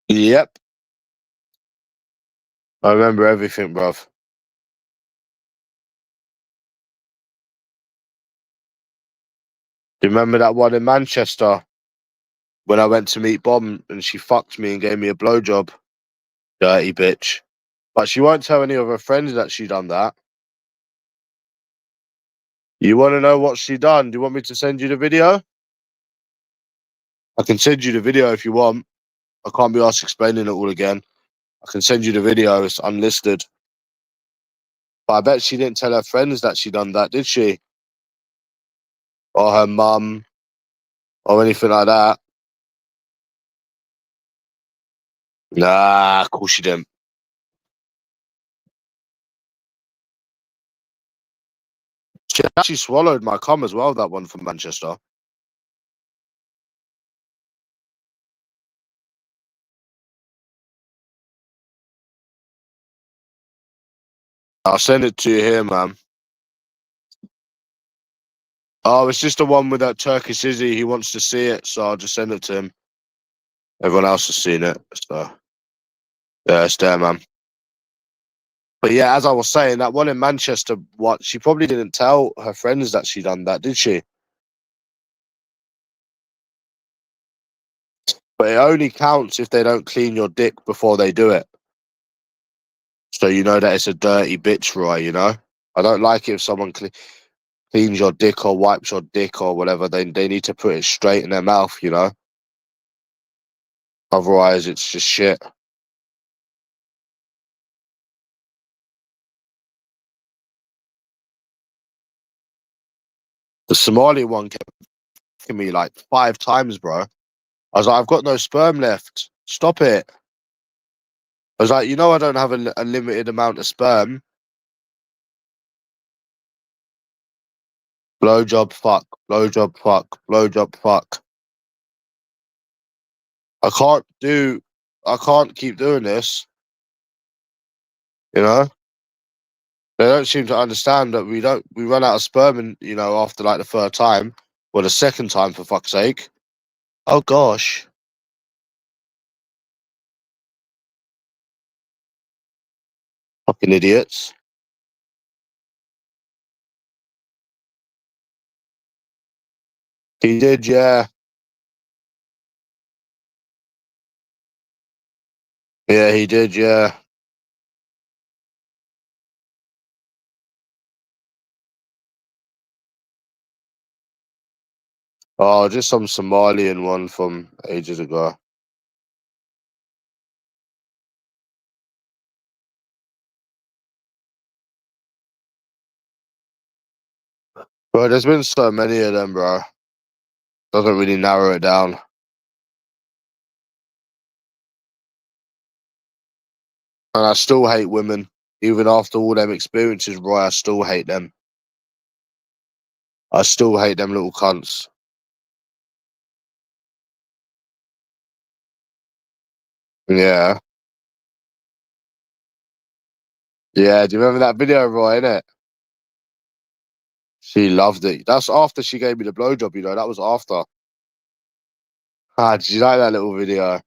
Speaker 1: Yep. I remember everything, bruv. Do you remember that one in Manchester when I went to meet Bomb and she fucked me and gave me a blowjob? Dirty bitch. But she won't tell any of her friends that she done that. You want to know what she done? Do you want me to send you the video? I can send you the video if you want. I can't be asked explaining it all again. I can send you the video. It's unlisted. But I bet she didn't tell her friends that she done that, did she? Or her mum, or anything like that. Nah, of course she didn't. She actually swallowed my cum as well, that one from Manchester. I'll send it to you here, man. Oh, it's just the one with that Turkish Izzy. He wants to see it, so I'll just send it to him. Everyone else has seen it, so yeah, it's there, man. But yeah, as I was saying, that one in Manchester, what she probably didn't tell her friends that she done that, did she? But it only counts if they don't clean your dick before they do it. So you know that it's a dirty bitch, Roy, you know? I don't like it if someone cleans your dick or wipes your dick or whatever. They need to put it straight in their mouth, you know? Otherwise, it's just shit. The Somali one kept fucking me like 5 times, bro. I was like, I've got no sperm left. Stop it. I was like, you know, I don't have a limited amount of sperm. Blowjob fuck, blowjob fuck, blowjob fuck. I can't do, I can't keep doing this, you know? They don't seem to understand that we run out of sperm and, you know, after like the third time, or the second time for fuck's sake. Oh gosh. Fucking idiots. He did, yeah. Yeah, he did, yeah. Oh, just some Somalian one from ages ago. Bro, there's been so many of them, bro. Doesn't really narrow it down. And I still hate women. Even after all them experiences, bro, I still hate them. I still hate them little cunts. Yeah. Yeah, do you remember that video, Roy, innit? She loved it. That's after she gave me the blowjob, you know. That was after. Ah, did you like that little video?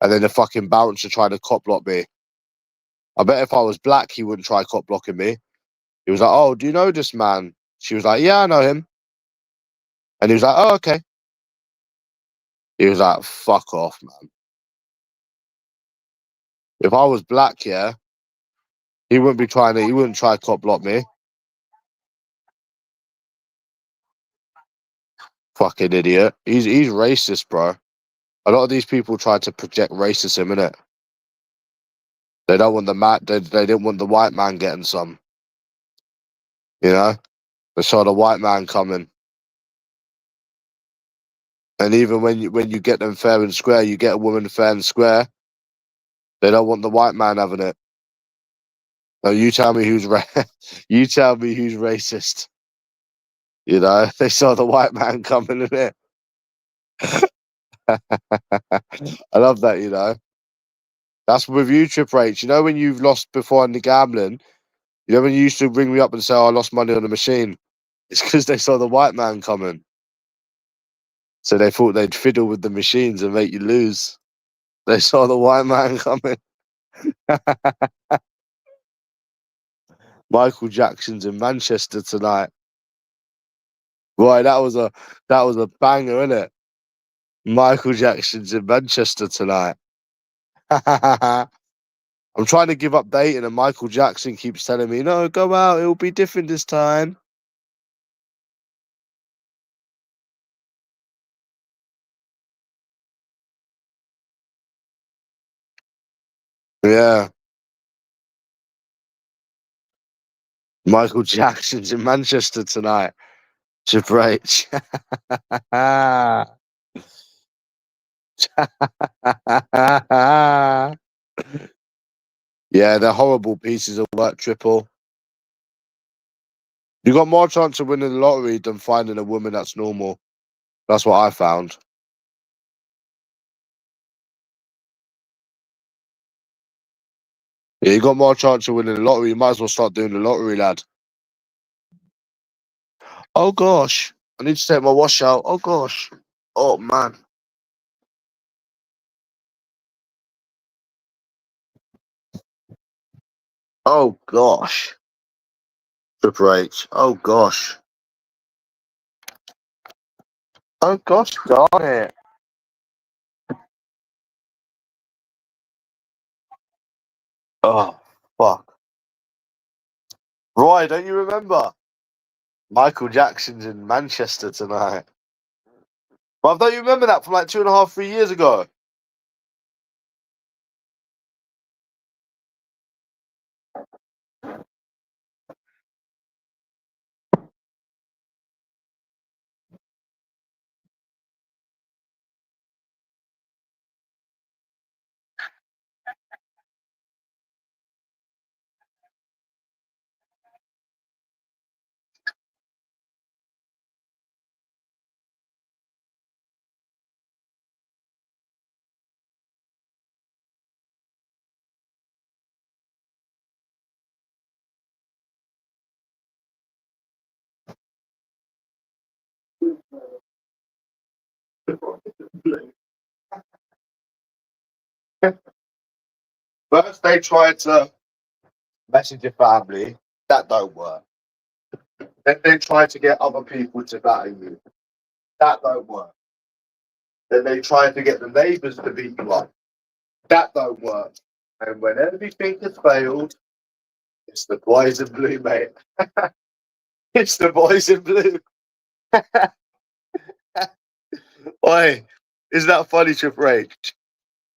Speaker 1: And then the fucking bouncer tried to cop block me. I bet if I was black, he wouldn't try cop blocking me. He was like, "Oh, do you know this man?" She was like, "Yeah, I know him." And he was like, "Oh, okay." He was like, "Fuck off, man." If I was black, yeah, he wouldn't be trying to. He wouldn't try cop block me. Fucking idiot. He's racist, bro. A lot of these people try to project racism in it. They don't want the they didn't want the white man getting some. You know, they saw the white man coming. And even when you get them fair and square, you get a woman fair and square. They don't want the white man having it. No, you tell me who's you tell me who's racist. You know, they saw the white man coming in it. I love that, you know. That's with you, Trip H. You know when you've lost before in the gambling, you know when you used to ring me up and say, oh, I lost money on the machine? It's because they saw the white man coming. So they thought they'd fiddle with the machines and make you lose. They saw the white man coming. Michael Jackson's in Manchester tonight. Boy, that was a banger, innit? Michael Jackson's in Manchester tonight. I'm trying to give up dating, and Michael Jackson keeps telling me, no, go out, it'll be different this time. Yeah. Michael Jackson's in Manchester tonight. H. Yeah, they're horrible pieces of work, Triple. You got more chance of winning the lottery than finding a woman that's normal. That's what I found. Yeah, you got more chance of winning the lottery. You might as well start doing the lottery, lad. Oh gosh, I need to take my wash out. Oh gosh. Oh man. Oh gosh. Triple H. Oh gosh. Oh gosh, darn it. Oh fuck. Roy, don't you remember? Michael Jackson's in Manchester tonight. But don't you remember that from like 2.5, 3 years ago? First they tried to message your family. That don't work. Then they try to get other people to batter you. That don't work. Then they try to get the neighbours to beat you up. That don't work. And when everything has failed, it's the boys in blue, mate. It's the boys in blue. Oi, is that funny, Triple H?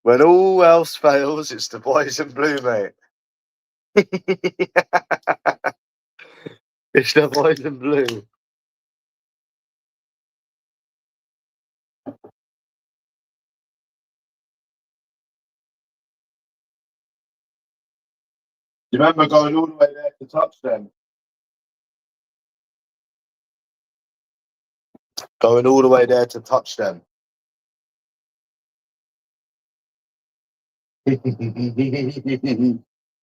Speaker 1: When all else fails, it's the boys in blue, mate. It's the boys in blue. You remember going all the way there to touch them? Going all the way there to touch them.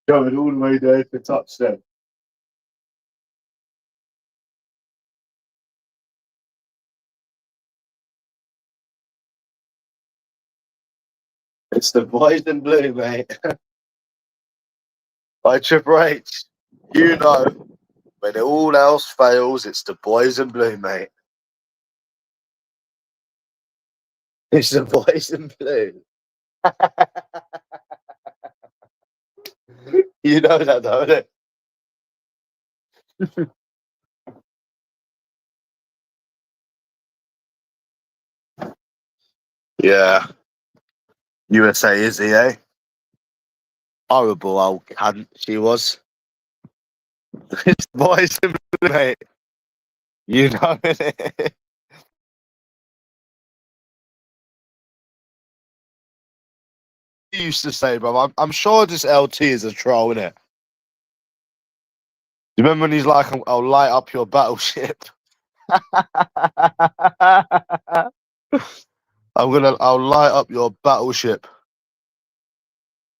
Speaker 1: Going all the way there to touch them. It's the boys in blue, mate. By Triple H. You know, when all else fails, it's the boys in blue, mate. It's the boys in blue. You know that, don't it? Yeah. USA is he, eh? Horrible old cunt she was. It's the boys in blue, mate. You know it. used to say, bro. I'm sure this LT is a troll, innit? You remember when he's like, I'll light up your battleship. I'll light up your battleship.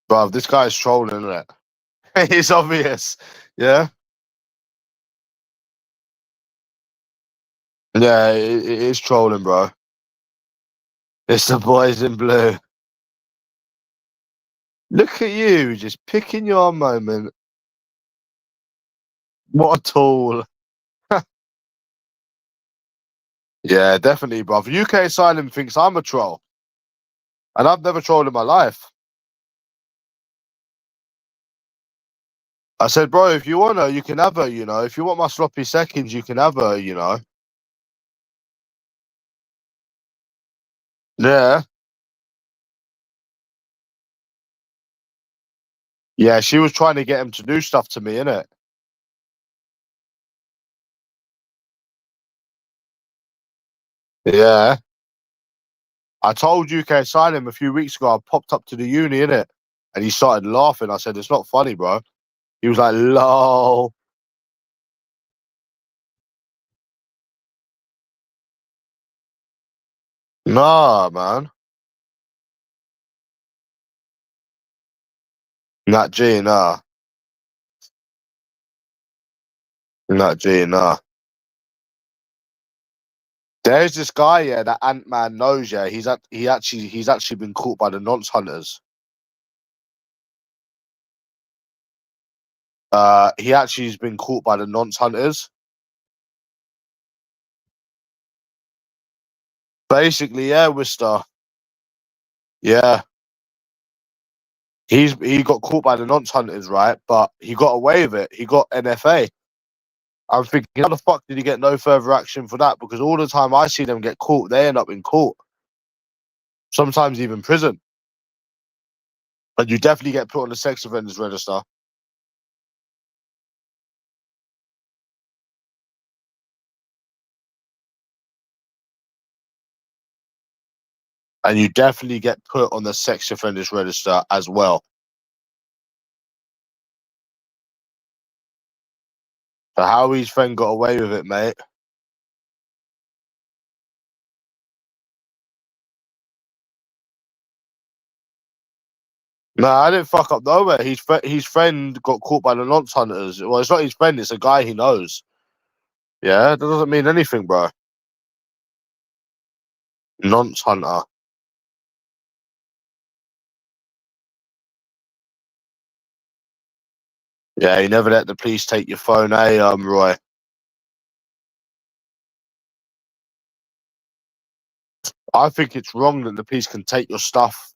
Speaker 1: Bro, this guy's trolling, isn't it? It's obvious. Yeah? Yeah, it is trolling, bro. It's the boys in blue. Look at you, just picking your moment. What a tool. Yeah, definitely, bro. UK Asylum thinks I'm a troll. And I've never trolled in my life. I said, bro, if you want her, you can have her, you know. If you want my sloppy seconds, you can have her, you know. Yeah. Yeah, she was trying to get him to do stuff to me, innit? Yeah. I told UK Asylum a few weeks ago, I popped up to the uni, innit? And he started laughing. I said, it's not funny, bro. He was like, lol. Nah, man. Not G, nah. Not G, nah. There's this guy, yeah, that Ant-Man knows, yeah. He's actually been caught by the nonce hunters. He actually has been caught by the nonce hunters. Basically, yeah, Wister. Yeah. He got caught by the nonce hunters, right? But he got away with it. He got NFA. I'm thinking, how the fuck did he get no further action for that? Because all the time I see them get caught, they end up in court. Sometimes even prison. And you definitely get put on the sex offenders register. And you definitely get put on the sex offenders register as well. So how his friend got away with it, mate? No, I didn't fuck up nowhere. His friend got caught by the nonce hunters. Well, it's not his friend; it's a guy he knows. Yeah, that doesn't mean anything, bro. Nonce hunter. Yeah, you never let the police take your phone, eh, Roy? I think it's wrong that the police can take your stuff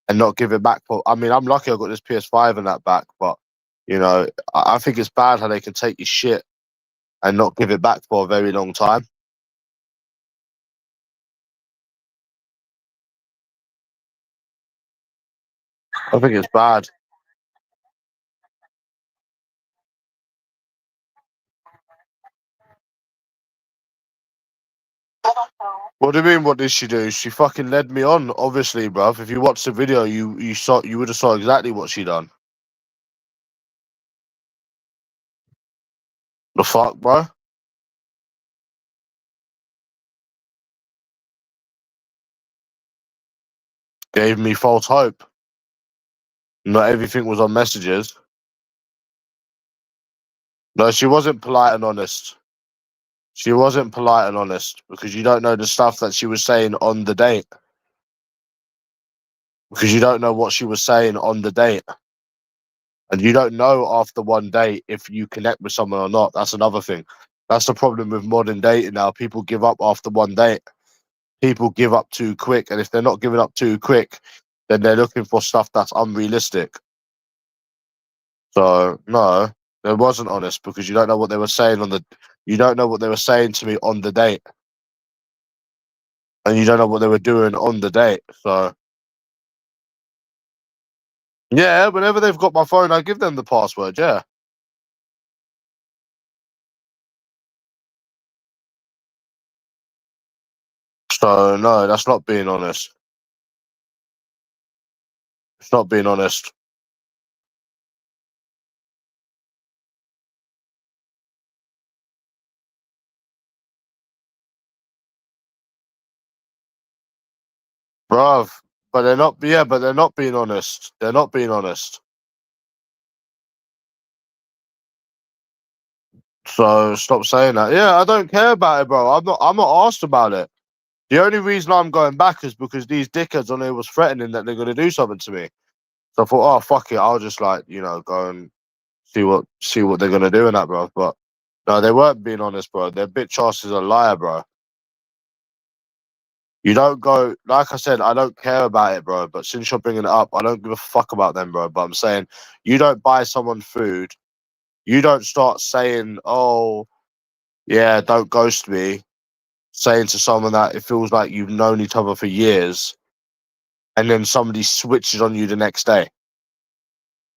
Speaker 1: and not give it back. For, I mean, I'm lucky I got this PS5 and that back, but you know, I think it's bad how they can take your shit and not give it back for a very long time. I think it's bad. What do you mean? What did she do? She fucking led me on, obviously, bruv. If you watched the video, you would have saw exactly what she done. The fuck, bro? Gave me false hope. Not everything was on messages. No, she wasn't polite and honest. She wasn't polite and honest because you don't know the stuff that she was saying on the date. Because you don't know what she was saying on the date. And you don't know after one date if you connect with someone or not. That's another thing. That's the problem with modern dating now. People give up after one date. People give up too quick. And if they're not giving up too quick, then they're looking for stuff that's unrealistic. So no, it wasn't honest because you don't know what they were saying on the you don't know what they were saying to me on the date. And you don't know what they were doing on the date. So yeah, whenever they've got my phone, I give them the password, yeah. So no, that's not being honest. It's not being honest. Bruv. But they're not, yeah, but they're not being honest. They're not being honest. So stop saying that. Yeah, I don't care about it, bro. I'm not asked about it. The only reason I'm going back is because these dickheads on there was threatening that they're gonna do something to me. So I thought, oh fuck it, I'll just like, go and see what they're gonna do in that, bro. But no, they weren't being honest, bro. Their bitch ass is a liar, bro. You don't go, like I said, I don't care about it, bro. But since you're bringing it up, I don't give a fuck about them, bro. But I'm saying, you don't buy someone food. You don't start saying, oh, yeah, don't ghost me. Saying to someone that it feels like you've known each other for years, and then somebody switches on you the next day.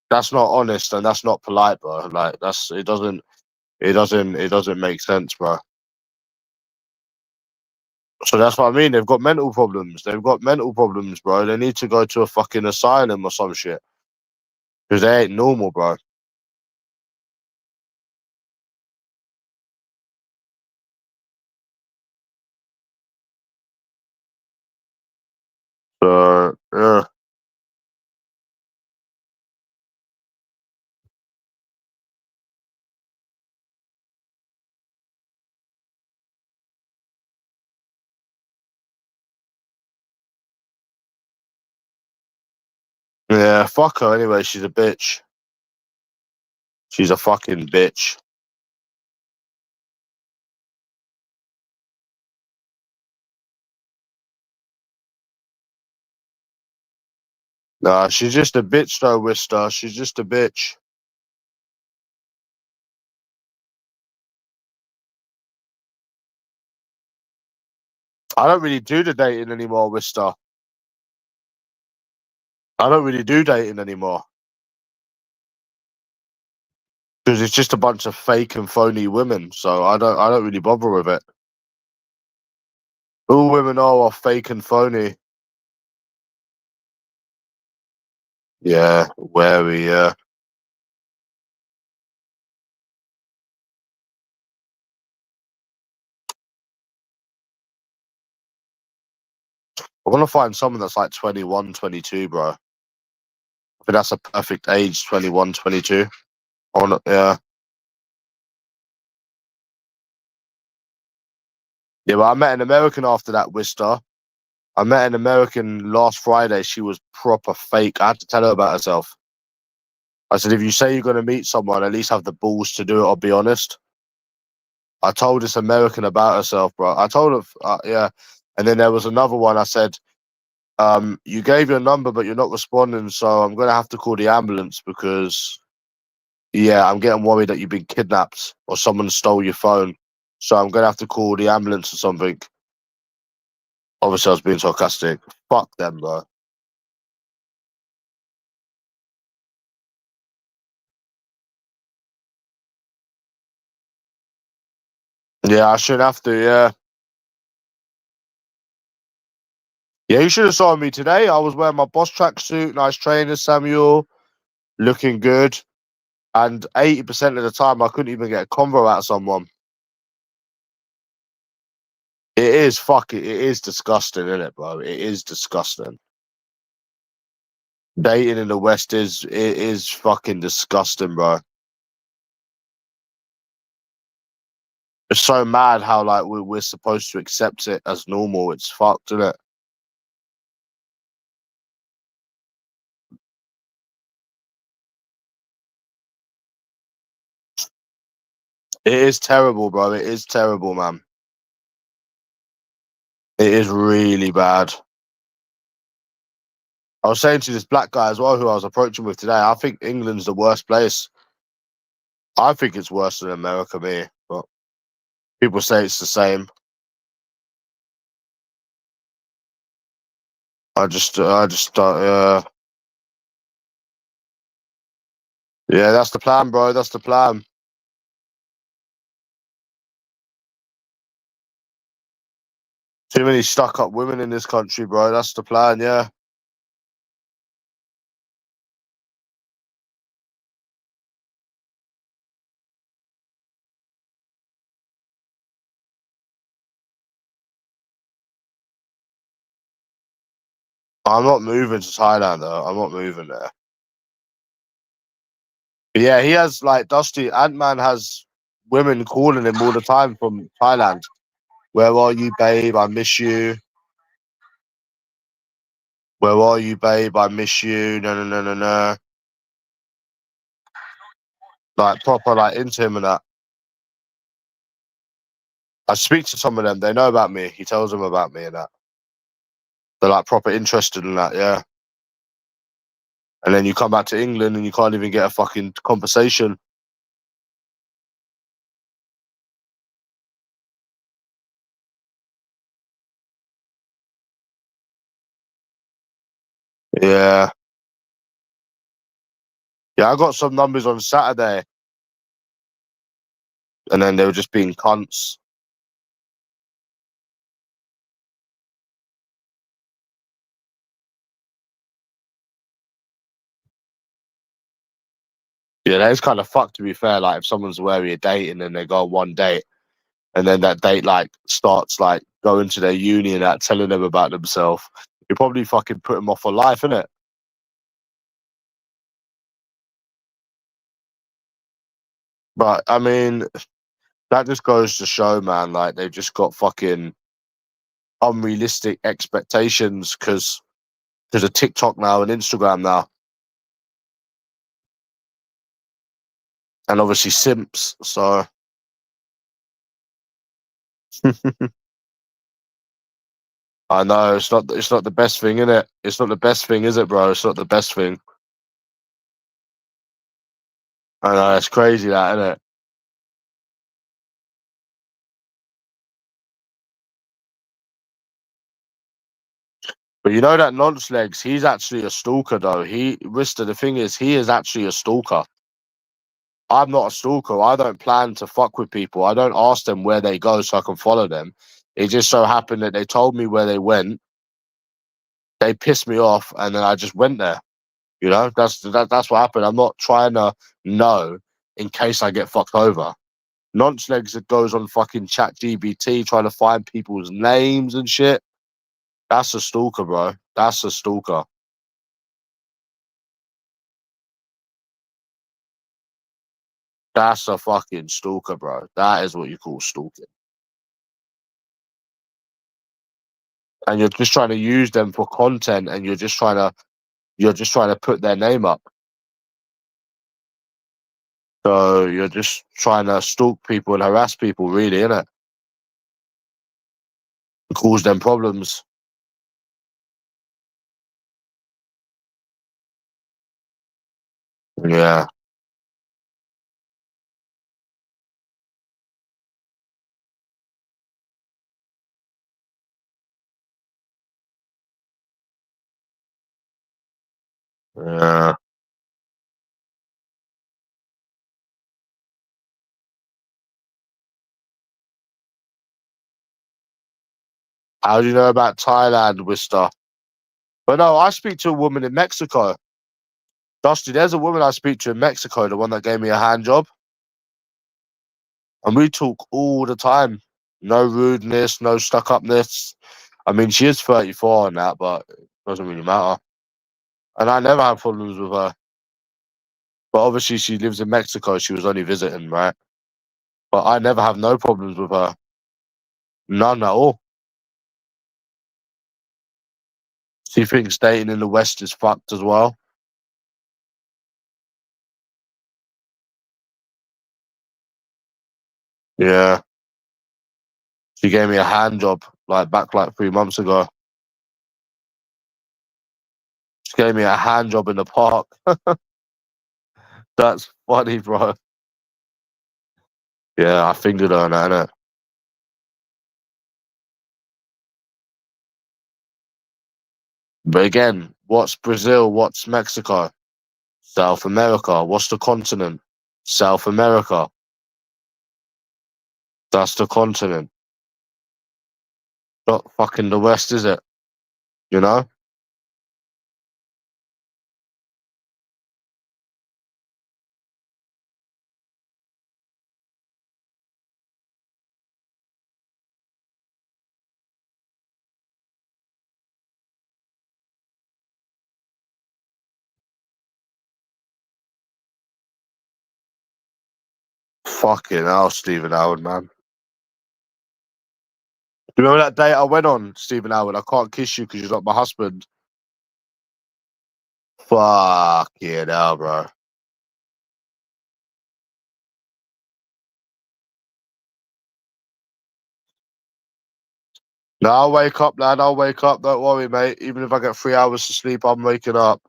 Speaker 1: That's not honest and that's not polite, bro. Like it doesn't make sense, bro. So that's what I mean. They've got mental problems. They've got mental problems, bro. They need to go to a fucking asylum or some shit because they ain't normal, bro. So yeah, fuck her anyway. She's a bitch. She's a fucking bitch. Nah, she's just a bitch though, Wister. She's just a bitch. I don't really do the dating anymore, Wister. I don't really do dating anymore because it's just a bunch of fake and phony women. So I don't really bother with it. All women are fake and phony. Yeah, wary. Yeah, I want to find someone that's like 21, 22, bro. I think that's a perfect age, 21, 22. I want to, yeah. Yeah, but I met an American after that, Wister. I met an American last Friday. She was proper fake. I had to tell her about herself. I said, if you say you're going to meet someone, at least have the balls to do it or be honest. I told this American about herself, bro. I told her, yeah. And then there was another one. I said, you gave your number, but you're not responding. So I'm going to have to call the ambulance because, yeah, I'm getting worried that you've been kidnapped or someone stole your phone. So I'm going to have to call the ambulance or something. Obviously, I was being sarcastic. Fuck them, bro. Yeah, I shouldn't have to. Yeah. Yeah, you should have saw me today. I was wearing my boss tracksuit, nice trainers, Samuel, looking good. And 80% of the time, I couldn't even get a convo out of someone. It is fucking, it is disgusting, isn't it, bro? It is disgusting. Dating in the West is fucking disgusting, bro. It's so mad how like we're supposed to accept it as normal. It's fucked, isn't it? It is terrible, bro. It is terrible, man. It is really bad. I was saying to this black guy as well, who I was approaching with today. I think England's the worst place. I think it's worse than America, me. But people say it's the same. Yeah, that's the plan, bro. That's the plan. Too many stuck up women in this country, bro. That's the plan. Yeah. I'm not moving to Thailand though. I'm not moving there. But yeah, he has like Dusty Ant-Man has women calling him all the time from Thailand. Where are you, babe? I miss you. Where are you, babe? I miss you. No, no, no, no, no. Like proper, like into him and that. I speak to some of them. They know about me. He tells them about me and that. They're like proper interested in that. Yeah. And then you come back to England and you can't even get a fucking conversation. Yeah. Yeah, I got some numbers on Saturday and then they were just being cunts. Yeah, that is kind of fucked to be fair. Like if someone's wary of dating and they go on one date and then that date like starts like going to their uni and that telling them about themselves, you probably fucking put them off for life, innit? But I mean, that just goes to show, man, like they've just got fucking unrealistic expectations because of TikTok now and Instagram now. And obviously simps, so I know it's not the best thing, is it? It's not the best thing, is it, bro? It's not the best thing. I know it's crazy that, isn't it? But you know that nonce legs, he's actually a stalker though. Mister, the thing is, he is actually a stalker. I'm not a stalker. I don't plan to fuck with people. I don't ask them where they go so I can follow them. It just so happened that they told me where they went. They pissed me off, and then I just went there. You know, that's what happened. I'm not trying to know in case I get fucked over. Nonce legs that goes on fucking chat GBT trying to find people's names and shit. That's a stalker, bro. That's a stalker. That's a fucking stalker, bro. That is what you call stalking. And you're just trying to use them for content and you're just trying to put their name up. So you're just trying to stalk people and harass people, really, innit? Cause them problems. Yeah. Yeah. How do you know about Thailand, Wister? But no, I speak to a woman in Mexico. Dusty, there's a woman I speak to in Mexico, the one that gave me a hand job. And we talk all the time. No rudeness, no stuck upness. I mean, she is 34 and that, but it doesn't really matter. And I never had problems with her. But obviously, she lives in Mexico. She was only visiting, right? But I never have no problems with her. None at all. She thinks dating in the West is fucked as well. Yeah. She gave me a hand job back 3 months ago. She gave me a hand job in the park. That's funny, bro. Yeah, I fingered her and that, innit? But again, what's Brazil? What's Mexico? South America. What's the continent? South America. That's the continent. Not fucking the West, is it? You know? Fucking hell, Stephen Howard, man. Do you remember that date I went on, Stephen Howard? I can't kiss you because you're not my husband. Fucking hell, bro. No, I'll wake up, lad. I'll wake up. Don't worry, mate. Even if I get 3 hours to sleep, I'm waking up.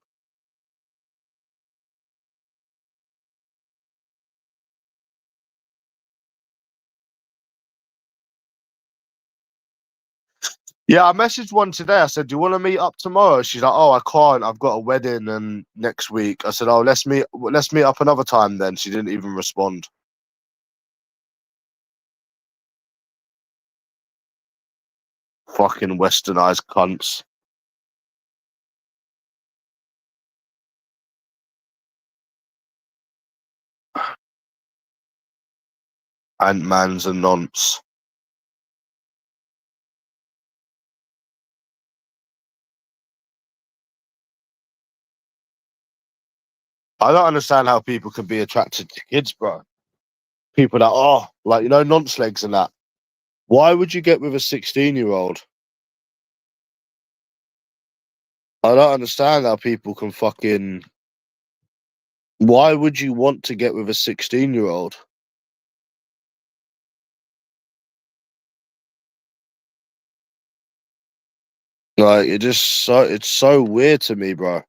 Speaker 1: Yeah, I messaged one today. I said, "Do you want to meet up tomorrow?" She's like, "Oh, I can't. I've got a wedding and next week." I said, "Oh, let's meet up another time." Then she didn't even respond. Fucking westernized cunts. Ant-Mans and nonce. I don't understand how people can be attracted to kids, bro. People that like nonce legs and that. Why would you get with a 16-year-old? I don't understand how people can fucking. Why would you want to get with a 16-year-old? Like it's so weird to me, bro.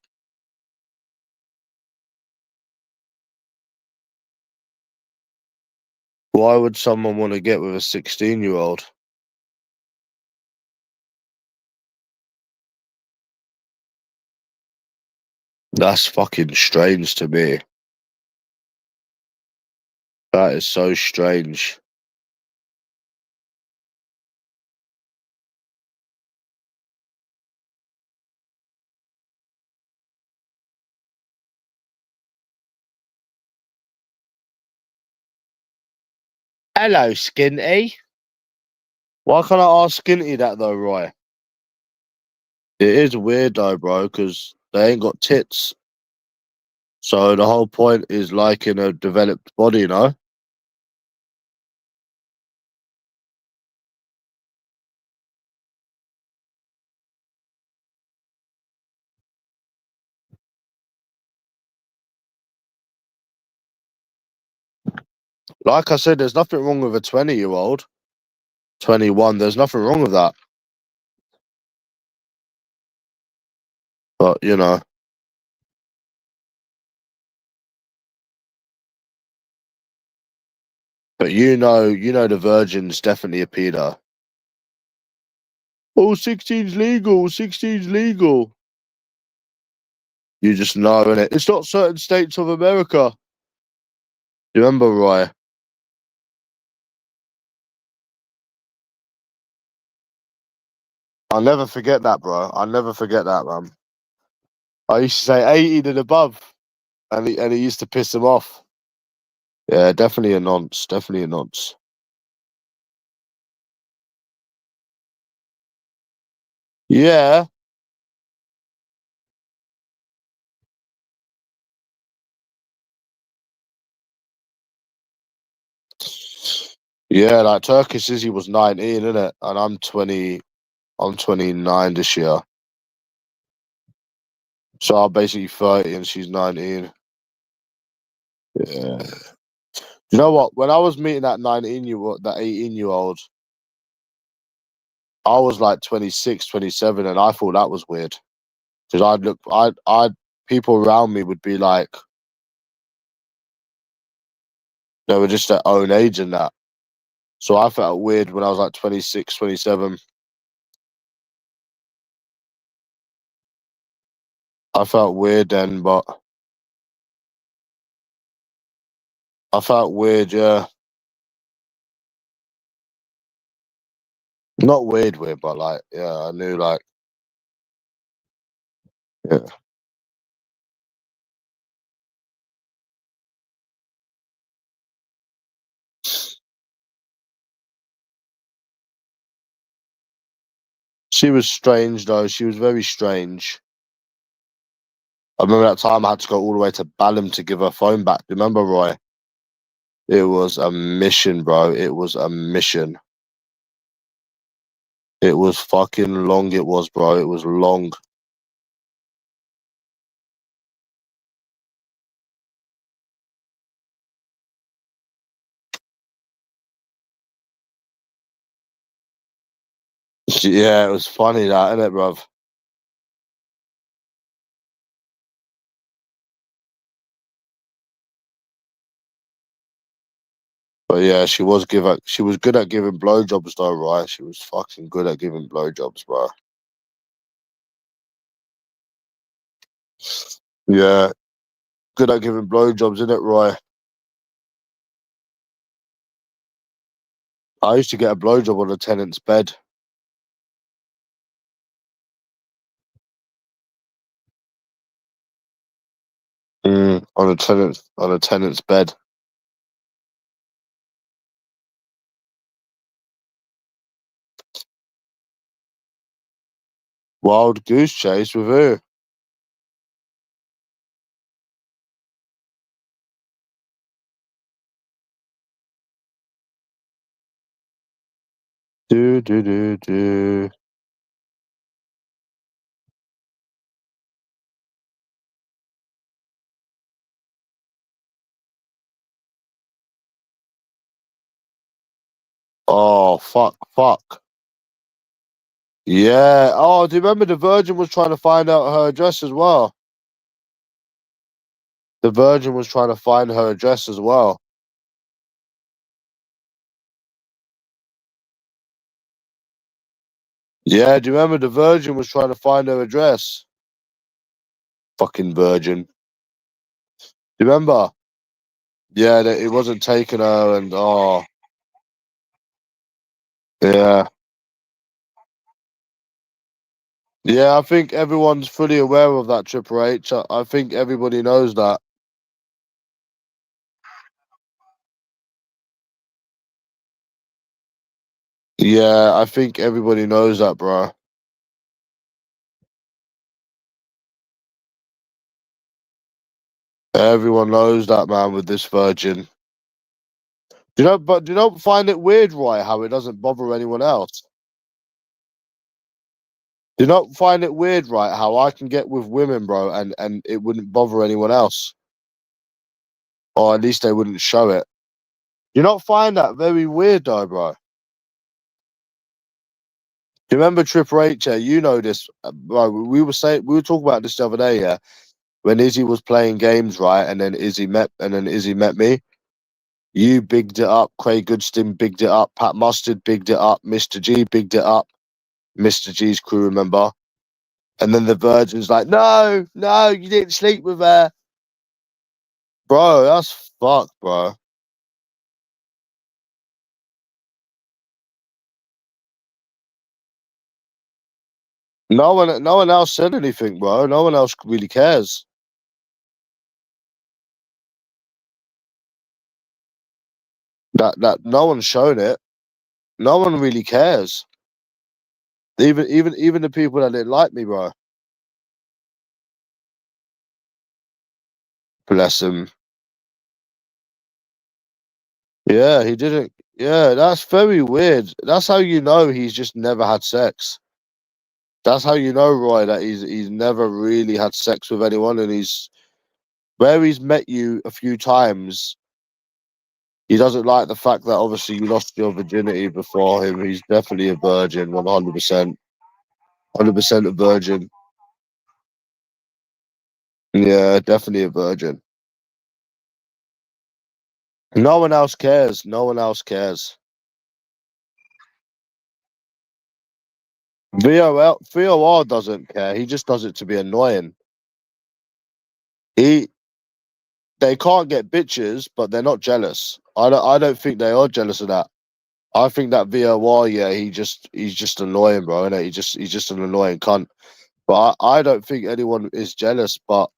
Speaker 1: Why would someone want to get with a 16-year-old? That's fucking strange to me. That is so strange. Hello, Skinty. Why can't I ask Skinty that though, Roy? It is weird though, bro, because they ain't got tits. So the whole point is liking a developed body, you know? Like I said, there's nothing wrong with a 20-year-old. 21, there's nothing wrong with that. But but the virgin's definitely a pedo. Oh, 16's legal, 16's legal. You just know, innit? It's not certain states of America. You remember, Roy? I'll never forget that, bro. I'll never forget that, man. I used to say 18 and above, and he used to piss him off. Yeah, definitely a nonce. Definitely a nonce. Yeah, yeah. Like Turkish says he was 19, innit? And I'm 20. I'm 29 this year, so I'm basically 30, and she's 19. Yeah. You know what? When I was meeting that 19-year-old, that 18-year-old, I was like 26, 27, and I thought that was weird because people around me would be like, they were just their own age and that. So I felt weird when I was like 26, 27. I felt weird then, but I felt weird, yeah. Not weird, but like, yeah, I knew, like, yeah. She was strange though. She was very strange. I remember that time I had to go all the way to Balham to give her phone back. Remember, Roy? It was a mission, bro. It was a mission. It was fucking long. It was, bro. It was long. Yeah, it was funny that, innit, bruv? But yeah, she was good at giving blowjobs though, right? She was fucking good at giving blowjobs, bro. Yeah, good at giving blowjobs, innit, Roy? I used to get a blowjob on a tenant's bed. On a tenant's bed. Wild goose chase with who? Do do do do. Oh fuck. Yeah. Oh, do you remember the Virgin was trying to find out her address as well? The Virgin was trying to find her address as well. Yeah, do you remember the Virgin was trying to find her address? Fucking Virgin. Do you remember? Yeah, that it wasn't taking her, and oh, yeah, yeah. I think everyone's fully aware of that, Triple H. I think everybody knows that. Yeah, I think everybody knows that, bro. Everyone knows that, man. With this Virgin, do you know? But do you not find it weird, right? How it doesn't bother anyone else? Do you not find it weird, right? How I can get with women, bro, and it wouldn't bother anyone else, or at least they wouldn't show it. Do you not find that very weird, though, bro? Do you remember Triple H? You know this, bro. We were talking about this the other day, yeah. When Izzy was playing games, right, and then Izzy met me. You bigged it up. Craig Goodston bigged it up. Pat Mustard bigged it up. Mr. G bigged it up. Mr. G's crew, remember? And then the Virgin's like, no, no, you didn't sleep with her, bro. That's fucked, bro. No one else said anything, bro. No one else really cares. That no one's shown it. No one really cares. Even the people that didn't like me, bro. Bless him. Yeah, he didn't. Yeah, that's very weird. That's how you know he's just never had sex. That's how you know, Roy, that he's never really had sex with anyone, and he's where he's met you a few times. He doesn't like the fact that obviously you lost your virginity before him. He's definitely a virgin, 100%, 100% a virgin. Yeah, definitely a virgin. No one else cares. No one else cares. VOR doesn't care. He just does it to be annoying. He They can't get bitches, but they're not jealous. I don't think they are jealous of that. I think that VOR, yeah, he's just annoying, bro. Innit? He's just an annoying cunt. But I don't think anyone is jealous, but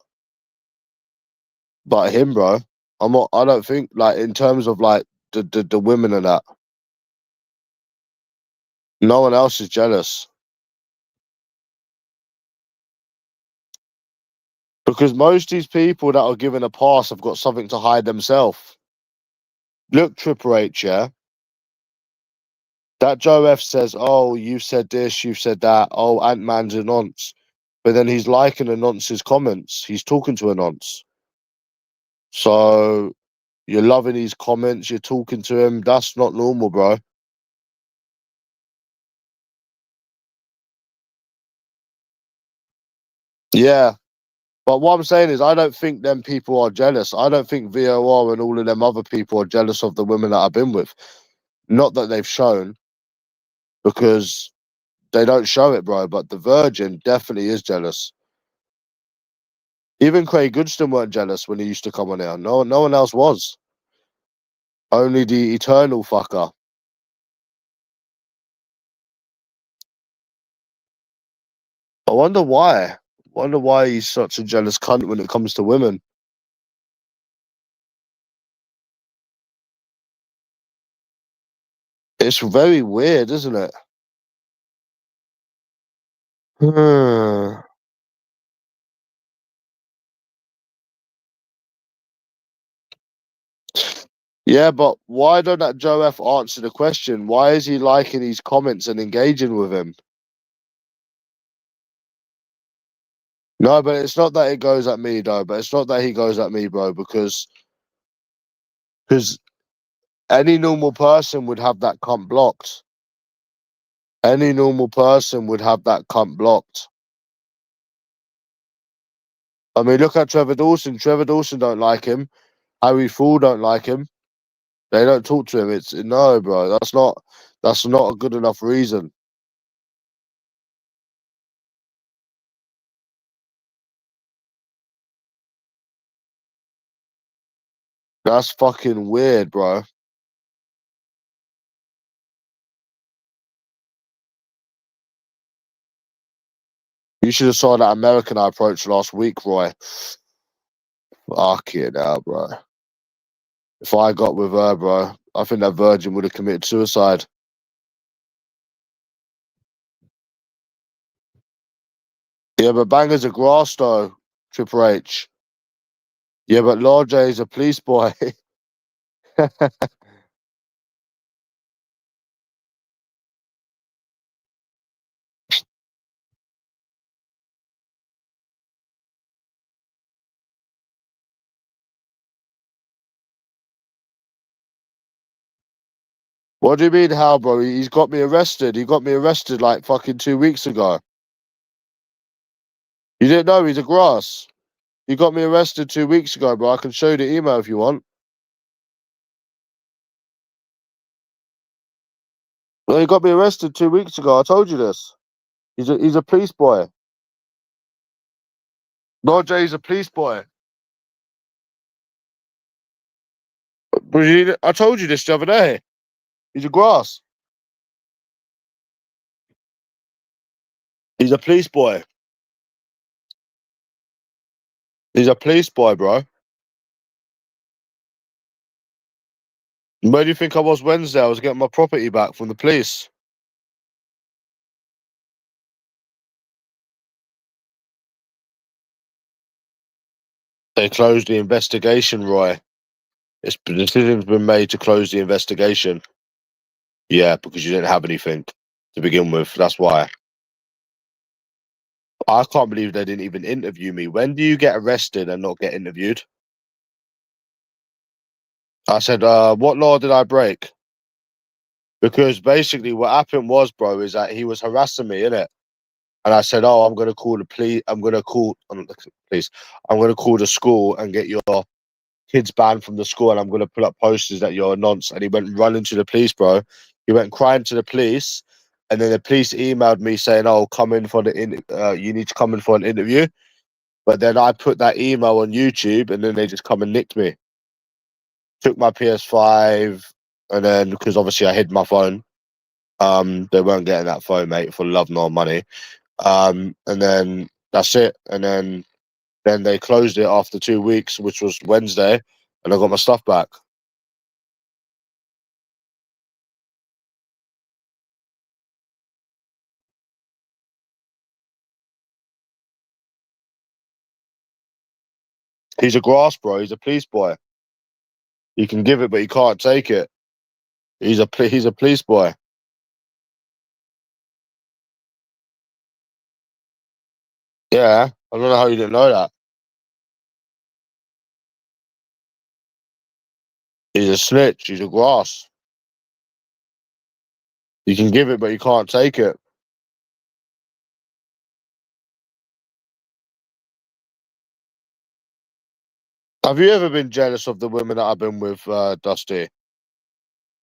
Speaker 1: him, bro. I'm not. I don't think like in terms of like the women and that. No one else is jealous because most of these people that are given a pass have got something to hide themselves. Look, Triple H, yeah. That Joe F says, "Oh, you've said this, you've said that. Oh, Ant-Man's a nonce," but then he's liking a nonce's comments. He's talking to a nonce. So you're loving his comments. You're talking to him. That's not normal, bro. Yeah. But what I'm saying is, I don't think them people are jealous. I don't think VOR and all of them other people are jealous of the women that I've been with. Not that they've shown, because they don't show it, bro. But the Virgin definitely is jealous. Even Craig Goodston weren't jealous when he used to come on here. No one else was. Only the eternal fucker. I wonder why. Wonder why he's such a jealous cunt when it comes to women. It's very weird, isn't it? Yeah, but why don't that Joe F answer the question? Why is he liking his comments and engaging with him? No, but it's not that it goes at me though. But it's not that he goes at me, bro, because any normal person would have that cunt blocked. Any normal person would have that cunt blocked. I mean, look at Trevor Dawson. Trevor Dawson don't like him. Harry Fool don't like him. They don't talk to him. It's no, bro. That's not a good enough reason. That's fucking weird, bro. You should have saw that American I approached last week, Roy. Fuck it now, bro. If I got with her, bro, I think that virgin would have committed suicide. Yeah, but Banger's a grass though, Triple H. Yeah, but Lord J is a police boy. What do you mean, how, bro? He's got me arrested. He got me arrested like fucking 2 weeks ago. You didn't know he's a grass. He got me arrested 2 weeks ago, bro. I can show you the email if you want. Well, he got me arrested 2 weeks ago. I told you this. He's a police boy. Lord J's a police boy. But I told you this the other day. He's a grass. He's a police boy. He's a police boy, bro. Where do you think I was Wednesday? I was getting my property back from the police. They closed the investigation, Roy. The decision's been made to close the investigation. Yeah, because you didn't have anything to begin with. That's why. I can't believe they didn't even interview me. When do you get arrested and not get interviewed? I said, what law did I break? Because basically what happened was, bro, is that he was harassing me, innit? And I said, oh, I'm going to call the police. I'm going to call, please, I'm going to call the school and get your kids banned from the school. And I'm going to put up posters that you're a nonce. And he went running to the police, bro. He went crying to the police. And then the police emailed me saying, oh, come in for you need to come in for an interview. But then I put that email on YouTube and then they just come and nicked me. Took my PS5. And then, because obviously I hid my phone. They weren't getting that phone, mate, for love nor money. And then that's it. And then they closed it after 2 weeks, which was Wednesday, and I got my stuff back. He's a grass, bro. He's a police boy. He can give it, but he can't take it. He's a police boy. Yeah, I don't know how you didn't know that. He's a snitch. He's a grass. You can give it, but you can't take it. Have you ever been jealous of the women that I've been with, Dusty?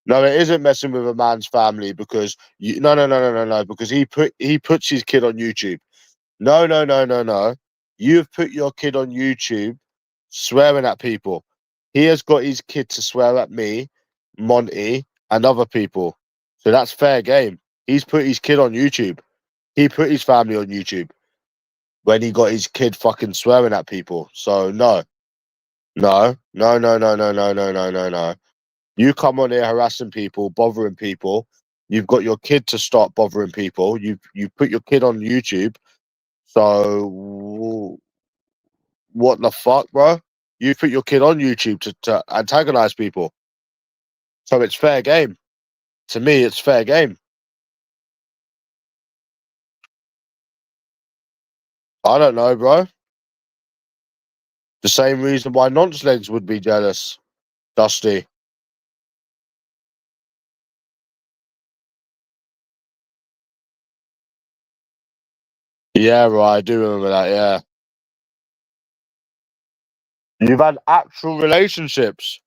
Speaker 1: No, it isn't messing with a man's family because no, because he puts his kid on YouTube. No. You've put your kid on YouTube swearing at people. He has got his kid to swear at me, Monty, and other people. So that's fair game. He's put his kid on YouTube. He put his family on YouTube when he got his kid fucking swearing at people. So no. You come on here harassing people, bothering people. You've got your kid to start bothering people. You put your kid on YouTube. So what the fuck, bro? You put your kid on YouTube to antagonize people. So it's fair game. To me, it's fair game. I don't know, bro. The same reason why nonce legs would be jealous. Dusty. Yeah, right. I do remember that. Yeah. You've had actual relationships.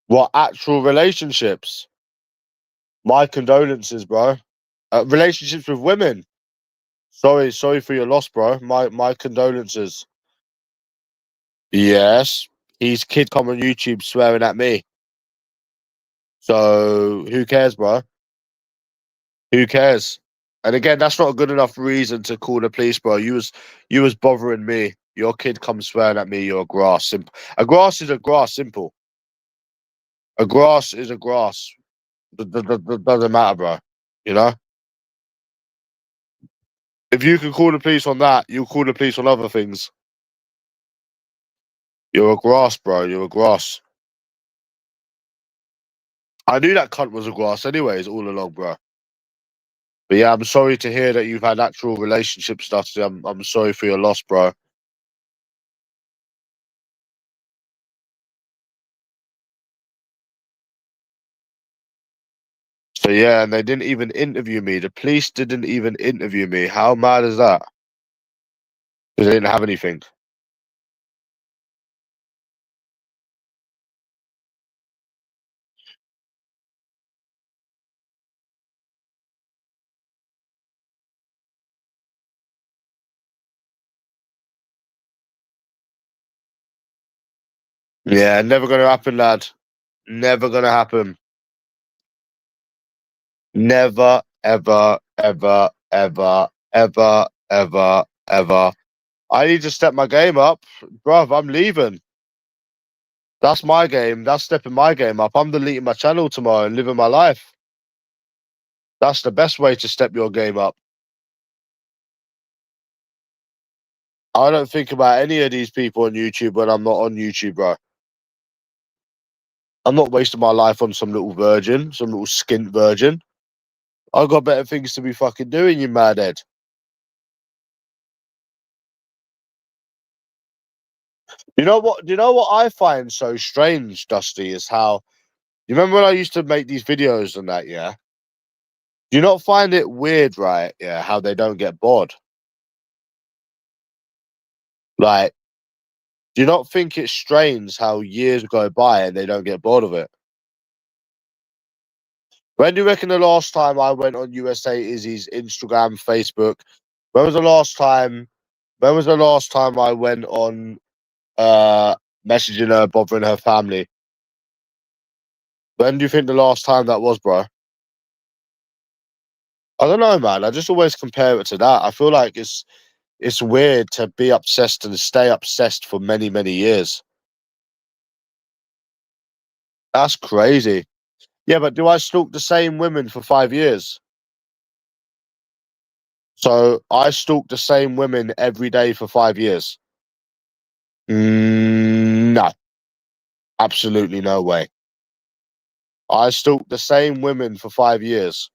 Speaker 1: What actual relationships? My condolences, bro. Relationships with women. Sorry for your loss, bro. My condolences. Yes, his kid come on YouTube swearing at me. So who cares, bro? Who cares? And again, that's not a good enough reason to call the police, bro. You was bothering me. Your kid comes swearing at me. You're a grass. Simple. A grass is a grass. Simple. A grass is a grass. Doesn't matter, bro. You know. If you can call the police on that, you'll call the police on other things. You're a grass, bro. You're a grass. I knew that cunt was a grass, anyways, all along, bro. But yeah, I'm sorry to hear that you've had actual relationship stuff. I'm sorry for your loss, bro. So yeah, and they didn't even interview me. The police didn't even interview me. How mad is that? Because they didn't have anything. Yeah, never gonna happen, lad. Never gonna happen. Never, ever. I need to step my game up, bruv. I'm leaving. That's my game. That's stepping my game up. I'm deleting my channel tomorrow and living my life. That's the best way to step your game up. I don't think about any of these people on YouTube when I'm not on YouTube, bro. I'm not wasting my life on some little virgin, some little skint virgin. I've got better things to be fucking doing, you madhead. You know what? You know what I find so strange, Dusty, is how you remember when I used to make these videos and that, yeah? Do you not find it weird, right? Yeah, how they don't get bored? Like, do you not think it's strange how years go by and they don't get bored of it? When do you reckon the last time I went on USA Izzy's Instagram, Facebook? When was the last time? When was the last time I went on uh messaging her, bothering her family? When do you think the last time that was, bro? I don't know, man. I just always compare it to that. I feel like it's weird to be obsessed and stay obsessed for many, many years. That's crazy. Yeah, but do I stalk the same women for 5 years? So I stalk the same women every day for 5 years. No. Absolutely no way. I stalked the same women for 5 years.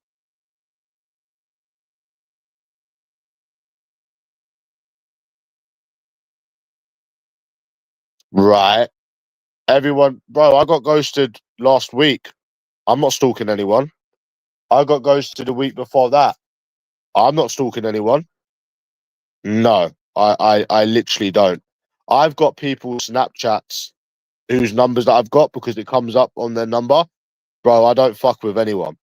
Speaker 1: Right. Everyone, bro, I got ghosted last week. I'm not stalking anyone. I got ghosted a week before that. I'm not stalking anyone. No, I literally don't. I've got people's Snapchats whose numbers that I've got because it comes up on their number. Bro, I don't fuck with anyone.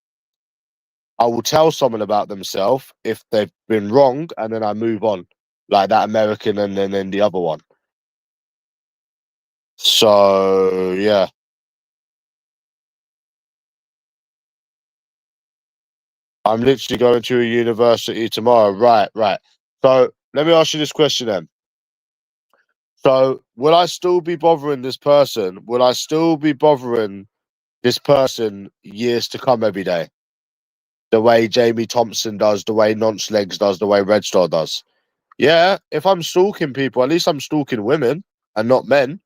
Speaker 1: I will tell someone about themselves if they've been wrong, and then I move on, like that American, and then the other one. So yeah, I'm literally going to a university tomorrow. Right, right. So let me ask you this question then. So will I still be bothering this person? Will I still be bothering this person years to come every day? The way Jamie Thompson does, the way Nonce Legs does, the way Red Star does. Yeah, if I'm stalking people, at least I'm stalking women and not men.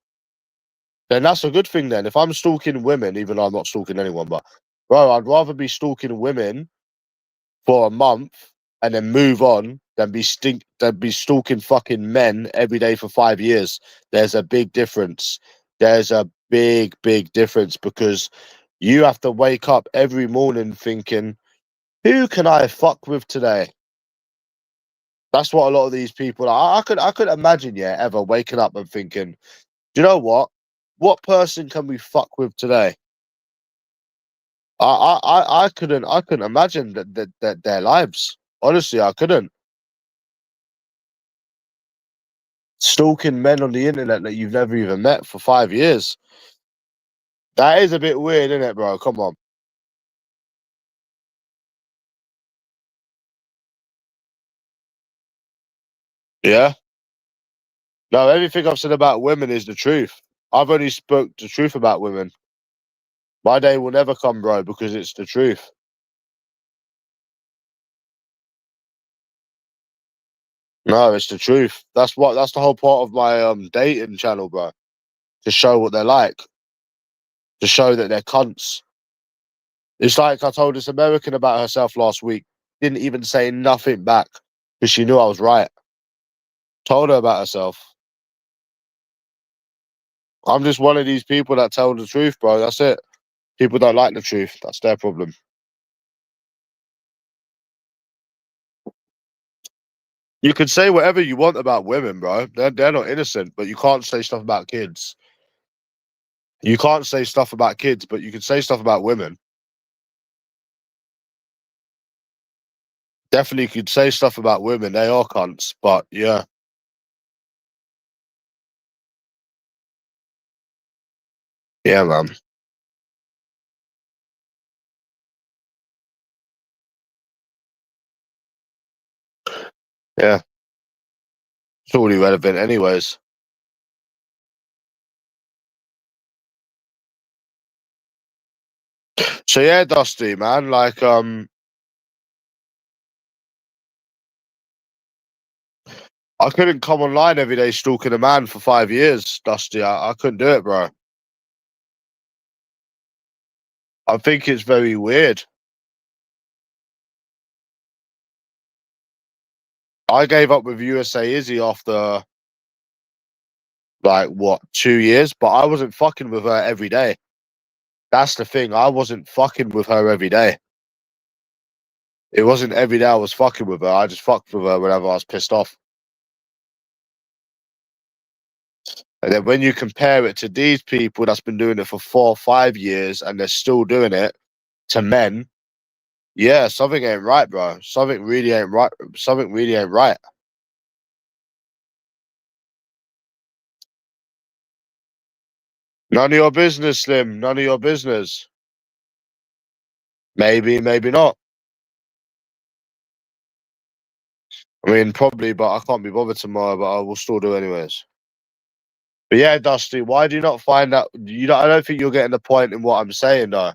Speaker 1: Then that's a good thing then. If I'm stalking women, even though I'm not stalking anyone, but bro, I'd rather be stalking women for a month and then move on than be stalking fucking men every day for 5 years. There's a big difference. There's a big difference because you have to wake up every morning thinking, who can I fuck with today? That's what a lot of these people are. I could imagine, yeah, ever waking up and thinking, do you know what? What person can we fuck with today? I couldn't imagine that their lives. Honestly, I couldn't. Stalking men on the internet that you've never even met for 5 years. That is a bit weird, isn't it, bro? Come on. Yeah. No, everything I've said about women is the truth. I've only spoke the truth about women. My day will never come, bro, because it's the truth. No, it's the truth. That's the whole part of my dating channel, bro. To show what they're like. To show that they're cunts. It's like I told this American about herself last week. Didn't even say nothing back because she knew I was right. Told her about herself. I'm just one of these people that tell the truth, bro. That's it. People don't like the truth. That's their problem. You can say whatever you want about women, bro. They're not innocent, but you can't say stuff about kids. You can't say stuff about kids, but you can say stuff about women. Definitely could say stuff about women. They are cunts, but yeah, yeah, man. Yeah, it's all irrelevant, anyways. So yeah, Dusty, man. Like, I couldn't come online every day stalking a man for 5 years, Dusty. I couldn't do it, bro. I think it's very weird. I gave up with USA Izzy after like what 2 years, but I wasn't fucking with her every day. That's the thing. I wasn't fucking with her every day. It wasn't every day I was fucking with her. I just fucked with her whenever I was pissed off. And then when you compare it to these people that's been doing it for 4 or 5 years and they're still doing it to men, yeah, something ain't right, bro. Something really ain't right. Something really ain't right. None of your business, Slim. None of your business. Maybe, maybe not. I mean, probably, but I can't be bothered tomorrow, but I will still do anyways. But yeah, Dusty, why do you not find out? I don't think you're getting the point in what I'm saying, though.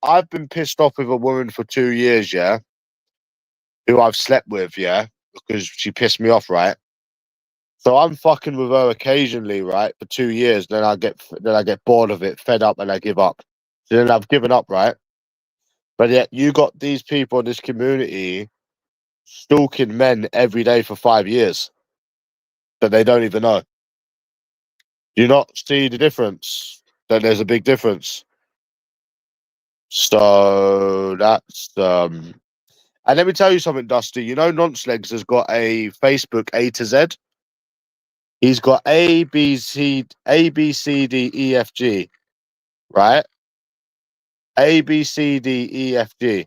Speaker 1: I've been pissed off with a woman for 2 years, yeah, who I've slept with, yeah, because she pissed me off, right? So I'm fucking with her occasionally, right, for 2 years. Then I get bored of it, fed up, and I give up. So then I've given up, right? But yet you got these people in this community stalking men every day for 5 years that they don't even know. Do you not see the difference? That there's a big difference. So that's and let me tell you something, Dusty. You know, Nonce has got a Facebook A to Z. He's got A B C D E F G, right? ABCDEFG,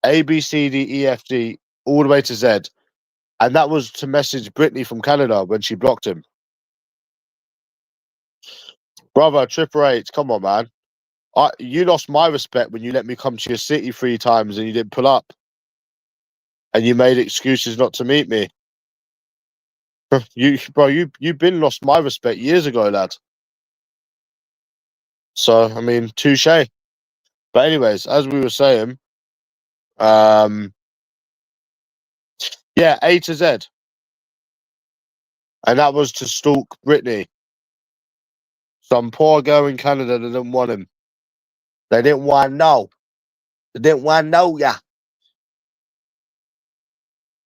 Speaker 1: ABCDEFG, all the way to Z, and that was to message Brittany from Canada when she blocked him. Brother, Triple H, come on, man. You lost my respect when you let me come to your city 3 times and you didn't pull up, and you made excuses not to meet me. You've been lost my respect years ago, lad. So I mean, touche. But anyways, as we were saying, um, yeah, A to Z, and that was to stalk Brittany. Some poor girl in Canada that didn't want him. They didn't want to know. They didn't want to know ya.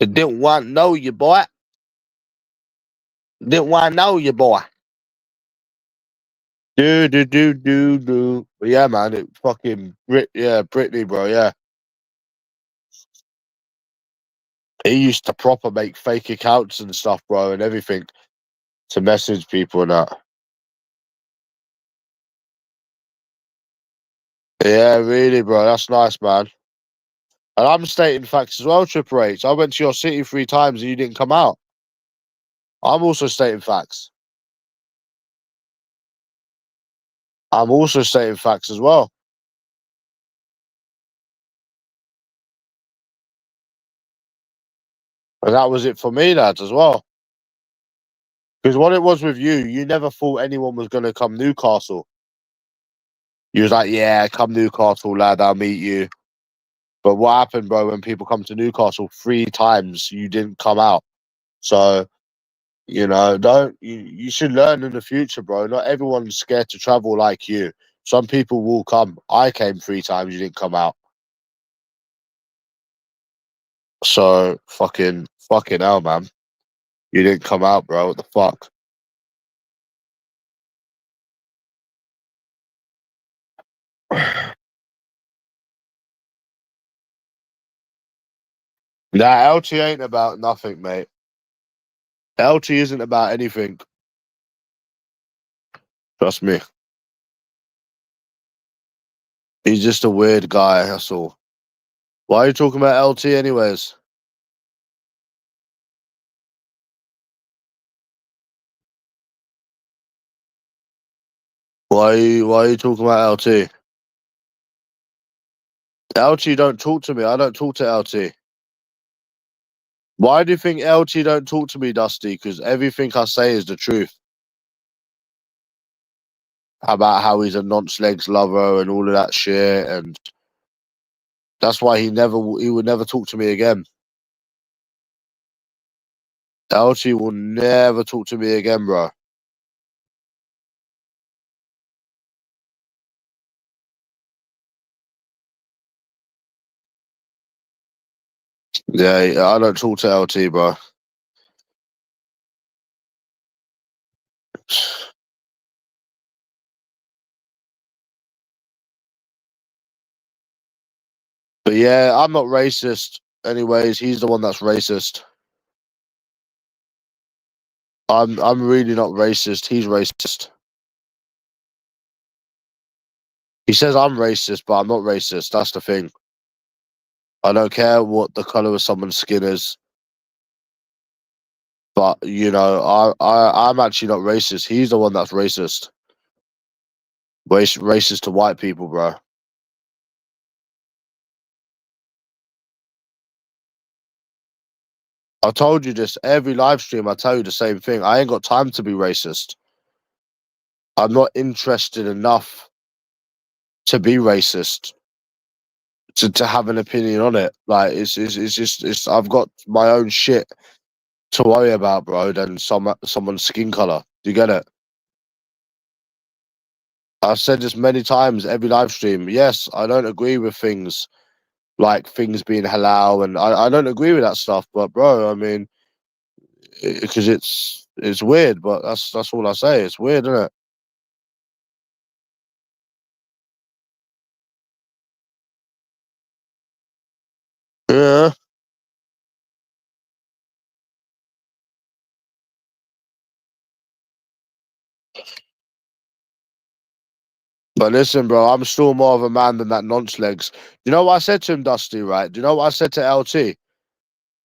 Speaker 1: They didn't want to know you, boy. Didn't want to know you, boy. Do. But yeah, man, it fucking Brittany, bro, yeah. He used to proper make fake accounts and stuff, bro, and everything to message people and that. Yeah, really, bro. That's nice, man. And I'm stating facts as well, Triple H. I went to your city 3 times and you didn't come out. I'm also stating facts. I'm also stating facts as well. And that was it for me, lads, as well. Because what it was with you, you never thought anyone was going to come Newcastle. You was like, yeah, come Newcastle, lad, I'll meet you. But what happened, bro, when people come to Newcastle 3 times, you didn't come out. So, you should learn in the future, bro. Not everyone's scared to travel like you. Some people will come. I came 3 times, you didn't come out. So, fucking hell, man. You didn't come out, bro. What the fuck? Nah, LT ain't about nothing, mate. LT isn't about anything. Trust me. He's just a weird guy, that's all. Why are you talking about LT anyways? Why are you talking about LT? LT don't talk to me. I don't talk to LT. Why do you think LT don't talk to me, Dusty? Because everything I say is the truth. About how he's a nonce legs lover and all of that shit, and that's why he would never talk to me again. LT will never talk to me again, bro. Yeah, I don't talk to LT, bro. But yeah, I'm not racist. Anyways, he's the one that's racist. I'm really not racist. He's racist. He says I'm racist, but I'm not racist. That's the thing. I don't care what the color of someone's skin is. But I'm actually not racist. He's the one that's racist. Racist to white people, bro. I told you this every live stream. I tell you the same thing. I ain't got time to be racist. I'm not interested enough to be racist to have an opinion on it. Like it's just I've got my own shit to worry about, bro, than someone's skin color. Do you get it? I've said this many times, every live stream. Yes, I don't agree with things like things being halal, and I don't agree with that stuff. But bro, I mean, because it's weird. But that's all I say. It's weird, isn't it? Yeah. But listen, bro, I'm still more of a man than that nonce legs. You know what I said to him, Dusty? Right? Do you know what I said to LT?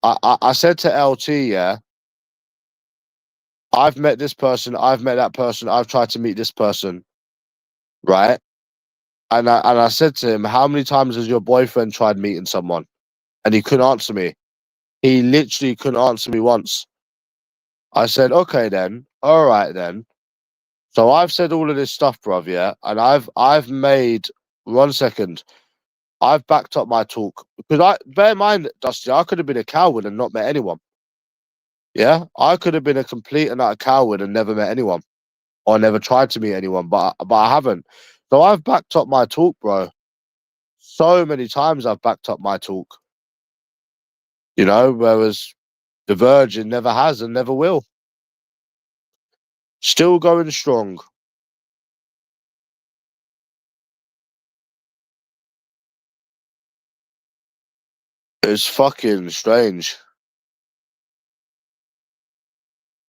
Speaker 1: I said to LT, yeah, I've met this person, I've met that person, I've tried to meet this person, right? And I said to him, how many times has your boyfriend tried meeting someone? And he couldn't answer me. He literally couldn't answer me once. I said, okay then, all right then. So I've said all of this stuff, bruv, yeah, and I've made 1 second. I've backed up my talk because I bear in mind, Dusty, I could have been a coward and not met anyone. Yeah, I could have been a complete and utter coward and never met anyone or never tried to meet anyone, but I haven't. So I've backed up my talk, bro. So many times I've backed up my talk. Whereas the Virgin never has and never will. Still going strong. It's fucking strange.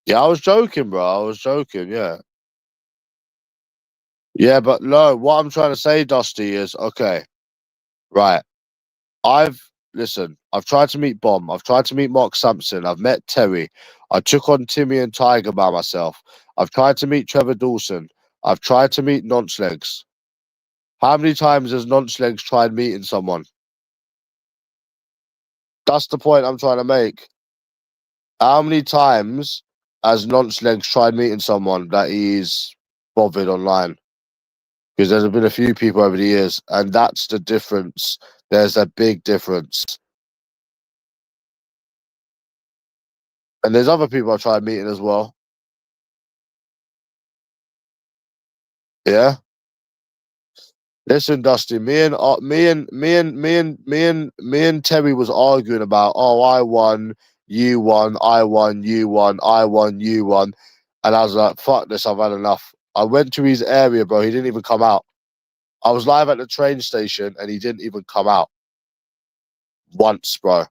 Speaker 1: Yeah, I was joking, bro. I was joking. Yeah, yeah, but no. What I'm trying to say, Dusty, is okay. Right. I've listen. I've tried to meet Bomb. I've tried to meet Mark Sampson. I've met Terry. I took on Timmy and Tiger by myself. I've tried to meet Trevor Dawson. I've tried to meet Nonce Legs. How many times has Nonce Legs tried meeting someone? That's the point I'm trying to make. How many times has Nonce Legs tried meeting someone that he's bothered online? Because there's been a few people over the years, and that's the difference. There's a big difference. And there's other people I've tried meeting as well. Yeah. Listen, Dusty. Me and Terry was arguing about, oh, I won, you won, I won, you won, I won, you won, and I was like, fuck this, I've had enough. I went to his area, bro. He didn't even come out. I was live at the train station, and he didn't even come out once, bro.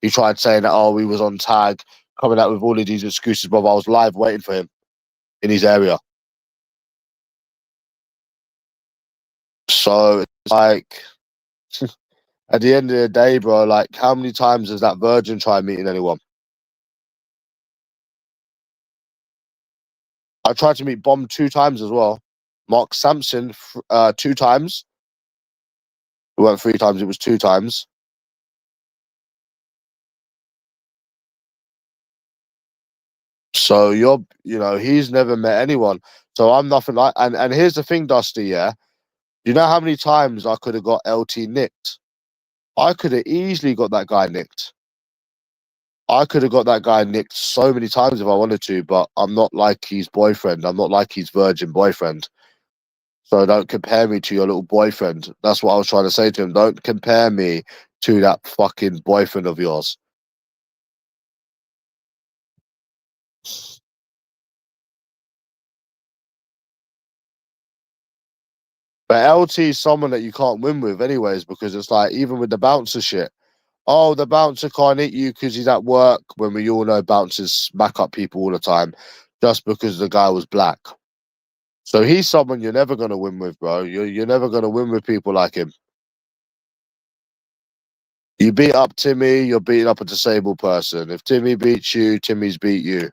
Speaker 1: He tried saying that, oh, we was on tag, coming out with all of these excuses, bro. I was live waiting for him in his area. So it's like, at the end of the day, bro, like, how many times has that virgin tried meeting anyone? I tried to meet Bomb 2 times as well. Mark Sampson 2 times. It weren't 3 times, it was 2 times. So he's never met anyone. So I'm nothing like. And here's the thing, Dusty. Yeah, you know how many times I could have got LT nicked? I could have easily got that guy nicked. I could have got that guy nicked so many times if I wanted to, but I'm not like his boyfriend. I'm not like his virgin boyfriend. So don't compare me to your little boyfriend. That's what I was trying to say to him. Don't compare me to that fucking boyfriend of yours. But LT is someone that you can't win with anyways, because it's like, even with the bouncer shit. Oh, the bouncer can't hit you because he's at work, when we all know bouncers smack up people all the time just because the guy was black. So he's someone you're never gonna win with, bro. You're never gonna win with people like him. You beat up Timmy, you're beating up a disabled person. If Timmy beats you, Timmy's beat you.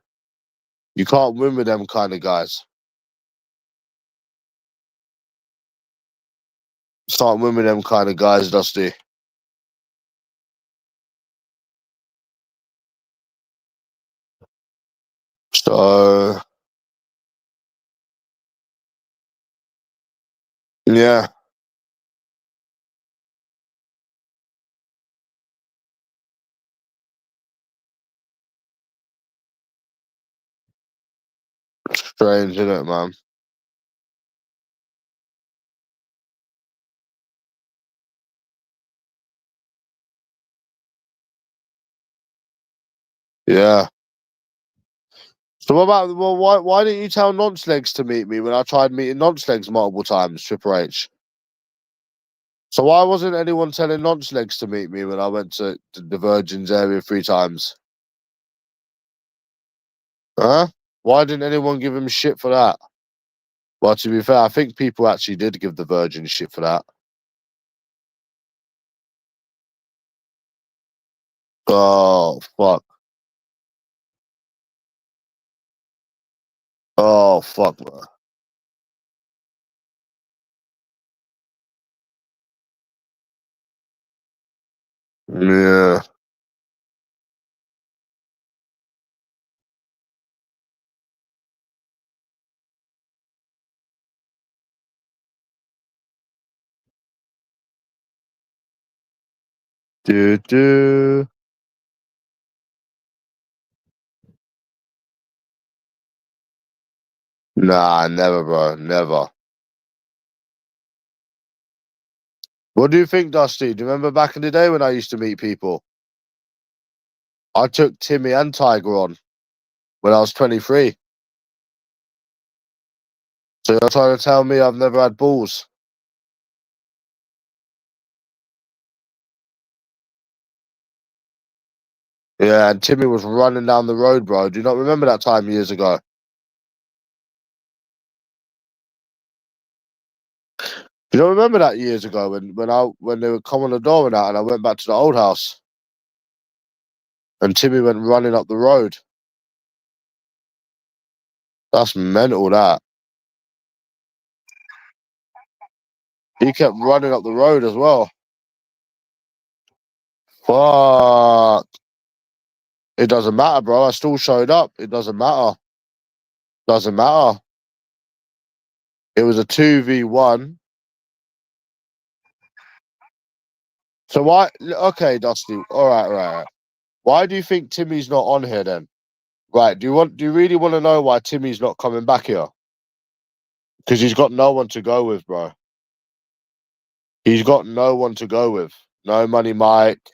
Speaker 1: You can't win with them kind of guys. Can't win with them kind of guys, Dusty. So yeah, Strange, isn't it, man? Yeah. So what about, well, why didn't you tell Nonce to meet me when I tried meeting Nonce multiple times, Triple H? So why wasn't anyone telling Nonce to meet me when I went to the Virgins area 3 times? Huh? Why didn't anyone give him shit for that? Well, to be fair, I think people actually did give the Virgin shit for that. Oh, fuck. Oh, fuck, bro. Yeah. Do. Nah, never, bro. Never. What do you think, Dusty? Do you remember back in the day when I used to meet people? I took Timmy and Tiger on when I was 23. So you're trying to tell me I've never had balls? Yeah, and Timmy was running down the road, bro. Do you not remember that time years ago? Do you not remember that years ago when they would come on the door and that, and I went back to the old house and Timmy went running up the road? That's mental. That he kept running up the road as well. Fuck. It doesn't matter, bro. I still showed up. It doesn't matter. Doesn't matter. It was a 2v1. So why? Okay, Dusty. All right, right. Why do you think Timmy's not on here then? Right. Do you really want to know why Timmy's not coming back here? Because he's got no one to go with, bro. He's got no one to go with. No Money Mike,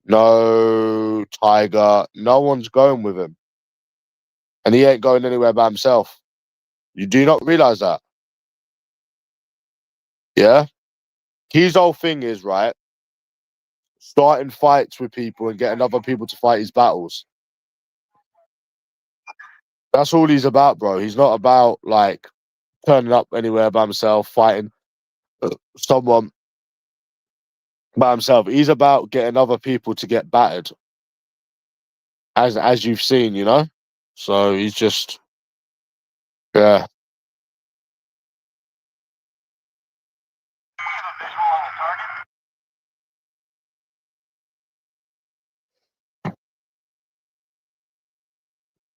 Speaker 1: no Tiger. No one's going with him. And he ain't going anywhere by himself. You do not realize that? Yeah? His whole thing is, right, starting fights with people and getting other people to fight his battles. That's all he's about, bro. He's not about, like, turning up anywhere by himself, fighting someone by himself. He's about getting other people to get battered, as you've seen, you know? So he's just, yeah.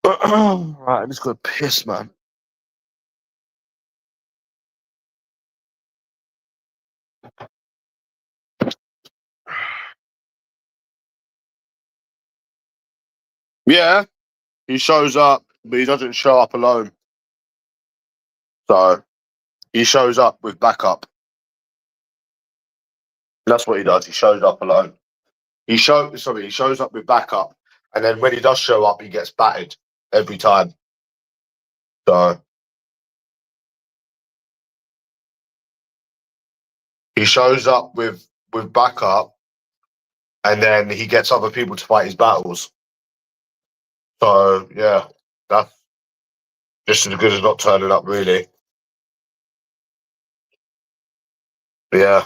Speaker 1: Right, I'm just gonna piss, man. Yeah, he shows up, but he doesn't show up alone. So he shows up with backup. That's what he does. He shows up alone. He shows up with backup, and then when he does show up, he gets battered every time. So he shows up with backup, and then he gets other people to fight his battles. So yeah, that's just as good as not turning up, really. Yeah,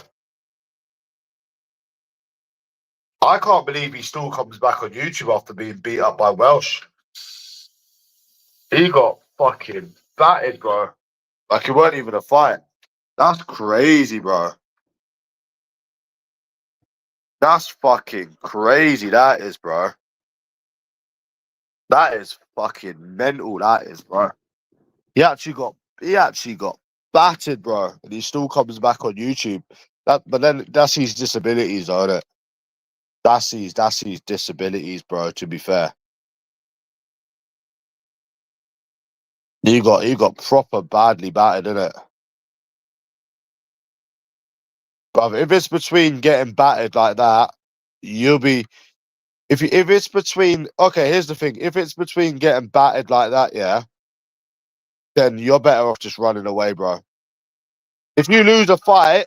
Speaker 1: I can't believe he still comes back on YouTube after being beat up by Welsh. He got fucking battered, bro. Like it weren't even a fight. That's crazy, bro. That's fucking crazy. That is, bro. That is fucking mental. That is, bro. He actually got battered, bro, and he still comes back on YouTube. But then that's his disabilities, though, isn't it? That's his disabilities, bro. To be fair, He got proper badly battered, innit? But if it's between getting battered like that, you'll be if it's between okay, here's the thing. If it's between getting battered like that, yeah, then you're better off just running away, bro. If you lose a fight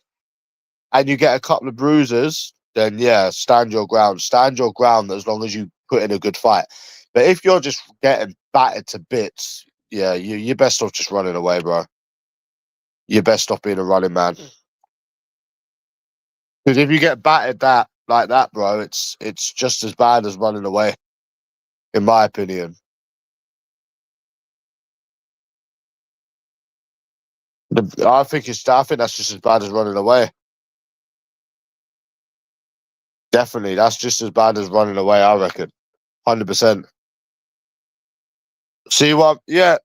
Speaker 1: and you get a couple of bruises, then yeah, stand your ground. Stand your ground as long as you put in a good fight. But if you're just getting battered to bits, yeah, you're best off just running away, bro. You're best off being a running man. Because if you get battered that like that, bro, it's just as bad as running away, in my opinion. I think that's just as bad as running away. Definitely, that's just as bad as running away. I reckon, 100%. See what? Yeah,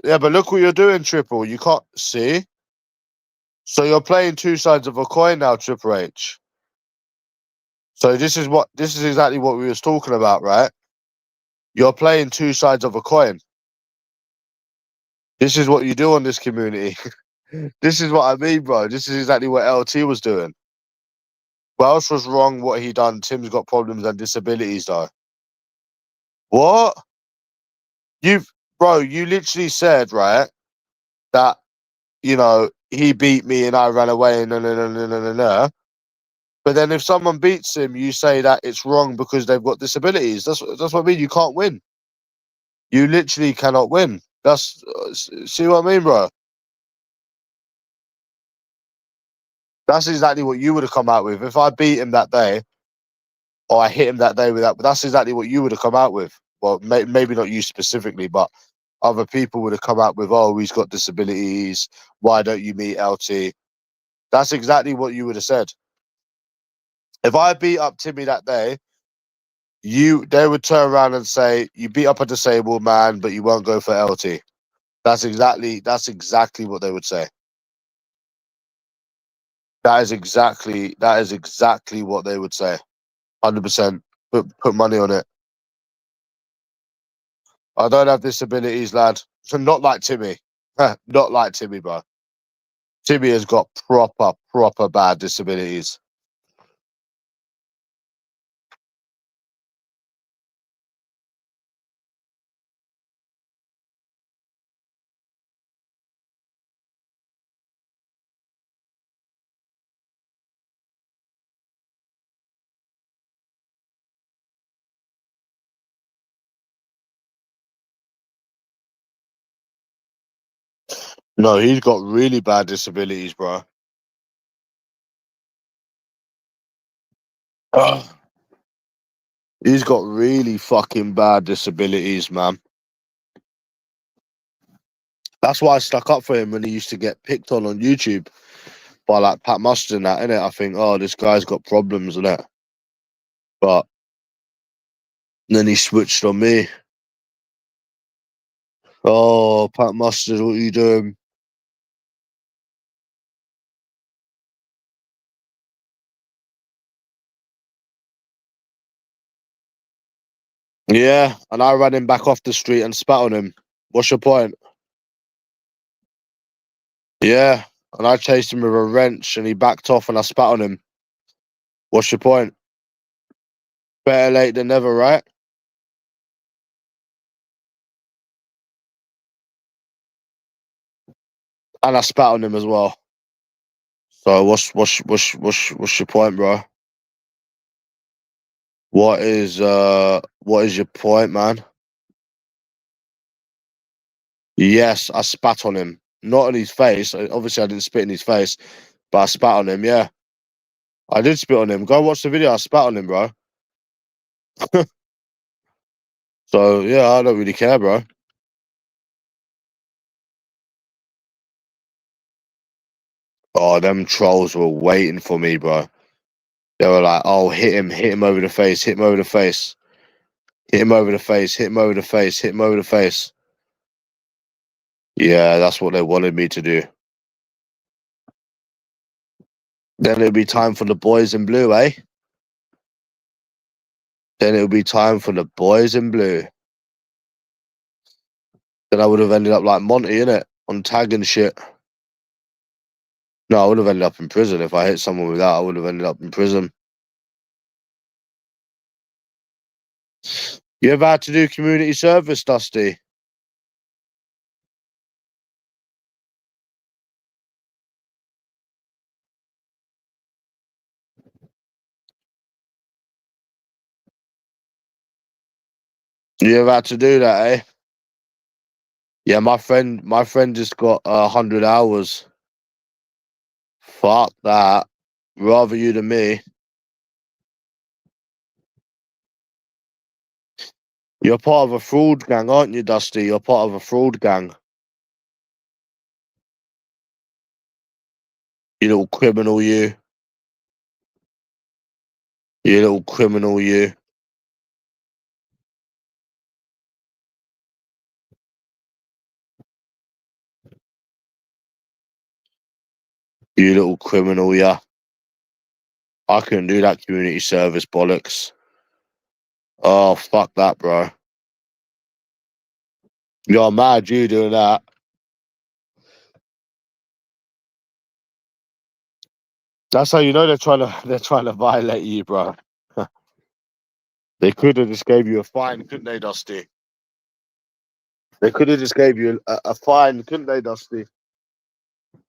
Speaker 1: yeah, but look what you're doing, Triple. You can't see. So you're playing two sides of a coin now, Triple H. So this is exactly what we was talking about, right? You're playing two sides of a coin. This is what you do on this community. This is what I mean, bro. This is exactly what LT was doing. Welsh was wrong what he done. Tim's got problems and disabilities though. What? You literally said, right, that, he beat me and I ran away and no. But then if someone beats him, you say that it's wrong because they've got disabilities. That's what I mean. You can't win. You literally cannot win. See what I mean, bro? That's exactly what you would have come out with. If I beat him that day, or I hit him that day with that, but that's exactly what you would have come out with. Well, maybe not you specifically, but other people would have come out with, oh, he's got disabilities. Why don't you meet LT? That's exactly what you would have said. If I beat up Timmy that day, they would turn around and say, you beat up a disabled man, but you won't go for LT. That's exactly what they would say. That is exactly what they would say. 100%. Put money on it. I don't have disabilities, lad. Not like Timmy. Not like Timmy, bro. Timmy has got proper bad disabilities. No, he's got really bad disabilities, bro. Ugh. He's got really fucking bad disabilities, man. That's why I stuck up for him when he used to get picked on YouTube by like Pat Mustard and that, innit? I think, oh, this guy's got problems and that. But then he switched on me. Oh, Pat Mustard, what are you doing? Yeah, and I ran him back off the street and spat on him. What's your point? Yeah, and I chased him with a wrench and he backed off and I spat on him. What's your point? Better late than never, right? And I spat on him as well. So what's your point, bro? What is your point, man? Yes, I spat on him. Not on his face. Obviously I didn't spit in his face, but I spat on him, yeah. I did spit on him. Go watch the video, I spat on him, bro. So yeah, I don't really care, bro. Oh, them trolls were waiting for me, bro. They were like, oh, hit him over the face, hit him over the face, hit him over the face, hit him over the face, hit him over the face. Yeah, that's what they wanted me to do. Then it'll be time for the boys in blue, eh? Then it'll be time for the boys in blue. Then I would have ended up like Monty, innit? On tag and shit. No, I would have ended up in prison. If I hit someone with that, I would have ended up in prison. You ever had to do community service, Dusty? You ever had to do that, eh? Yeah, my friend just got 100 hours. Fuck that. Rather you than me. You're part of a fraud gang, aren't you, Dusty? You're part of a fraud gang. You little criminal, you. You little criminal, you. You little criminal, yeah. I couldn't do that community service bollocks. Oh, fuck that, bro. You're mad, you doing that. That's how you know they're trying to violate you, bro. They could have just gave you a fine, couldn't they, Dusty? They could have just gave you a fine, couldn't they, Dusty?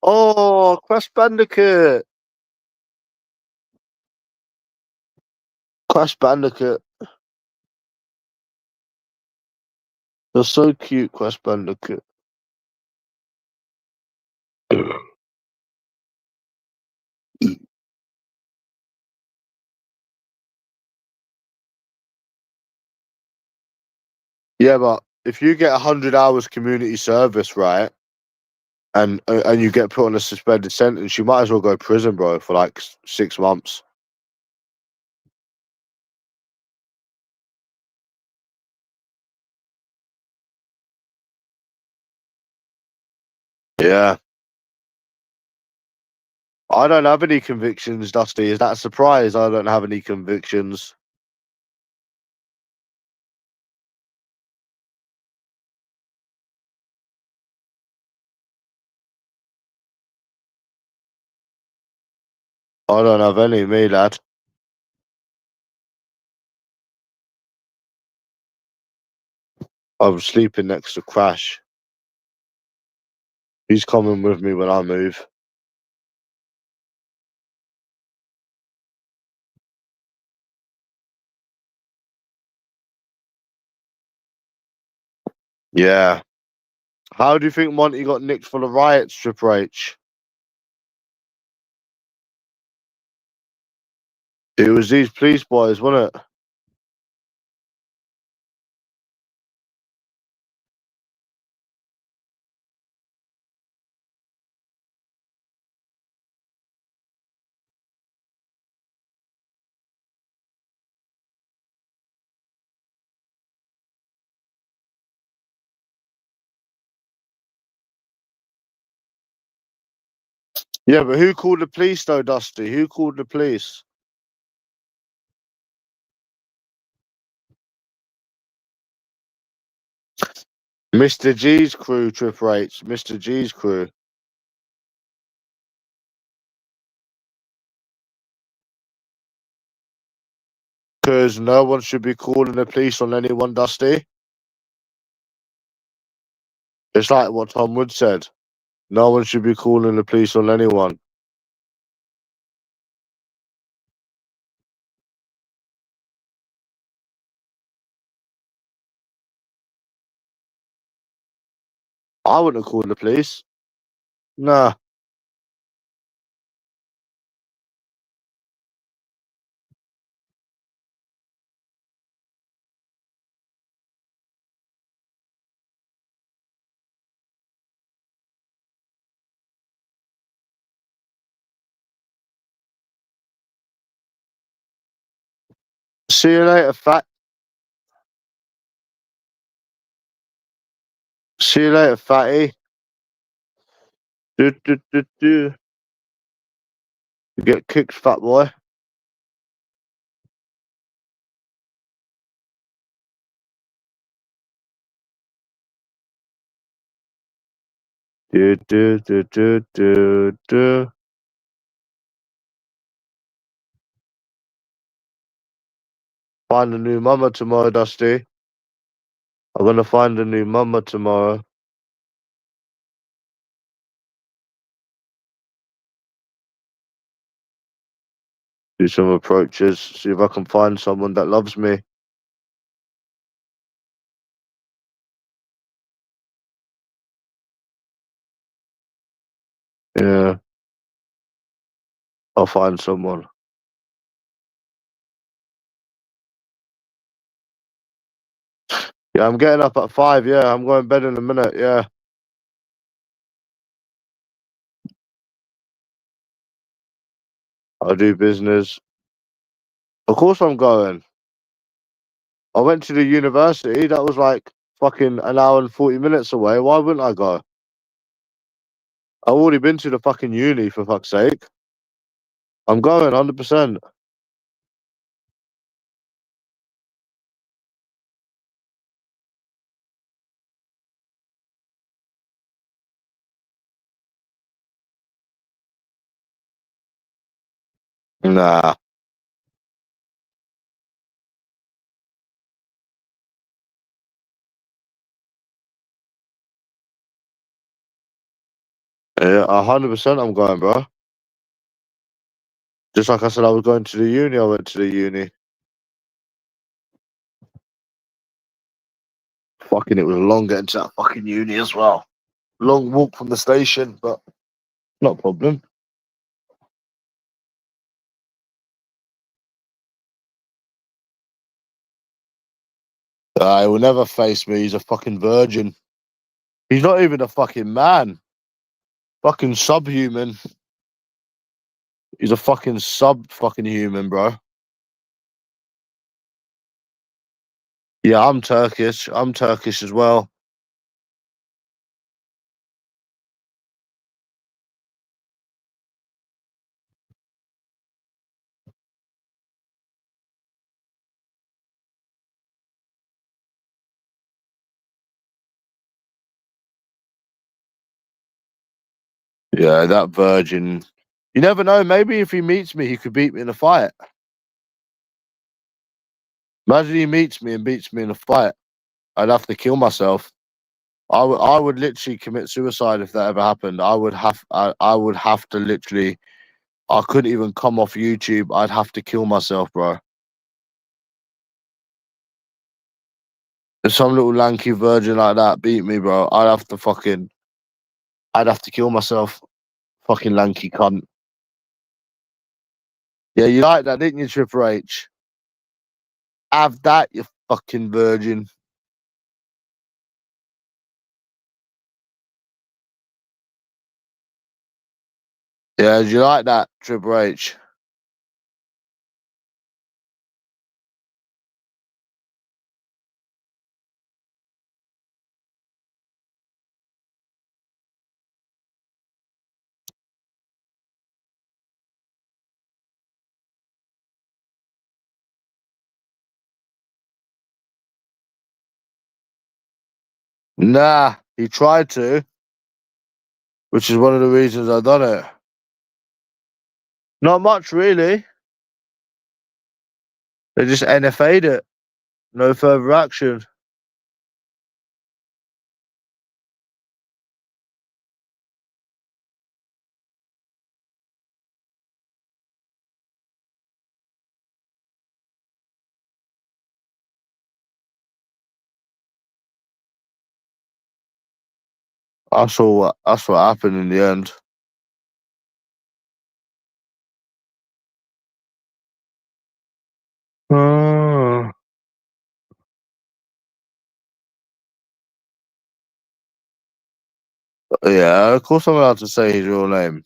Speaker 1: Oh, Crash Bandicoot. Crash Bandicoot. You're so cute, Crash Bandicoot. Yeah, but if you get 100 hours community service, right, and you get put on a suspended sentence, you might as well go to prison, bro, for like 6 months. Yeah. I don't have any convictions, Dusty. Is that a surprise? I don't have any convictions. I don't have any, me, lad. I'm sleeping next to Crash. He's coming with me when I move. Yeah. How do you think Monty got nicked for the riots, Triple H? It was these police boys, wasn't it? Yeah, but who called the police though, Dusty? Who called the police? Mr. G's crew, Triple H. Mr. G's crew. Because no one should be calling the police on anyone, Dusty. It's like what Tom Wood said. No one should be calling the police on anyone. I wouldn't have called the police. Nah. See you later, fat. See you later, fatty. Do, do, do, do. You get kicked, fat boy. Do, do, do, do, do, do. Find a new mama tomorrow, Dusty. I'm gonna find a new mama tomorrow. Do some approaches, see if I can find someone that loves me. Yeah, I'll find someone. Yeah, I'm getting up at 5. Yeah, I'm going to bed in a minute. Yeah, I'll do business. Of course, I'm going. I went to the university. That was like fucking an hour and 40 minutes away. Why wouldn't I go? I've already been to the fucking uni, for fuck's sake. I'm going 100%. Nah. Yeah, 100% I'm going, bro. Just like I said, I was going to the uni. I went to the uni. Fucking, it was long getting to that fucking uni as well. Long walk from the station, but not a problem. He will never face me. He's a fucking virgin. He's not even a fucking man. Fucking subhuman. He's a fucking fucking human, bro. Yeah, I'm Turkish. I'm Turkish as well. Yeah, that virgin. You never know. Maybe if he meets me, he could beat me in a fight. Imagine he meets me and beats me in a fight. I'd have to kill myself. I would literally commit suicide if that ever happened. I would have to literally. I couldn't even come off YouTube. I'd have to kill myself, bro. If some little lanky virgin like that beat me, bro, I'd have to kill myself. Fucking lanky cunt. Yeah, you like that, didn't you, Triple H? Have that, you fucking virgin. Yeah, do you like that, Triple H? Nah, he tried to, which is one of the reasons I done it. Not much, really. They just NFA'd it. No further action. That's what happened in the end. Oh. Yeah, of course I'm allowed to say his real name.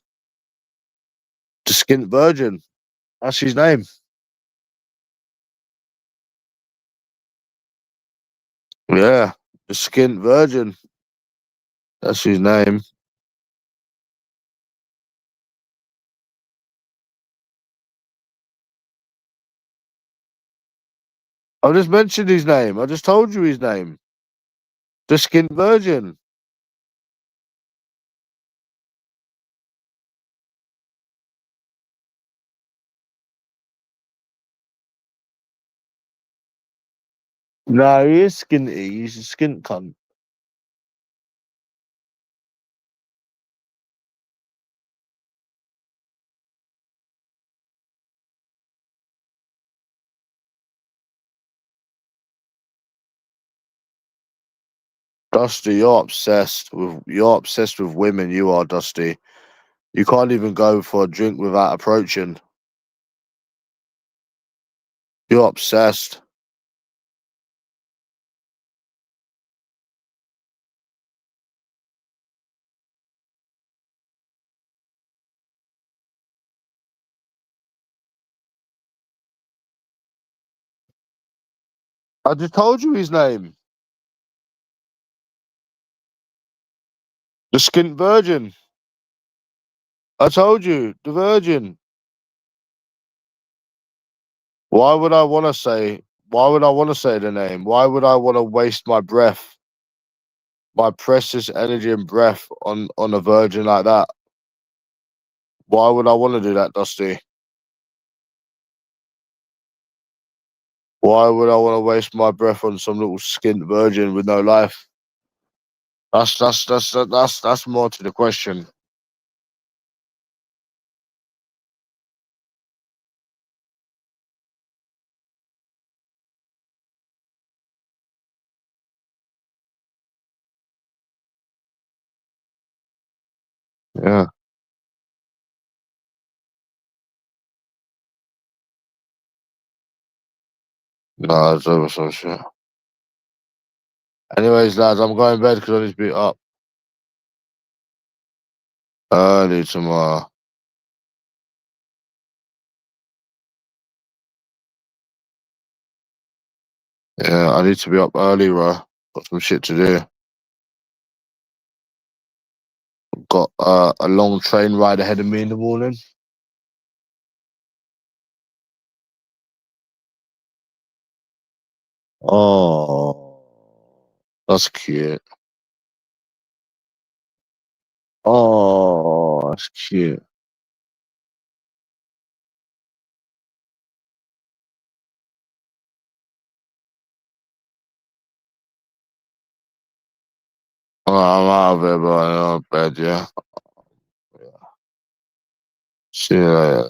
Speaker 1: The Skint Virgin. That's his name. Yeah, the Skint Virgin. That's his name. I just mentioned his name. I just told you his name. The Skint Virgin. No, he is skinty. He's a skint cunt. Dusty, you're obsessed with women. You are, Dusty. You can't even go for a drink without approaching. You're obsessed. I just told you his name. The skint virgin. I told you, the virgin. Why would I want to say? Why would I want to say the name? Why would I want to waste my breath, my precious energy and breath on a virgin like that? Why would I want to do that, Dusty? Why would I want to waste my breath on some little skint virgin with no life? That's more to the question. Yeah, no, it's over some shit. Anyways, lads, I'm going to bed because I need to be up early tomorrow. Yeah, I need to be up early, bro. Got some shit to do. Got a long train ride ahead of me in the morning. Oh, that's cute. Oh, that's cute. I'm out of it, bro. I'm in bed, yeah. See you later.